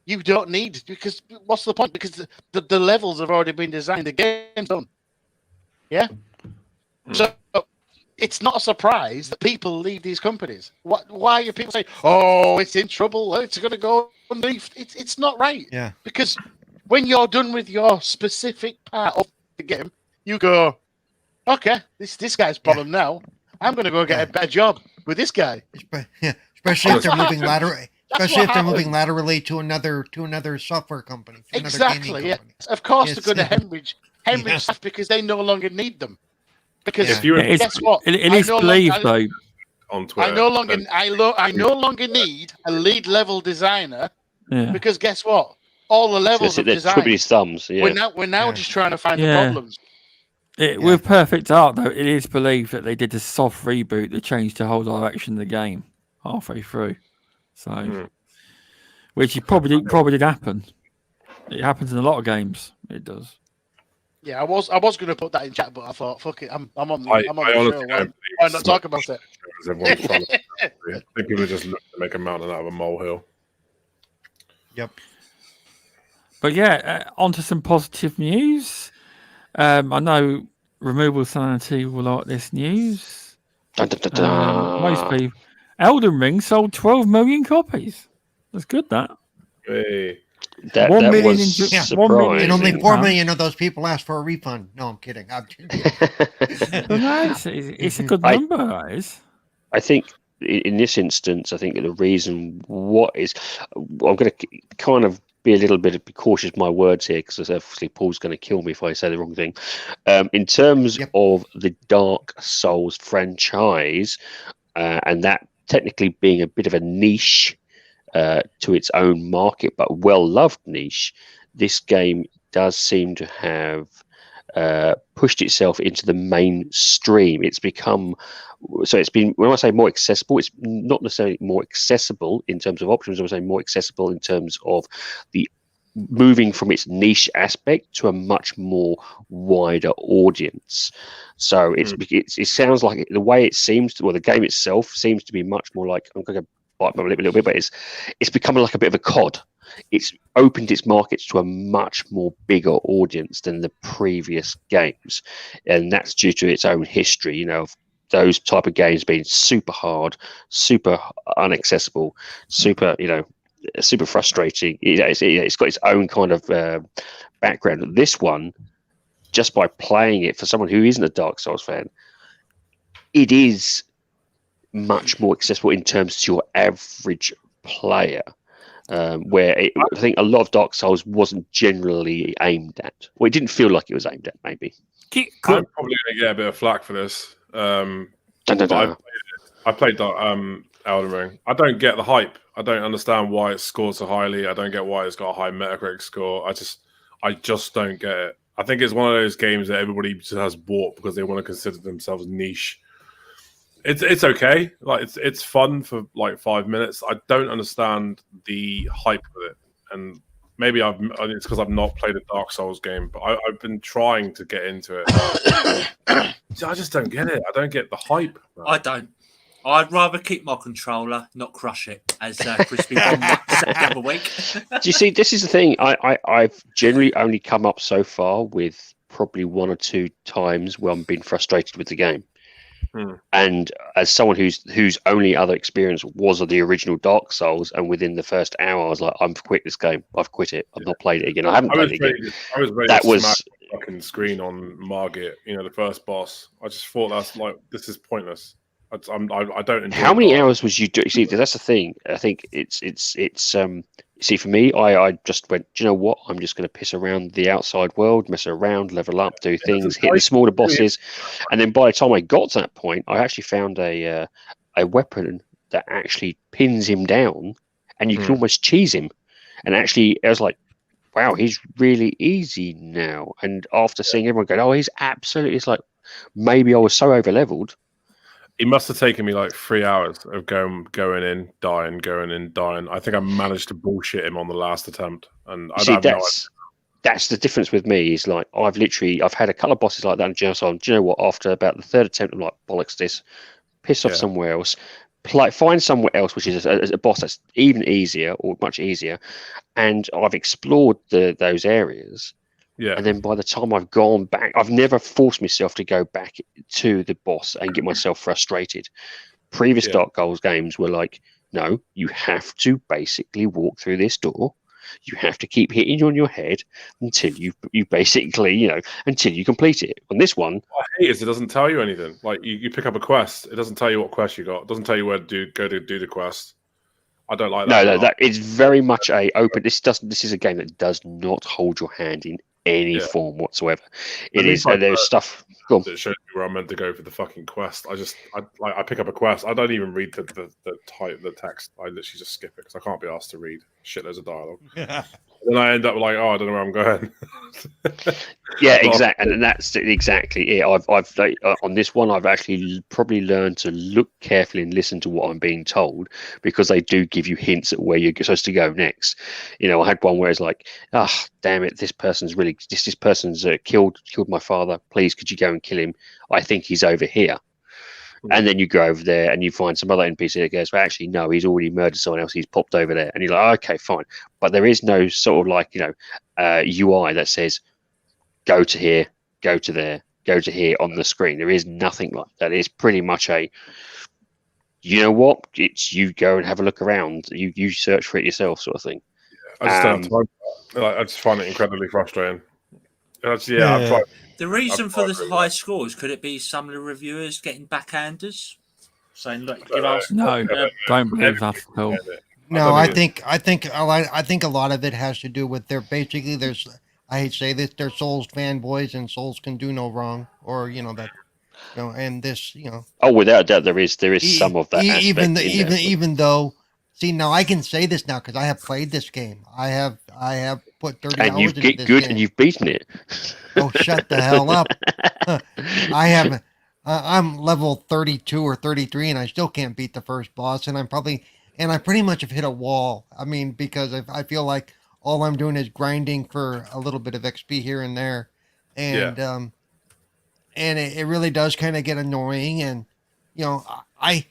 You don't need, because what's the point? Because the levels have already been designed. The game's done. Yeah. So it's not a surprise that people leave these companies. Why are people saying, "Oh, it's in trouble. It's going to go underneath"? It's not right. Yeah. Because when you're done with your specific part of the game, you go, "Okay, this guy's problem now. I'm going to go get a better job with this guy." Especially if they're moving laterally. Especially if they're moving laterally to another software company. Exactly. Yeah. Of course, they're going to hemorrhage stuff because they no longer need them. Because if you guess what? It is believed though. On Twitter, I no longer need a lead level designer. Yeah. Because guess what? All the levels of design. Twiddling his thumbs. Yeah. We're now just trying to find the problems. With Perfect Art, though, it is believed that they did a soft reboot that changed the whole direction of the game halfway through. So, which probably did happen. It happens in a lot of games. It does. Yeah, I was going to put that in chat, but I thought, fuck it, I'm on the show. Why not talk about it? I think people are just looking to make a mountain out of a molehill. Yep. But yeah, onto some positive news. I know RemovableSanity will like this news. Most people. Elden Ring sold 12 million copies. That's good, that. Hey. That was surprising. And only 4 million of those people asked for a refund. No, I'm kidding. It's a good number, that is. I think in this instance, I think the reason I'm going to kind of be a little bit cautious with my words here, because obviously Paul's going to kill me if I say the wrong thing. In terms of the Dark Souls franchise, and that technically being a bit of a niche to its own market, but well-loved niche, this game does seem to have pushed itself into the mainstream. It's been, when I say more accessible, it's not necessarily more accessible in terms of options. I would say more accessible in terms of the moving from its niche aspect to a much more wider audience. So it sounds like the way it seems to, well, the game itself seems to be much more like, I'm going to bite my lip a little bit, but it's becoming like a bit of a COD. It's opened its markets to a much more bigger audience than the previous games, and that's due to its own history. You know, of those type of games being super hard, super inaccessible, super frustrating. It's got its own kind of background. This one, just by playing it, for someone who isn't a Dark Souls fan, it is much more accessible in terms to your average player. Where I think a lot of Dark Souls wasn't generally aimed at. Well, it didn't feel like it was aimed at, maybe. I'm probably going to get a bit of flack for this. I played Elden Ring. I don't get the hype. I don't understand why it's scored so highly. I don't get why it's got a high Metacritic score. I just don't get it. I think it's one of those games that everybody just has bought because they want to consider themselves niche. It's okay. Like it's fun for like 5 minutes. I don't understand the hype of it, and maybe it's because I've not played a Dark Souls game, but I've been trying to get into it. I just don't get it. I don't get the hype. Man. I don't. I'd rather keep my controller, not crush it, as Crispy Bomb said the other week. Do you see? This is the thing. I've generally only come up so far with probably 1 or 2 times where I've been frustrated with the game. And as someone whose only other experience was of the original Dark Souls, and within the first hour, I was like, "I'm quit this game. I've quit it. I've not played it again. I haven't played it again." I was ready to smash the fucking screen on Margit. You know, the first boss. I just thought this is pointless. I don't enjoy. How many hours was you doing? See, that's the thing. I think it's see, for me, I just went, do you know what? I'm just going to piss around the outside world, mess around, level up, do things, hit the smaller bosses. And then by the time I got to that point, I actually found a weapon that actually pins him down, and you can almost cheese him. And actually, I was like, wow, he's really easy now. And after seeing everyone go, oh, he's absolutely, it's like, maybe I was so over-leveled. It must have taken me like 3 hours of going in, dying, going in, dying. I think I managed to bullshit him on the last attempt, and that's the difference with me. Is like I've had a couple of bosses like that in Genocide. Do you know what? After about the 3rd attempt, I'm like, bollocks this, piss off somewhere else, find somewhere else which is a boss that's even easier or much easier, and I've explored those areas. Yeah. And then by the time I've gone back, I've never forced myself to go back to the boss and get myself frustrated. Previous Dark Souls games were like, no, you have to basically walk through this door. You have to keep hitting you on your head until you basically, until you complete it. On this one, what I hate is it doesn't tell you anything. Like you pick up a quest, it doesn't tell you what quest you got. It doesn't tell you where to go to do the quest. I don't like that. No, that it's very much a open. This is a game that does not hold your hand in any form whatsoever. It is, and there's stuff. That shows me where I'm meant to go for the fucking quest. I pick up a quest. I don't even read the text. I literally just skip it because I can't be asked to read shitloads of dialogue. Then I end up like, oh, I don't know where I'm going. Yeah, exactly, and that's exactly it. I've on this one, I've actually probably learned to look carefully and listen to what I'm being told, because they do give you hints at where you're supposed to go next. You know, I had one where it's like, damn it, this person's killed my father. Please, could you go and kill him? I think he's over here. And then you go over there and you find some other NPC that goes, well, actually, no, he's already murdered someone else. He's popped over there. And you're like, okay, fine. But there is no sort of like, UI that says, go to here, go to there, go to here on the screen. There is nothing like that. It's pretty much you know what? It's you go and have a look around. You search for it yourself, sort of thing. I just don't have time. I just find it incredibly frustrating. I've tried. The reason for the high scores, could it be some of the reviewers getting backhanders? Saying, look, give us... No, don't believe that at all. No, I think a lot of it has to do with there's I hate to say this, they're Souls fanboys, and Souls can do no wrong, or and this, Oh, without a doubt, there is some of that. Even though, see, now I can say this now because I have played this game. I have put 30 hours into this game. And you've beaten it. Oh, shut the hell up! I'm level 32 or 33, and I still can't beat the first boss, and I pretty much have hit a wall. I mean, because I feel like all I'm doing is grinding for a little bit of XP here and there, and it really does kind of get annoying. And I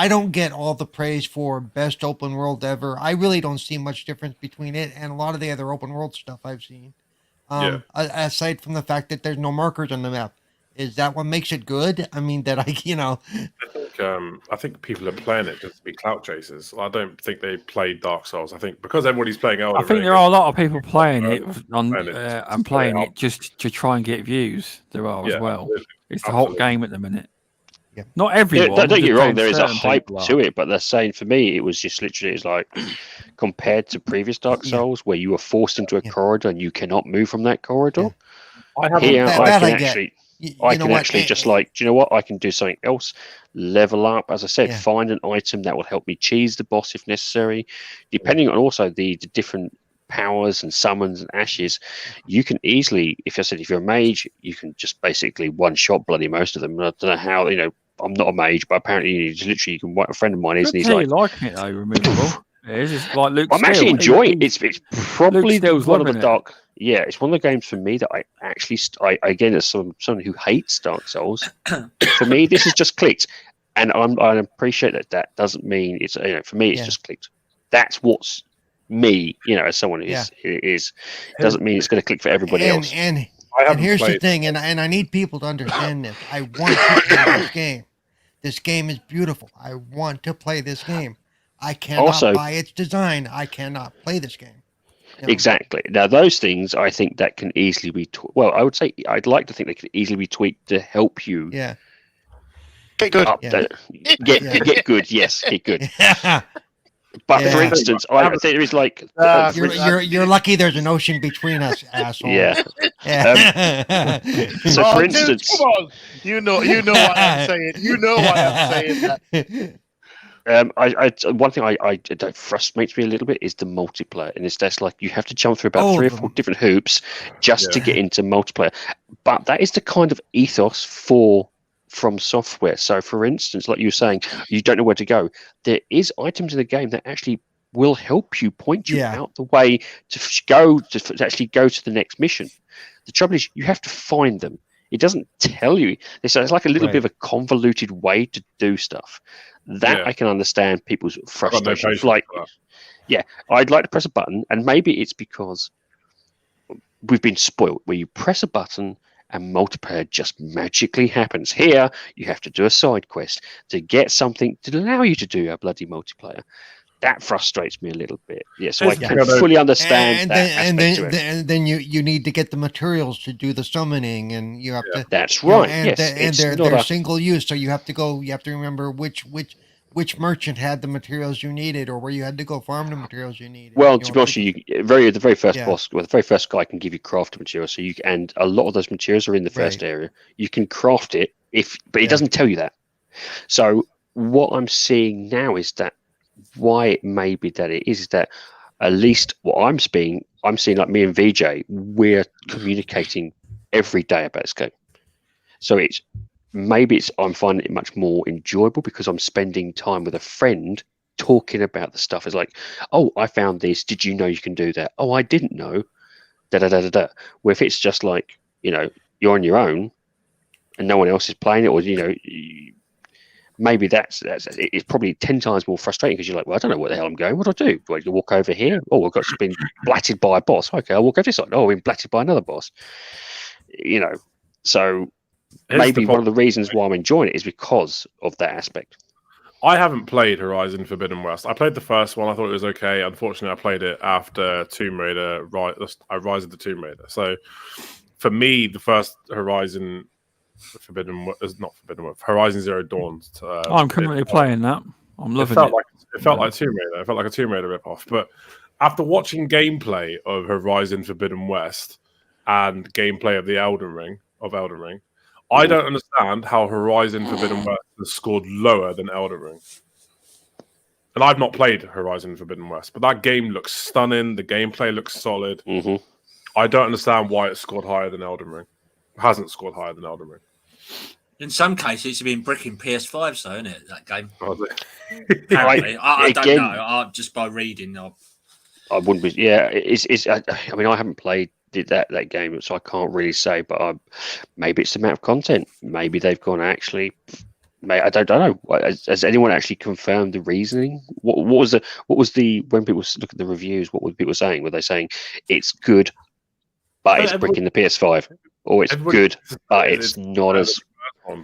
don't get all the praise for best open world ever. I really don't see much difference between it and a lot of the other open world stuff I've seen. Aside from the fact that there's no markers on the map. Is that what makes it good? I mean, I think people are playing it just to be clout chasers. I don't think they play Dark Souls. I think because everybody's playing Elden Ring. I think there are a lot of people playing it and playing it just to try and get views. There are as well. It's the hot game at the minute. Yeah. Not everyone. Don't get me wrong. There is a hype to it, but they're saying for me, it was just literally it's like compared to previous Dark Souls where you were forced into a corridor and you cannot move from that corridor. I can actually just do you know what? I can do something else, level up. As I said, find an item that will help me cheese the boss if necessary. Depending on also the different powers and summons and ashes, you can easily, if you're a mage, you can just basically one-shot bloody most of them. I don't know how, I'm not a mage, but apparently you can. A friend of mine is, and he's like, liking it though, Removable. It's just like Luke. I'm actually enjoying it. It's probably one of the dark. Yeah, it's one of the games for me that I actually, again, as someone who hates Dark Souls, for me, this has just clicked. And I appreciate that doesn't mean it's, for me, it's just clicked. That's what's me, as someone who is, doesn't mean it's going to click for everybody else. And here's the thing, and I need people to understand this. I want to play this game. This game is beautiful. I want to play this game. I cannot buy its design. I cannot play this game. Exactly. Now, those things I think that can easily be. I would say I'd like to think they can easily be tweaked to help you. Yeah. Get good. Get good. Yes, get good. But for instance, I think there is like. You're lucky. There's an ocean between us, asshole. Yeah. So, for instance, come on. You know what I'm saying. You know why I'm saying that. One thing that frustrates me a little bit is the multiplayer, and that's like you have to jump through about 3 or 4 different hoops just to get into multiplayer. But that is the kind of ethos from software. So, for instance, like you were saying, you don't know where to go. There is items in the game that actually will help you, point you out the way to actually go to the next mission. The trouble is, you have to find them. It doesn't tell you. It's like a little bit of a convoluted way to do stuff. That I can understand people's frustration. I'd like to press a button, and maybe it's because we've been spoiled, where you press a button and multiplayer just magically happens. Here, you have to do a side quest to get something to allow you to do a bloody multiplayer. That frustrates me a little bit. Yeah, so I can fully understand that. And then you need to get the materials to do the summoning, and you have to. That's right. And they're single use, so you have to go. You have to remember which which merchant had the materials you needed, or where you had to go farm the materials you needed. Well, to be honest, the very first boss, the very first guy can give you crafting materials. So and a lot of those materials are in the first area. You can craft it but it doesn't tell you that. So what I'm seeing now is that why it may be that it is that at least what I'm seeing like me and VJ, we're communicating every day about this game. So I'm finding it much more enjoyable because I'm spending time with a friend talking about the stuff. It's like, oh, I found this. Did you know you can do that? Oh, I didn't know. Da da da da da. Where if it's just like, you're on your own and no one else is playing it, or maybe that's it's probably 10 times more frustrating because you're like, well, I don't know where the hell I'm going. What do I do? Do I walk over here? Oh, I've got been blatted by a boss. Okay, I'll walk over this side. Oh, I've been blatted by another boss. So maybe one of the reasons why I'm enjoying it is because of that aspect. I haven't played Horizon Forbidden West. I played the first one. I thought it was okay. Unfortunately, I played it after Tomb Raider, Rise of the Tomb Raider. So for me, the first Horizon Horizon Zero Dawn. I'm currently playing that. I'm loving it. It felt like Tomb Raider. It felt like a Tomb Raider ripoff. But after watching gameplay of Horizon Forbidden West and gameplay of Elden Ring, I don't understand how Horizon Forbidden West has scored lower than Elden Ring. And I've not played Horizon Forbidden West, but that game looks stunning. The gameplay looks solid. Mm-hmm. I don't understand why it scored higher than Elden Ring. It hasn't scored higher than Elden Ring. In some cases, it's been bricking PS5s, though, isn't it? That game. Apparently, I don't know. Just by reading, I wouldn't be. Yeah, I mean, I haven't played that game, so I can't really say. But maybe it's the amount of content. Maybe they've gone actually. I don't know. Has anyone actually confirmed the reasoning? What was the when people look at the reviews? What were people saying? Were they saying it's good, but it's bricking the PS5, or it's good, but it's not as.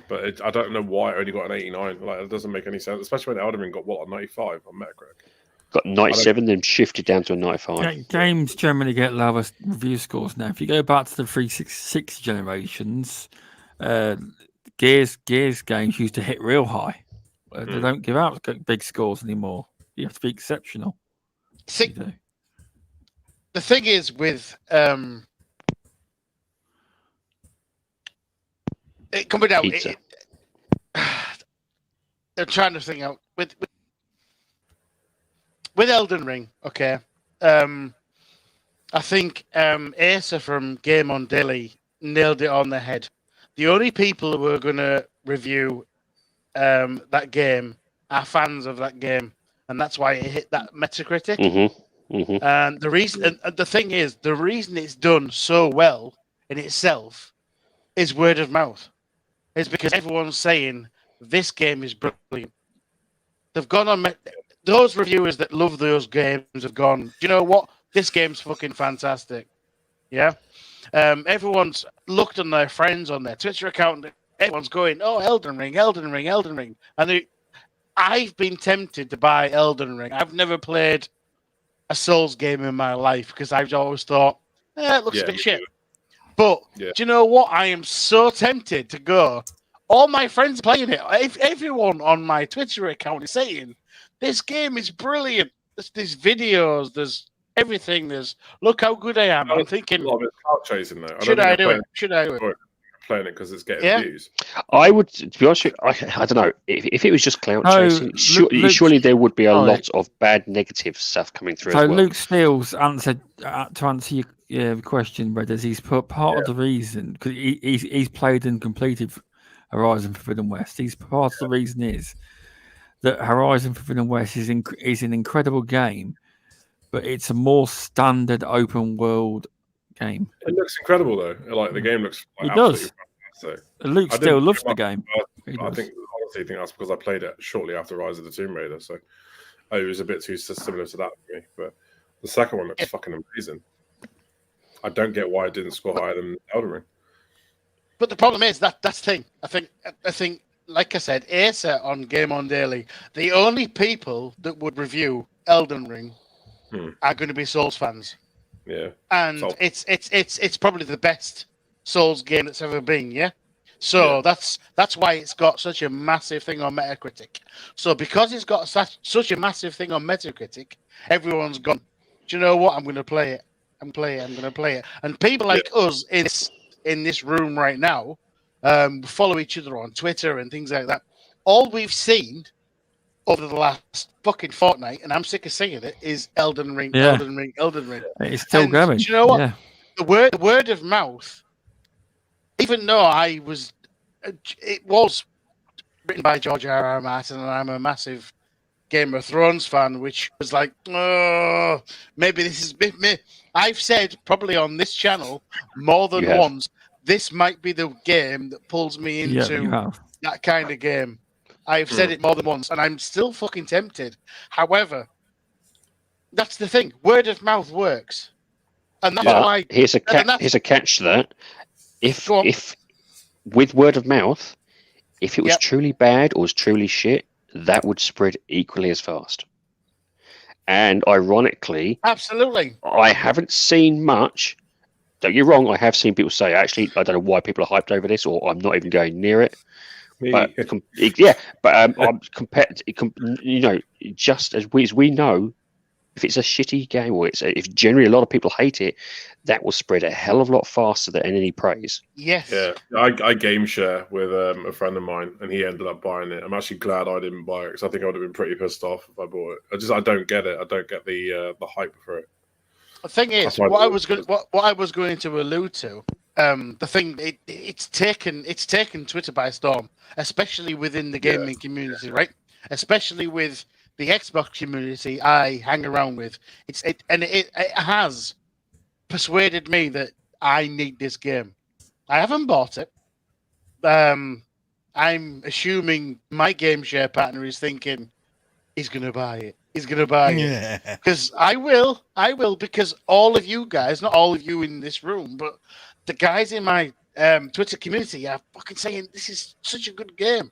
But I don't know why it only got an 89. Like, it doesn't make any sense, especially when Elden Ring got a 95 on Metacritic. Got 97, then shifted down to a 95. Games generally get lower review scores now. If you go back to the 366 generations, Gears games used to hit real high. They don't give out big scores anymore. You have to be exceptional. The thing is with it coming out. They're trying to think out with Elden Ring. Okay, I think Asa from Game on Daily nailed it on the head. The only people who are going to review that game are fans of that game, and that's why it hit that Metacritic. Mm-hmm. Mm-hmm. And the reason, and the thing is, the reason it's done so well in itself is word of mouth. It's because everyone's saying this game is brilliant. They've gone on. Those reviewers that love those games have gone, do you know what? This game's fucking fantastic. Yeah. Everyone's looked on their friends on their Twitter account. Everyone's going, oh, Elden Ring. And I've been tempted to buy Elden Ring. I've never played a Souls game in my life because I've always thought, it looks a bit shit. But do you know what? I am so tempted to go. All my friends playing it. Everyone on my Twitter account is saying, this game is brilliant. There's videos. There's everything. Look how good I am. I'm thinking, a lot of it's clout chasing though. Should I do it? Playing it because it's getting views. I would, to be honest with you, I don't know. If it was just clout chasing, surely there would be a lot of bad negative stuff coming through. So as well. Luke Steele's answered to answer your question, Redders. He's put part of the reason because he's played and completed Horizon Forbidden West. Part of the reason is that Horizon Forbidden West is an incredible game, but it's a more standard open world game. It looks incredible though. Like the game looks. It does. Luke still loves the game. I honestly think that's because I played it shortly after Rise of the Tomb Raider, so it was a bit too similar to that for me. But the second one looks fucking amazing. I don't get why it didn't score higher than Elden Ring. But the problem is that's the thing. I think, like I said, Asa on Game on Daily, the only people that would review Elden Ring are going to be Souls fans. Yeah, and it's probably the best Souls game that's ever been. Yeah, So that's why it's got such a massive thing on Metacritic. So because it's got such a massive thing on Metacritic, everyone's gone, do you know what? I'm going to play it. I'm going to play it. And people like us in this room right now follow each other on Twitter and things like that. All we've seen over the last fucking fortnight, and I'm sick of saying it, is Elden Ring, Elden Ring, Elden Ring. It's still going. Do you know what? Yeah. The word of mouth, even though it was written by George R.R. Martin, and I'm a massive Game of Thrones fan, which was like, oh, maybe this is me. I've said probably on this channel more than once, this might be the game that pulls me into that kind of game. I've said it more than once, and I'm still fucking tempted. However, that's the thing. Word of mouth works. And that's why... Here's a catch to that. If with word of mouth, if it was truly bad or was truly shit, that would spread equally as fast. And ironically... Absolutely. I haven't seen much... Don't get me wrong, I have seen people say, actually, I don't know why people are hyped over this, or I'm not even going near it. But I'm compared. You know, just as we know, if it's a shitty game or if generally a lot of people hate it, that will spread a hell of a lot faster than any praise. Yes. Yeah, I game share with a friend of mine, and he ended up buying it. I'm actually glad I didn't buy it because I think I would have been pretty pissed off if I bought it. I don't get it. I don't get the hype for it. The thing is, what I was going to allude to. The thing it's taken Twitter by storm, especially within the gaming community, right? Especially with the Xbox community I hang around with. It has persuaded me that I need this game. I haven't bought it. I'm assuming my game share partner is thinking he's gonna buy it. He's gonna buy it because I will because all of you guys, not all of you in this room, but the guys in my Twitter community are fucking saying this is such a good game.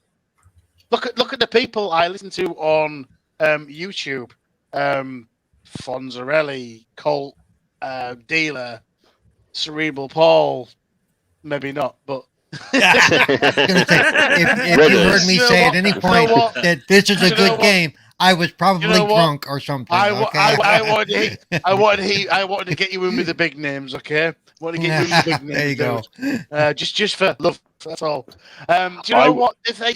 Look at the people I listen to on YouTube. Fonzarelli, Colt, Dealer, Cerebral Paul, maybe not, but if you heard me say at any point that this is a good game, I was probably drunk or something. I wanted to get you in with the big names, okay? Want to get you in with the big names. There you go. Just for love, that's all. Do you know what? If they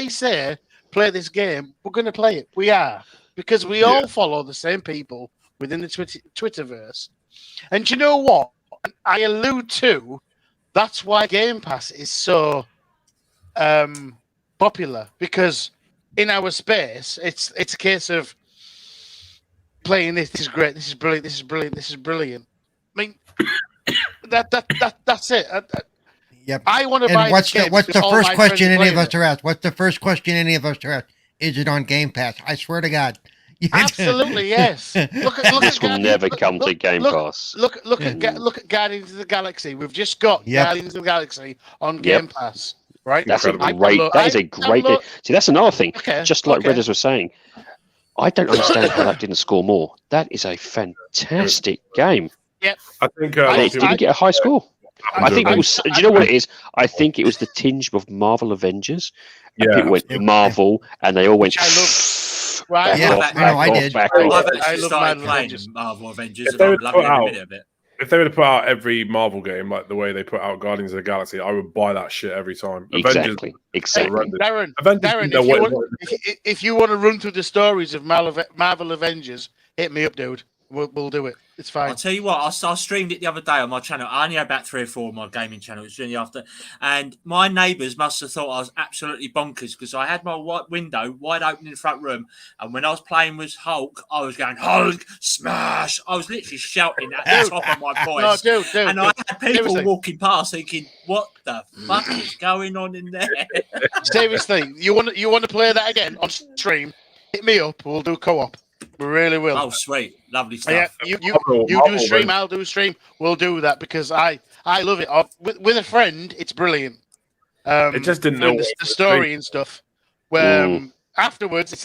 say play this game, we're going to play it. We are, because we all follow the same people within the Twitterverse. And do you know what? I allude to. That's why Game Pass is so popular, because in our space, it's a case of playing this. This is great. This is brilliant. This is brilliant. This is brilliant. I mean, that's it. Yep. I want to buy. What's the first question any of us are asked? What's the first question any of us are asked? Is it on Game Pass? I swear to God. Absolutely, yes. Look this will never come to Game Pass. Look at Guardians of the Galaxy. We've just got Guardians of the Galaxy on Game Pass. Right? That's that is a great game. See, that's another thing. Just like Redders was saying, I don't understand how that didn't score more. That is a fantastic game. Yep. I think it didn't get a high score. I think it was. Do you know what it is? I think it was the tinge of Marvel Avengers. And people went Marvel, and they all went. I love. Right? I did. I've actually started playing Marvel Avengers, and I'm loving every minute of it. If they were to put out every Marvel game like the way they put out Guardians of the Galaxy, I would buy that shit every time. Exactly. Darren, if you want to run through the stories of Marvel Avengers, hit me up, dude. We'll do it. It's fine. I'll tell you what, I streamed it the other day on my channel. I only had about 3 or 4 on my gaming channel. It was during the after. And my neighbours must have thought I was absolutely bonkers, because I had my window wide open in the front room. And when I was playing with Hulk, I was going, Hulk, smash. I was literally shouting at the top of my voice. I had people walking past thinking, what the fuck is going on in there? Seriously, you want to play that again on stream? Hit me up. We'll do co-op. We really will. Oh, sweet. Lovely stuff. Yeah, you do a stream, I'll do a stream. We'll do that, because I love it. With a friend, it's brilliant. It just didn't know the story and stuff. Where afterwards,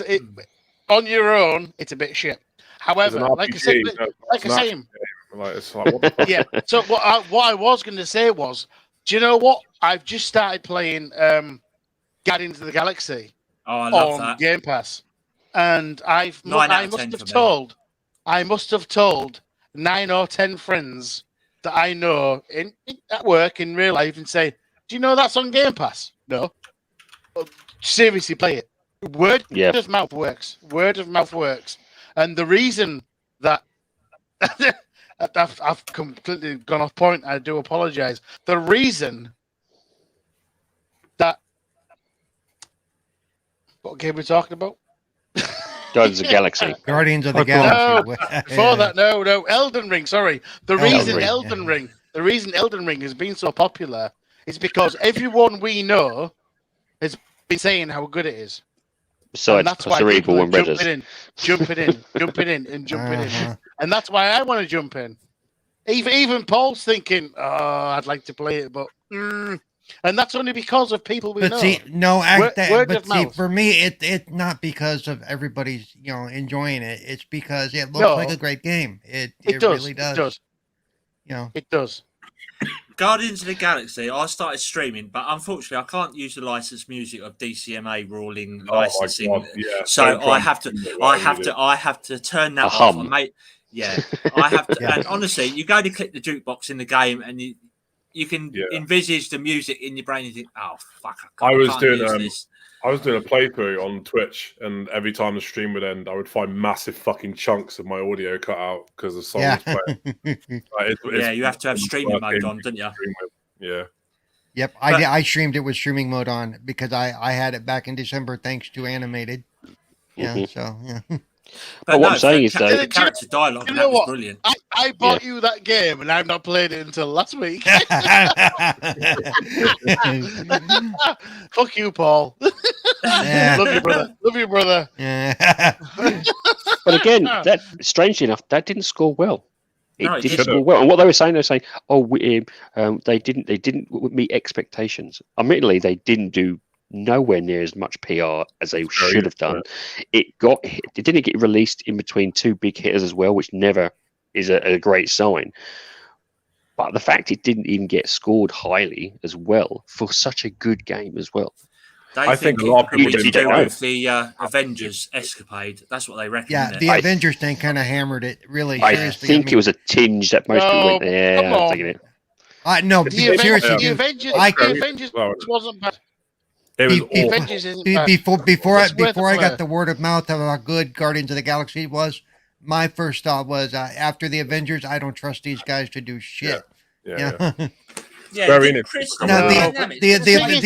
on your own, it's a bit shit. However, like I said, yeah. So what I was going to say was, do you know what? I've just started playing Guardians of the Galaxy I love on that. Game Pass, and I 9 out of must 10 have for me. told 9 or 10 friends that I know at work in real life and say, "Do you know that's on Game Pass?" No. Seriously, play it. Word of mouth works. Word of mouth works. And the reason that I've completely gone off point, I do apologize. The reason that what game we're talking about? Guardians of the Galaxy. Guardians of the No, Galaxy. before that, no, Elden Ring. Sorry, the reason Elden Ring. Elden Ring has been so popular is because everyone we know has been saying how good it is. Besides and that's why Cerebral and people are Redders. jumping in, and that's why I want to jump in. Even Paul's thinking, "Oh, I'd like to play it, but," and that's only because of people we know. See, no, Word of mouth. for me, it's not because of everybody's enjoying it. It's because it looks like a great game. It really does. It does. It does. Guardians of the Galaxy, I started streaming, but unfortunately I can't use the licensed music of DCMA ruling licensing. God, yeah. So I have to turn that off. I have to and honestly, you go to click the jukebox in the game and you can envisage the music in your brain and think, "Oh fuck, I was doing a playthrough on Twitch, and every time the stream would end, I would find massive fucking chunks of my audio cut out because the song was playing. You have to have streaming mode on, don't you? Yeah. Yep, I streamed it with streaming mode on because I had it back in December thanks to Animated. Yeah, so yeah. But what I'm saying is, though, the character dialogue was brilliant. I bought you that game, and I've not played it until last week. Fuck you, Paul. Love you, brother. Yeah. But again, that strangely enough, that didn't score well. It didn't score well. And what they were saying, they didn't meet expectations. Admittedly, they didn't do nowhere near as much PR as they should have done. It didn't get released in between two big hitters as well, which never is a great sign. But the fact it didn't even get scored highly as well for such a good game as well. I think a lot of people to do with the Avengers escapade. That's what they reckon. Yeah, the Avengers thing kind of hammered it. Really, I seriously. think it was a tinge that most people went there. I'm taking it. No, seriously, the Avengers wasn't bad. Before I got the word of mouth of how good Guardians of the Galaxy was, my first thought was after the Avengers, I don't trust these guys to do shit. The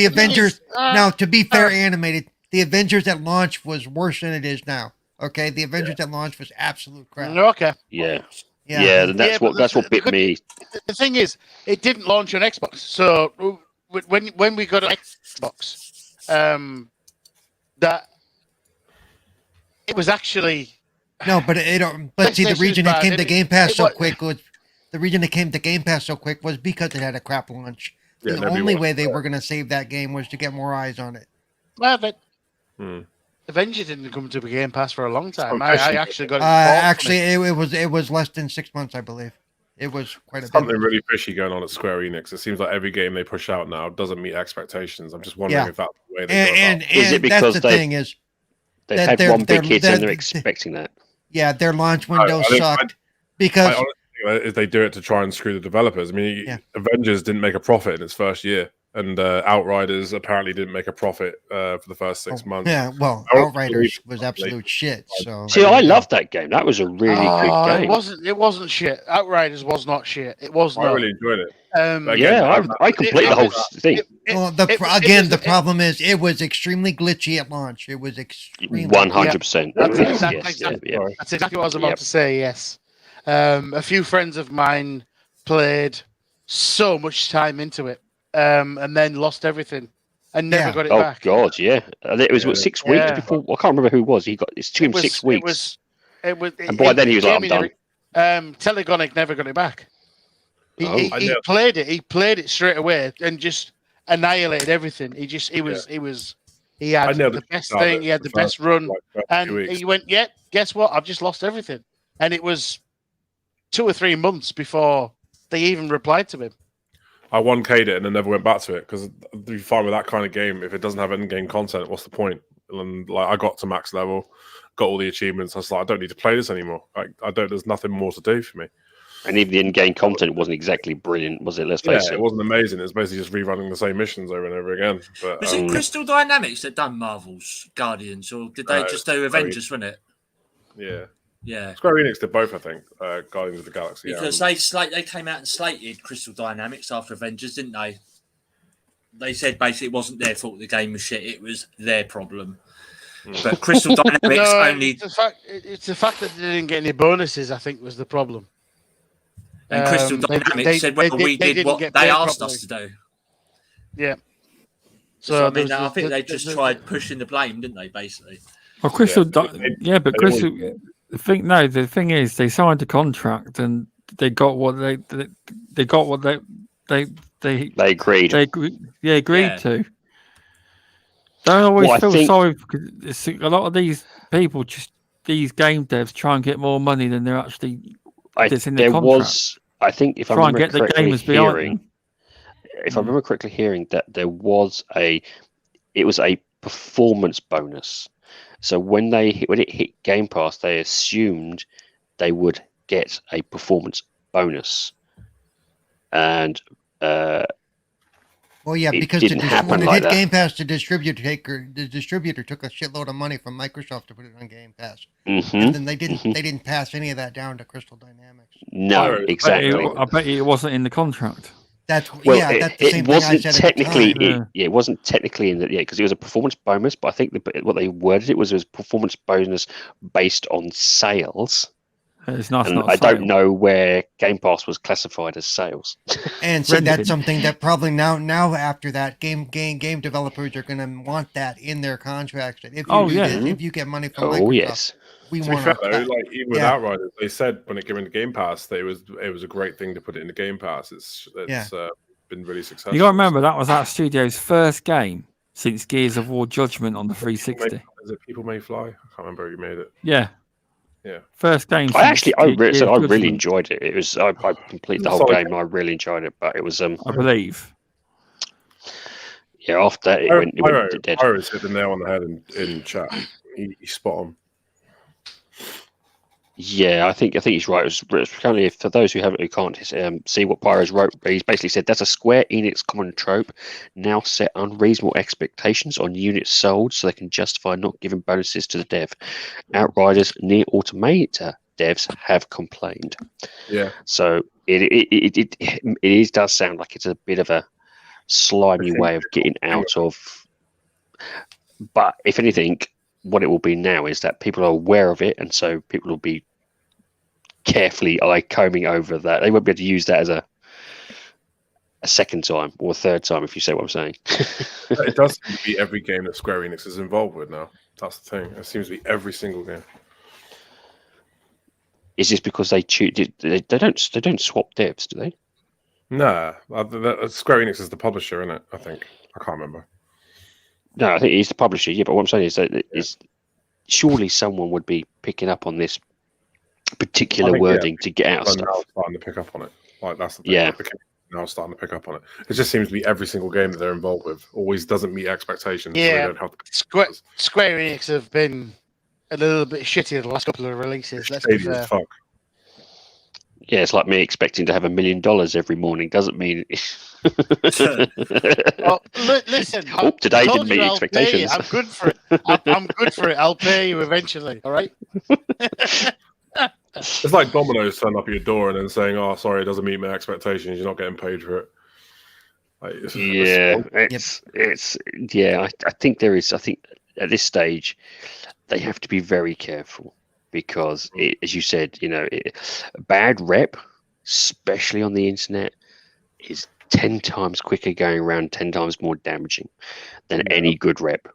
Avengers. Now, to be fair, Animated, the Avengers at launch was worse than it is now. Okay, the Avengers at launch was absolute crap. Okay. Yeah. That's what bit me. The thing is, it didn't launch on Xbox, so when we got an Xbox, that it was actually but see, the reason it came to Game Pass so quick was because it had a crap launch. The only way they were going to save that game was to get more eyes on it. Well, but Avengers didn't come to the Game Pass for a long time. I actually got it. It was less than 6 months, I believe. It was quite a bit. Something really fishy going on at Square Enix. It seems like every game they push out now doesn't meet expectations. I'm just wondering if that's the way they go. Is it because they've had one big hit and they're expecting that? Yeah, their launch window sucked because if they do it to try and screw the developers. I mean, Avengers didn't make a profit in its first year, and Outriders apparently didn't make a profit for the first 6 months. Yeah, well, Outriders was absolute shit. So see, I loved that game. That was a really good game. It wasn't shit. Outriders was not shit. It was not. I really enjoyed it. I completed the whole thing. The problem is it was extremely glitchy at launch. It was extremely 100%. That's exactly what I was about to say. Yes, a few friends of mine played so much time into it, and then lost everything and never got it back. Oh God, yeah. It was 6 weeks before. I can't remember who it was. It took him 6 weeks. It was. And by then he was like, "I'm done." Telegonic never got it back. He played it. He played it straight away and just annihilated everything. He had the best thing. He had the best run, and he went, "Yeah, guess what? I've just lost everything." And it was 2 or 3 months before they even replied to him. I 1K'd it and then never went back to it because you find with that kind of game, if it doesn't have in-game content, what's the point? And like I got to max level, got all the achievements. I was like, I don't need to play this anymore. Like there's nothing more to do for me. And even the in-game content wasn't exactly brilliant, was it? Let's face it. It wasn't amazing. It was basically just rerunning the same missions over and over again. But, was it Crystal Dynamics that done Marvel's Guardians, or did they just do Avengers, wasn't it? Yeah. Square Enix did both, I think. Guardians of the Galaxy. Because they came out and slated Crystal Dynamics after Avengers, didn't they? They said basically it wasn't their fault the game was shit; it was their problem. But Crystal Dynamics only. It's the fact that they didn't get any bonuses. I think was the problem. And Crystal Dynamics said, "Well, we did what they asked us to do." Yeah. So I mean, I think they just tried pushing the blame, didn't they? Basically. Well, Crystal, but Crystal. The thing is, they signed a contract and they got what they agreed. They agreed to. Don't always feel sorry because a lot of these people, these game devs, try and get more money than they're actually. In the contract. I think if I remember correctly hearing, if I remember correctly hearing that it was a performance bonus. So when it hit Game Pass, they assumed they would get a performance bonus, and because when it hit Game Pass, the distributor took a shitload of money from Microsoft to put it on Game Pass, and then they didn't pass any of that down to Crystal Dynamics. No, exactly. I bet it wasn't in the contract. That's the same thing I said technically. It wasn't technically in because it was a performance bonus, but I think what they worded it was performance bonus based on sales. It's not. And I don't know where Game Pass was classified as sales. And so that's something that probably now after that, game developers are going to want that in their contracts. That if you get money from Microsoft, we want to. Even with Outriders, they said when it came into Game Pass, that it was a great thing to put it into Game Pass. It's been really successful. You got to remember that studio's first game since Gears of War Judgment on the 360. Is it People May Fly? I can't remember who made it. Yeah. Yeah, first game. I really enjoyed it. It was I completed the whole game and I really enjoyed it. But it was I believe. Yeah, after that it went dead. Pyro's hit the nail on the head in chat. He's spot on. Yeah, I think he's right. It was currently, for those who can't see what Pyro's wrote, he's basically said that's a Square Enix common trope. Now set unreasonable expectations on units sold so they can justify not giving bonuses to the dev. Outriders Near Automata devs have complained. Yeah. So it does sound like it's a bit of a slimy way of getting out of. But if anything, what it will be now is that people are aware of it, and so people will be carefully combing over that. They won't be able to use that as a second time or a third time, if you say what I'm saying. It does seem to be every game that Square Enix is involved with now. That's the thing. It seems to be every single game. Is this because they don't swap devs, do they? Nah, Square Enix is the publisher, isn't it? I think I can't remember. No, I think he's the publisher. Yeah, but what I'm saying is that surely someone would be picking up on this particular wording to get out of stuff. Now starting to pick up on it. That's the thing. Yeah. Now starting to pick up on it. It just seems to be every single game that they're involved with always doesn't meet expectations. Yeah, so Square Enix have been a little bit shitty the last couple of releases. Let's be fair. Fuck. Yeah, it's like me expecting to have $1 million every morning. Doesn't mean. Well, listen. Today didn't meet expectations. I'm good for it. I'm good for it. I'll pay you eventually. All right. It's like Domino's turning up at your door and then saying, "Oh, sorry, it doesn't meet my expectations. You're not getting paid for it." I think there is. I think at this stage, they have to be very careful. Because, as you said, bad rep, especially on the internet, is 10 times quicker going around, 10 times more damaging than any good rep.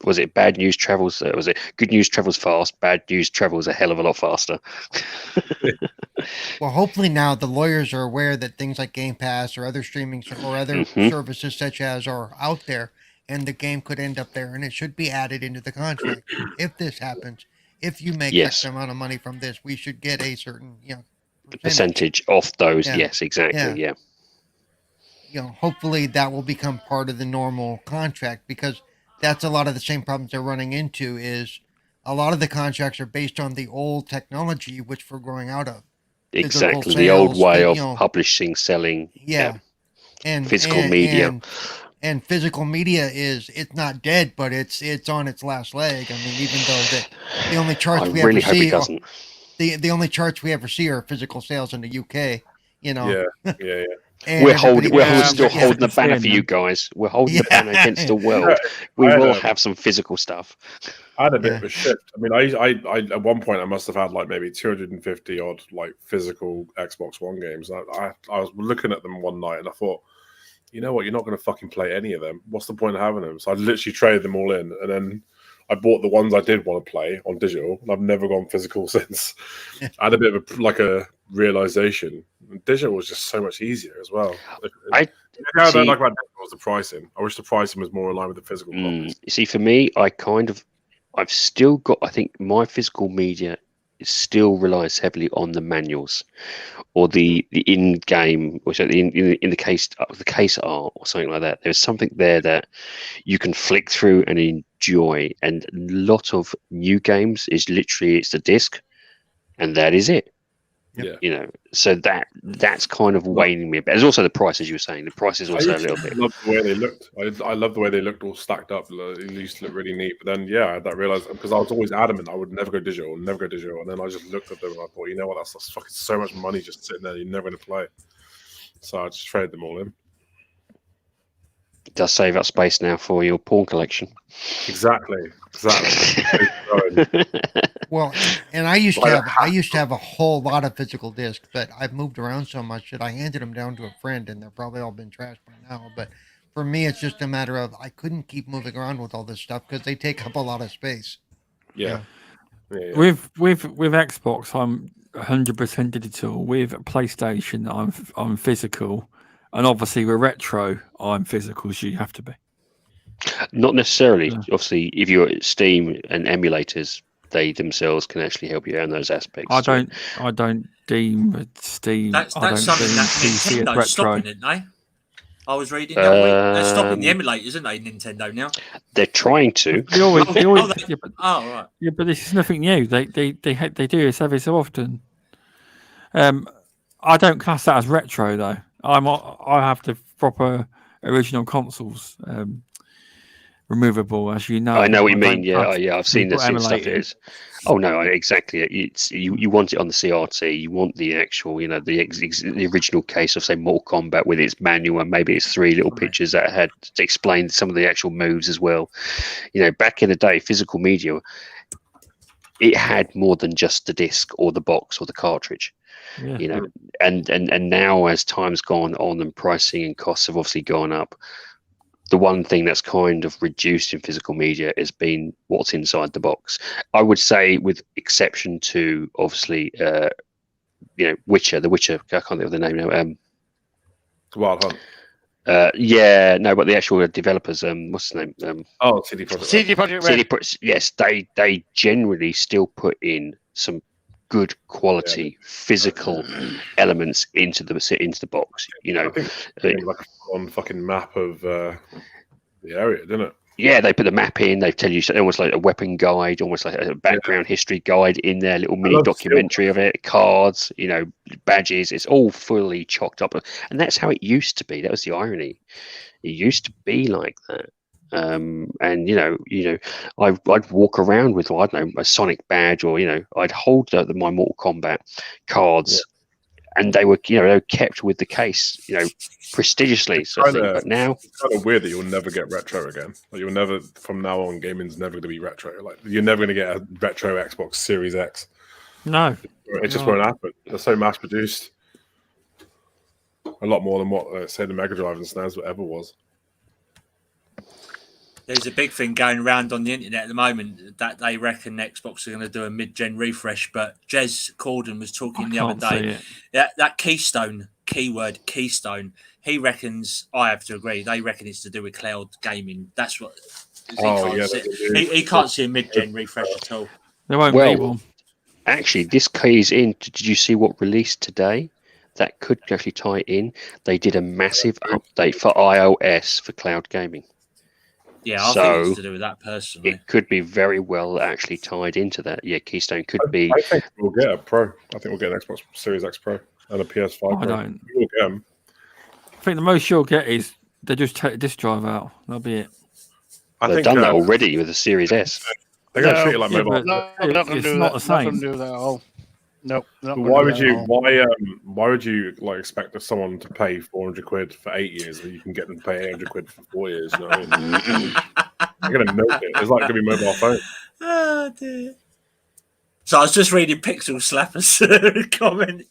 Was it bad news travels? Was it good news travels fast? Bad news travels a hell of a lot faster. Well, hopefully now the lawyers are aware that things like Game Pass or other streaming or other services such as are out there, and the game could end up there, and it should be added into the contract if this happens. If you make X amount of money from this, we should get a certain, percentage off those. Yeah. Yes, exactly. Yeah. hopefully that will become part of the normal contract, because that's a lot of the same problems they're running into. Is a lot of the contracts are based on the old technology, which we're growing out of. Exactly, the old way of publishing, selling. And physical media. And physical media it's not dead, but it's on its last leg. I mean, even though the only charts we ever see, the only charts we ever see are physical sales in the UK. We're still holding the banner for you guys. We're holding the banner against the world. We will have some physical stuff. I had a bit of a shift. I mean, I at one point I must have had like maybe 250 odd like physical Xbox One games. I was looking at them one night and I thought, you know what, you're not going to fucking play any of them. What's the point of having them? So I literally traded them all in, and then I bought the ones I did want to play on digital, and I've never gone physical since. I had a bit of a realization. Digital was just so much easier as well. I don't like about digital was the pricing. I wish the pricing was more in line with the physical copies. You see, for me, I've still got, I think my physical media still relies heavily on the manuals or the in-game, or in the case art or something like that. There's something there that you can flick through and enjoy, and a lot of new games is literally it's the disc and that is it. So that's kind of waning me a bit. There's also the price, as you were saying. The price is also a little bit. I love the way they looked. I love the way they looked all stacked up. It used to look really neat. But then, I had that realized, because I was always adamant I would never go digital. And then I just looked at them and I thought, you know what, that's fucking so much money just sitting there. You're never going to play. So I just traded them all in. It does save up space now for your porn collection. Exactly. Well, and I used to have a whole lot of physical discs, but I've moved around so much that I handed them down to a friend, and they're probably all been trashed by now. But for me, it's just a matter of I couldn't keep moving around with all this stuff because they take up a lot of space. Yeah. With Xbox, I'm 100% digital. With PlayStation, I'm physical, and obviously with retro, I'm physical. So you have to be. Not necessarily. Obviously, if you're at Steam and emulators, they themselves can actually help you out in those aspects. I don't deem Steam. That's something that Nintendo's stopping, isn't they? I was reading that week. They're stopping the emulators, isn't they, Nintendo now? They're trying to. Right. Yeah, but this is nothing new. They do this every so often. I don't class that as retro though. I have the proper original consoles. Removable, as you know. I know what you mean. Yeah, I've seen this stuff. Is no, exactly. It's you want it on the CRT. You want the actual, the original case of say Mortal Kombat with its manual, and maybe it's 3 little pictures that had to explain some of the actual moves as well. Back in the day, physical media, it had more than just the disc or the box or the cartridge. And now as time's gone on and pricing and costs have obviously gone up, the one thing that's kind of reduced in physical media has been what's inside the box. I would say, with exception to obviously, Witcher. The Witcher. I can't think of the name now. Wild Hunt. But the actual developers. What's his name? CD Projekt Red. Yes, they generally still put in some good quality physical elements into the box. I think like on fucking map of the area, didn't it? Yeah, they put the map in. They tell you almost like a weapon guide, almost like a background history guide in there, little mini documentary of it, cards, badges. It's all fully chocked up, and that's how it used to be. That was the irony. It used to be like that. And I'd walk around with a Sonic badge, or I'd hold my Mortal Kombat cards, and they were kept with the case prestigiously. But now it's kind of weird that you'll never get retro again. Like you'll never, from now on, gaming's never going to be retro. Like you're never going to get a retro Xbox Series X. No, it just won't happen. They're so mass produced, a lot more than what say the Mega Drive and SNES ever was. There's a big thing going around on the internet at the moment that they reckon Xbox are going to do a mid-gen refresh, but Jez Corden was talking the other day. That keystone, he reckons, I have to agree, they reckon it's to do with cloud gaming. That's what he can't see a mid-gen refresh at all. There won't be one. Actually, this keys in. Did you see what released today? that could actually tie in. They did a massive update for iOS for cloud gaming. Yeah, I think it's to do with that personally. It could be very well actually tied into that. Yeah, Keystone could be. I think we'll get a Pro. I think we'll get an Xbox Series X Pro and a PS5 Pro. I don't. We'll get them. I think the most you'll get is they just take the disk drive out. That'll be it. They've done that already with the Series S. They're going to treat it like mobile. No, they're not going to do not that. the same. Not going to do that at all. No. Why would you? Why would you like expect someone to pay 400 quid for 8 years when you can get them to pay 800 quid for 4 years? You know what I mean? They're going to milk it. It's like going to be mobile phone. Oh dear. So I was just reading Pixel Slapper's comment.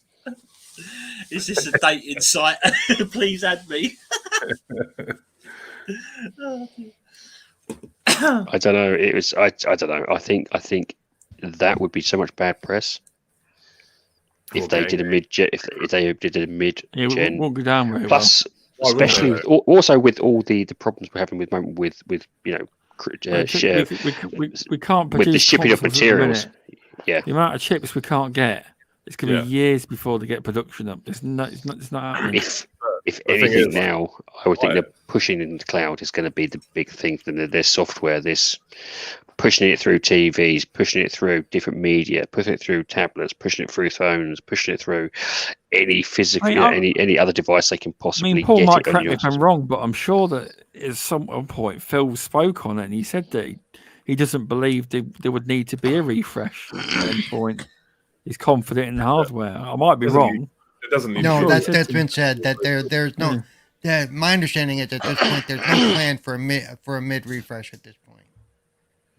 Is this a dating site? Please add me. I don't know. It was. I don't know. I think that would be so much bad press if they did a mid-gen. If they did a mid-gen. Yeah, we'll go down very Plus, well. especially also with all the problems we're having with you know. We can't produce with the shipping of consoles materials. at the minute. Yeah, the amount of chips we can't get, it's going to be years before they get production up. It's not happening. If anything now, I would think they're pushing in the cloud is going to be the big thing. Their software, this pushing it through TVs, pushing it through different media, pushing it through tablets, pushing it through phones, pushing it through any physical, any other device they can possibly Paul get. might correct me if I'm wrong, but I'm sure that at some point Phil spoke on it and he said that he doesn't believe there would need to be a refresh at any point. He's confident in the hardware. I might be wrong. It doesn't need. No, that's been said. That there's no. That my understanding is at this point there's no plan for a mid refresh at this point.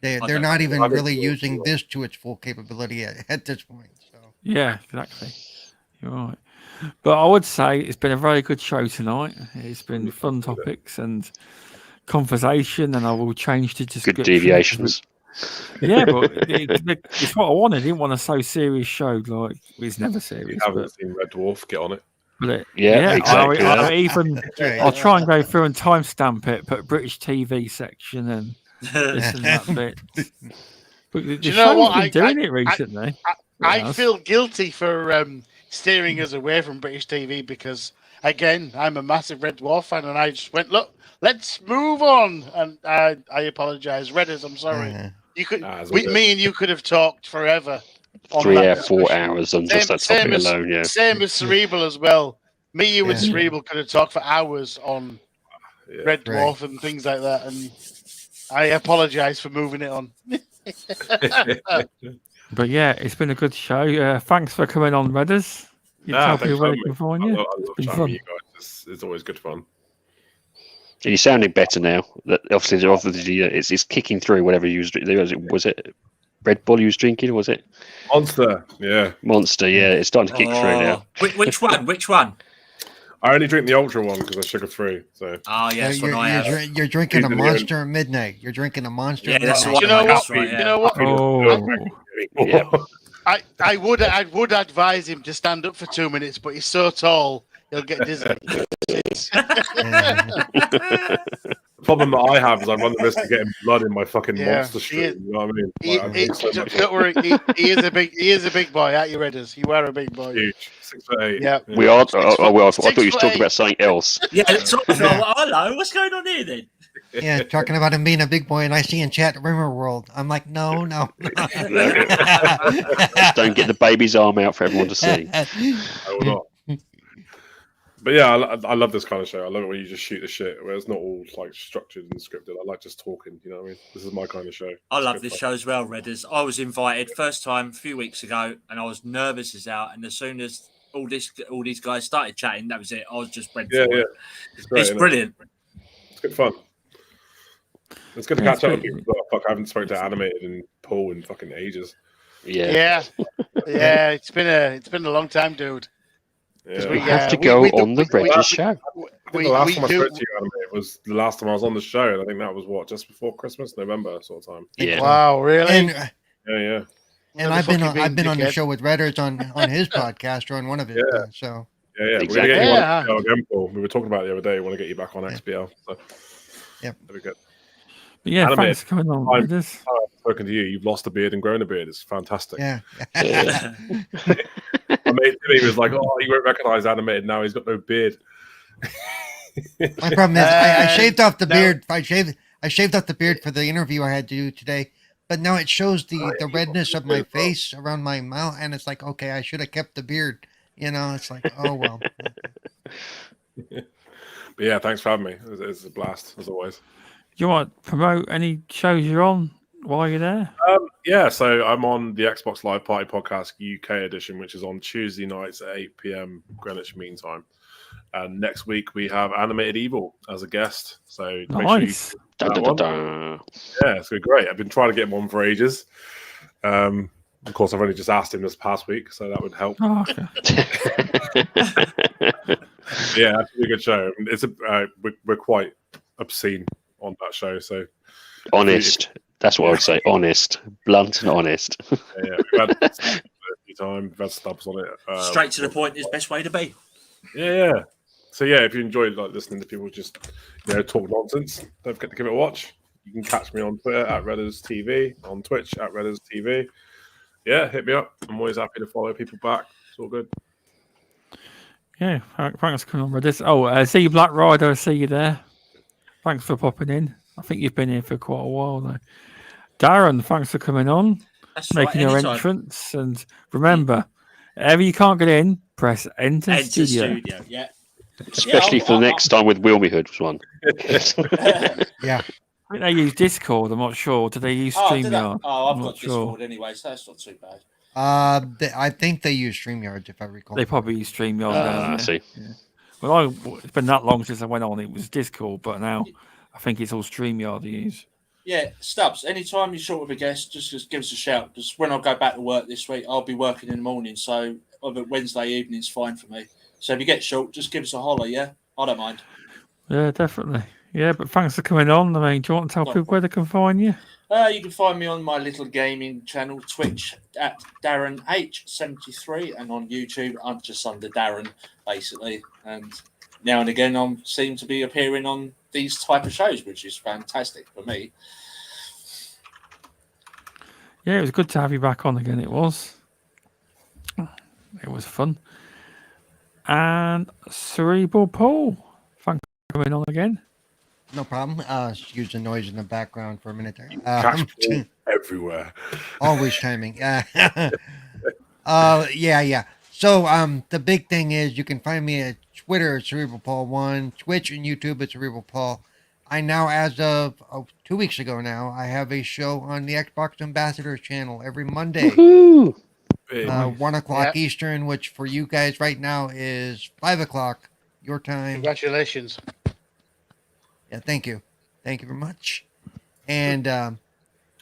They're not even really using this to its full capability at this point. So yeah, exactly. You're right. But I would say it's been a very good show tonight. It's been fun topics and conversation, and I will change to just good deviations. Yeah, but it's what I wanted. I didn't want a so serious show. Like it's never serious. I haven't seen Red Dwarf. Get on it. But exactly. I'll try and go through and timestamp it, put British TV section and this and that bit. But the show's been doing it recently. I feel guilty for steering us away from British TV because, again, I'm a massive Red Dwarf fan, and I just went, look, let's move on. And I apologise, Redders. I'm sorry. You could, me and you could have talked forever. 3 or 4 hours on just that topic alone. Yeah. Same as Cerebral as well. Me, you, and Cerebral could have talked for hours on Red Dwarf and things like that. And I apologise for moving it on. But yeah, it's been a good show. Thanks for coming on, Redders. You tell people where they can find you. I love chatting with you guys. It's always good fun. And you're sounding better now. Obviously, it's kicking through whatever you was it Red Bull you was drinking, or was it Monster? Yeah, Monster. Yeah, it's starting to kick through now. Which one? Which one? I only drink the Ultra one because I sugar free. So. Oh yeah, that's what I have. You're drinking a Monster at midnight. You're drinking a Monster. Yeah, that's what. You know what? Yeah. I would advise him to stand up for 2 minutes, but he's so tall he'll get dizzy. The problem that I have is I run the risk of getting blood in my fucking monster stream. You know what I mean? Don't worry, he is a big boy. At your Redders, you are a big boy. Huge, 6'8". Yeah, we are. I thought you were talking about something else. Yeah, hello. What's going on here then? Yeah, talking about him being a big boy, and I see in chat RemovableWorld. I'm like, no. Don't get the baby's arm out for everyone to see. I will not. But yeah, I love this kind of show. I love it when you just shoot the shit, where it's not all like structured and scripted. I like just talking. You know what I mean? This is my kind of show. I love this show as well, Redders. I was invited first time a few weeks ago, and I was nervous as out. And as soon as all these guys started chatting, that was it. I was just ready for it. It's brilliant. It's good fun. It's good to catch up with people. Fuck, I haven't spoken to Animated and Paul in fucking ages. Yeah. It's been a long time, dude. Yeah. We have to go on the Redders show. The last time I spoke to you, Animated, was the last time I was on the show, and I think that was just before Christmas, November sort of time. Yeah. Wow, really? Yeah. And I've been on the show with Redders on his podcast or on one of his. So yeah. Exactly. We're gonna get you on XBL again, Paul. We were talking about it the other day. We want to get you back on XBL. So. Yep. Very good. But yeah, thanks for coming on, Redders. I've spoken to you. You've lost a beard and grown a beard. It's fantastic. Yeah. I'm mate Timmy was like, "Oh, you won't recognise animated now. He's got no beard." My problem is I shaved off the beard. I shaved off the beard for the interview I had to do today, but now it shows the redness of my face around my mouth, and it's like, okay, I should have kept the beard. It's like, oh well. But yeah, thanks for having me. It's a blast as always. You want to promote any shows you're on while you're there? Yeah, so I'm on the Xbox Live Party Podcast UK edition, which is on Tuesday nights at 8 p.m. Greenwich Mean Time. And next week we have Animated Evil as a guest. So nice. Make sure yeah, it's been great. I've been trying to get him on for ages. Of course, I've only just asked him this past week, so that would help. Oh, okay. Yeah, it's a good show. It's we're quite obscene on that show. So honest. That's what I would say. Honest, blunt, and honest. Yeah, we've had Stubbs on it. Straight to the point is the best way to be. Yeah. So yeah, if you enjoy listening to people just talk nonsense, don't forget to give it a watch. You can catch me on Twitter at ReddesTV, on Twitch at ReddesTV. Yeah, hit me up. I'm always happy to follow people back. It's all good. Yeah, thanks for coming on with this. Oh, see you, Black Rider. I see you there. Thanks for popping in. I think you've been here for quite a while now. Darren, thanks for coming on, making your entrance. And remember, if you can't get in, press Enter Studio. Yeah. Especially for the next time with Wilmyhood was one. Yeah. I think they use Discord. I'm not sure. Do they use StreamYard? I've got Discord anyway, so that's not too bad. I think they use StreamYard, if I recall. They probably use StreamYard. I see. Yeah. Well, it's been that long since I went on. It was Discord, but now I think it's all StreamYard they use. Yeah, Stubbs, anytime you're short of a guest, just give us a shout. Just when I go back to work this week, I'll be working in the morning, so Wednesday evening's fine for me. So if you get short, just give us a holler, yeah? I don't mind. Yeah, definitely. Yeah, but thanks for coming on. I mean, do you want to tell people where they can find you? You can find me on my little gaming channel, Twitch, at DarrenH73, and on YouTube, I'm just under Darren, basically. And now and again, I seem to be appearing on these type of shows, which is fantastic for me. Yeah, it was good to have you back on again. It was fun. And Cerebral Paul, thanks for coming on again. No problem. Excuse the noise in the background for a minute there. Everywhere. Always chiming. Yeah. So the big thing is you can find me at Twitter at CerebralPaul1, Twitch and YouTube at Cerebral Paul. I now, as of 2 weeks ago now, I have a show on the Xbox Ambassadors channel every Monday. 1 o'clock Eastern, which for you guys right now is 5 o'clock your time. Congratulations. Yeah, thank you. Thank you very much. And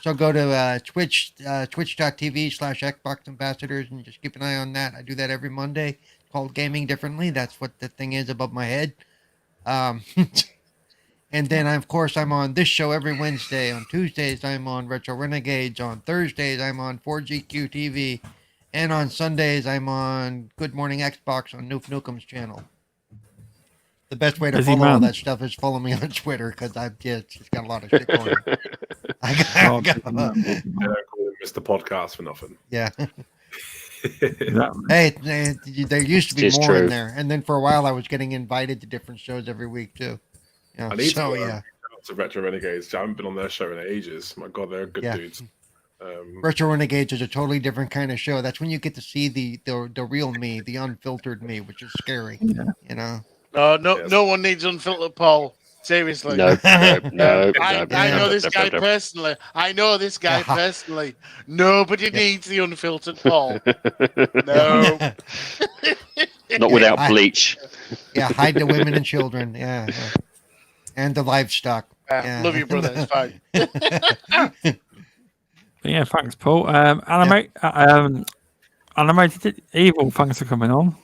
so go to twitch.tv/Xbox Ambassadors and just keep an eye on that. I do that every Monday. It's called Gaming Differently. That's what the thing is above my head. And then, of course, I'm on this show every Wednesday. On Tuesdays, I'm on Retro Renegades. On Thursdays, I'm on 4GQ TV. And on Sundays, I'm on Good Morning Xbox on Noof Nukem's channel. The best way to follow all that stuff is follow me on Twitter because I've just got a lot of shit going on. I got don't call him Mr. Podcast for nothing. Yeah. Hey, there used to be more in there. And then for a while, I was getting invited to different shows every week, too. Yeah. I need to Retro Renegades. I haven't been on their show in ages. My God, they're good dudes. Retro Renegades is a totally different kind of show. That's when you get to see the real me, the unfiltered me, which is scary. Yeah. You know? No one needs unfiltered Paul. Seriously. No. I know this guy personally. Personally. Nobody needs the unfiltered Paul. No. Not without bleach. Yeah, hide the women and children. Yeah. And the livestock. Love you, brother. It's fine. Yeah, thanks, Paul. Animated Evil, thanks for coming on.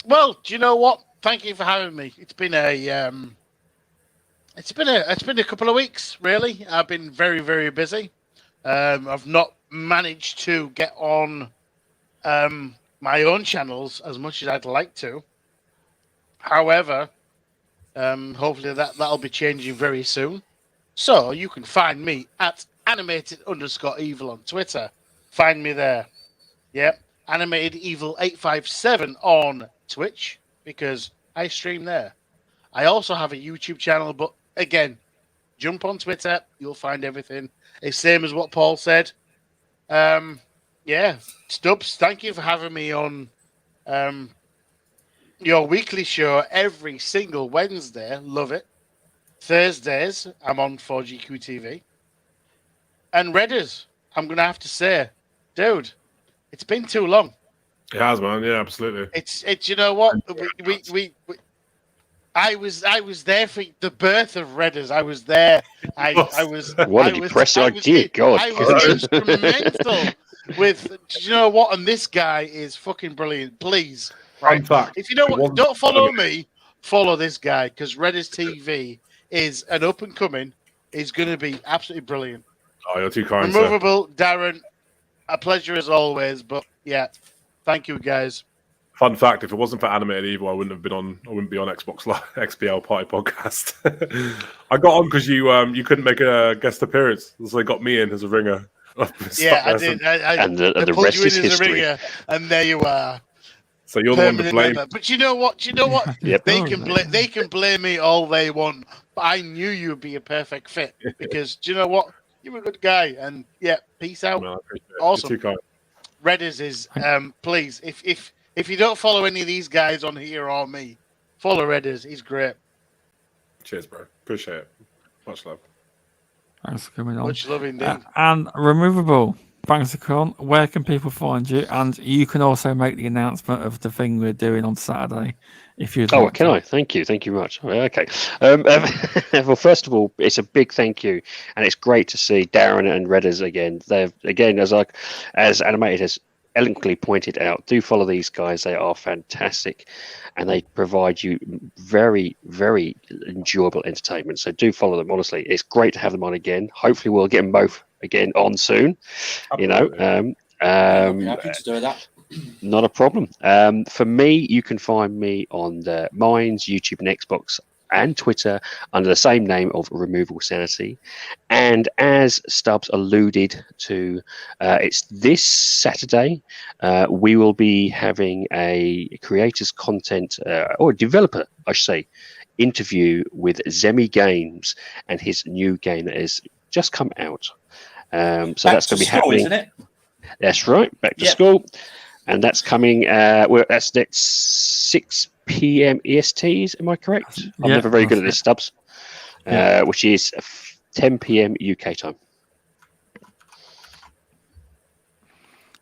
Well, do you know what? Thank you for having me. It's been a couple of weeks, really. I've been very, very busy. I've not managed to get on my own channels as much as I'd like to. However, hopefully that'll be changing very soon. So you can find me at animated_evil on Twitter. Find me there. Yep. Animated Evil 857 on Twitch because I stream there. I also have a YouTube channel, but again, jump on Twitter. You'll find everything. It's same as what Paul said. Yeah, Stubbs, thank you for having me on your weekly show every single Wednesday. Love it. Thursdays, I'm on 4GQ TV. And Redders, I'm going to have to say, dude, it's been too long. It has, man. Yeah, absolutely. It's you know what? I was there for the birth of Redders. I was there. I was. What a depressing idea, God. I was instrumental with. You know what? And this guy is fucking brilliant. Please, right? Fact, if you know what, don't follow me. Follow this guy because Redders TV is an up and coming. Is going to be absolutely brilliant. Oh, you're too kind, Removable, Darren. A pleasure as always. But yeah, thank you, guys. Fun fact: if it wasn't for Animated Evil, I wouldn't be on Xbox Live XBL Party Podcast. I got on because you couldn't make a guest appearance, so they got me in as a ringer. Yeah, I did. And the rest is history. Ringer, and there you are. So you're the one to blame. Member. But you know what? Yep. They can blame me all they want. But I knew you'd be a perfect fit because do you know what? You're a good guy, and yeah, peace out. No, awesome. You're too kind. Redders is please if you don't follow any of these guys on here or me, follow Redders. He's great. Cheers, bro. Appreciate it. Much love. Thanks for coming on. Much love indeed. And Removable, thanks for coming on. Where can people find you? And you can also make the announcement of the thing we're doing on Saturday. If you'd like can to. I? Thank you very much. Okay. Well, first of all, it's a big thank you, and it's great to see Darren and Redders again. They've again, as Animated has eloquently pointed out, do follow these guys. They are fantastic, and they provide you very, very enjoyable entertainment. So do follow them. Honestly, it's great to have them on again. Hopefully, we'll get them both again on soon. Absolutely. Happy to do that. Not a problem. For me, you can find me on the Minds, YouTube, and Xbox and Twitter under the same name of RemovableSanity. And as Stubbs alluded to, it's this Saturday. We will be having a creators content or developer, I should say, interview with Zemi Games and his new game that has just come out. So that's going to be happening, isn't it? That's right, back to school. And that's coming. That's 6 p.m. ESTs. Am I correct? I'm never very good at this, Stubbs. Which is 10 p.m. UK time.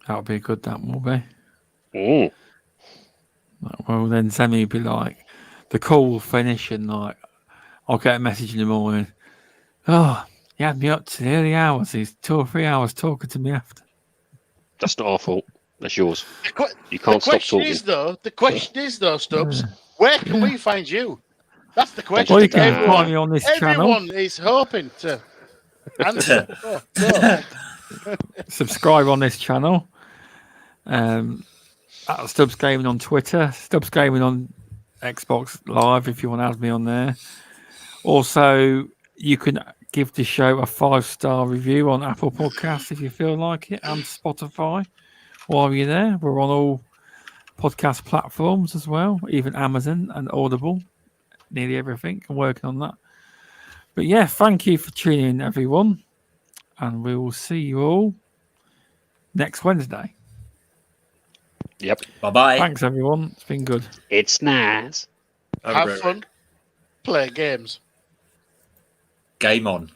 That'll be good. That will be. Mm. Well, then Zemi will be like the call finish, and like I'll get a message in the morning. Oh, he had me up to the early hours. He's 2 or 3 hours talking to me after. That's not our fault. That's yours. You can't stop talking. The question is though, Stubbs, where can we find you? That's the question. Well, you can find me on this channel. Everyone is hoping to answer. Subscribe on this channel. At StubzGaming on Twitter, StubzGaming on Xbox Live if you want to add me on there. Also, you can give the show a 5-star review on Apple Podcasts if you feel like it, and Spotify. While you're there, we're on all podcast platforms as well, even Amazon and Audible, nearly everything. I'm working on that. But yeah, thank you for tuning in, everyone, and we will see you all next Wednesday. Yep. Bye-bye. Thanks, everyone. It's been good. It's nice. Have fun. Play games. Game on.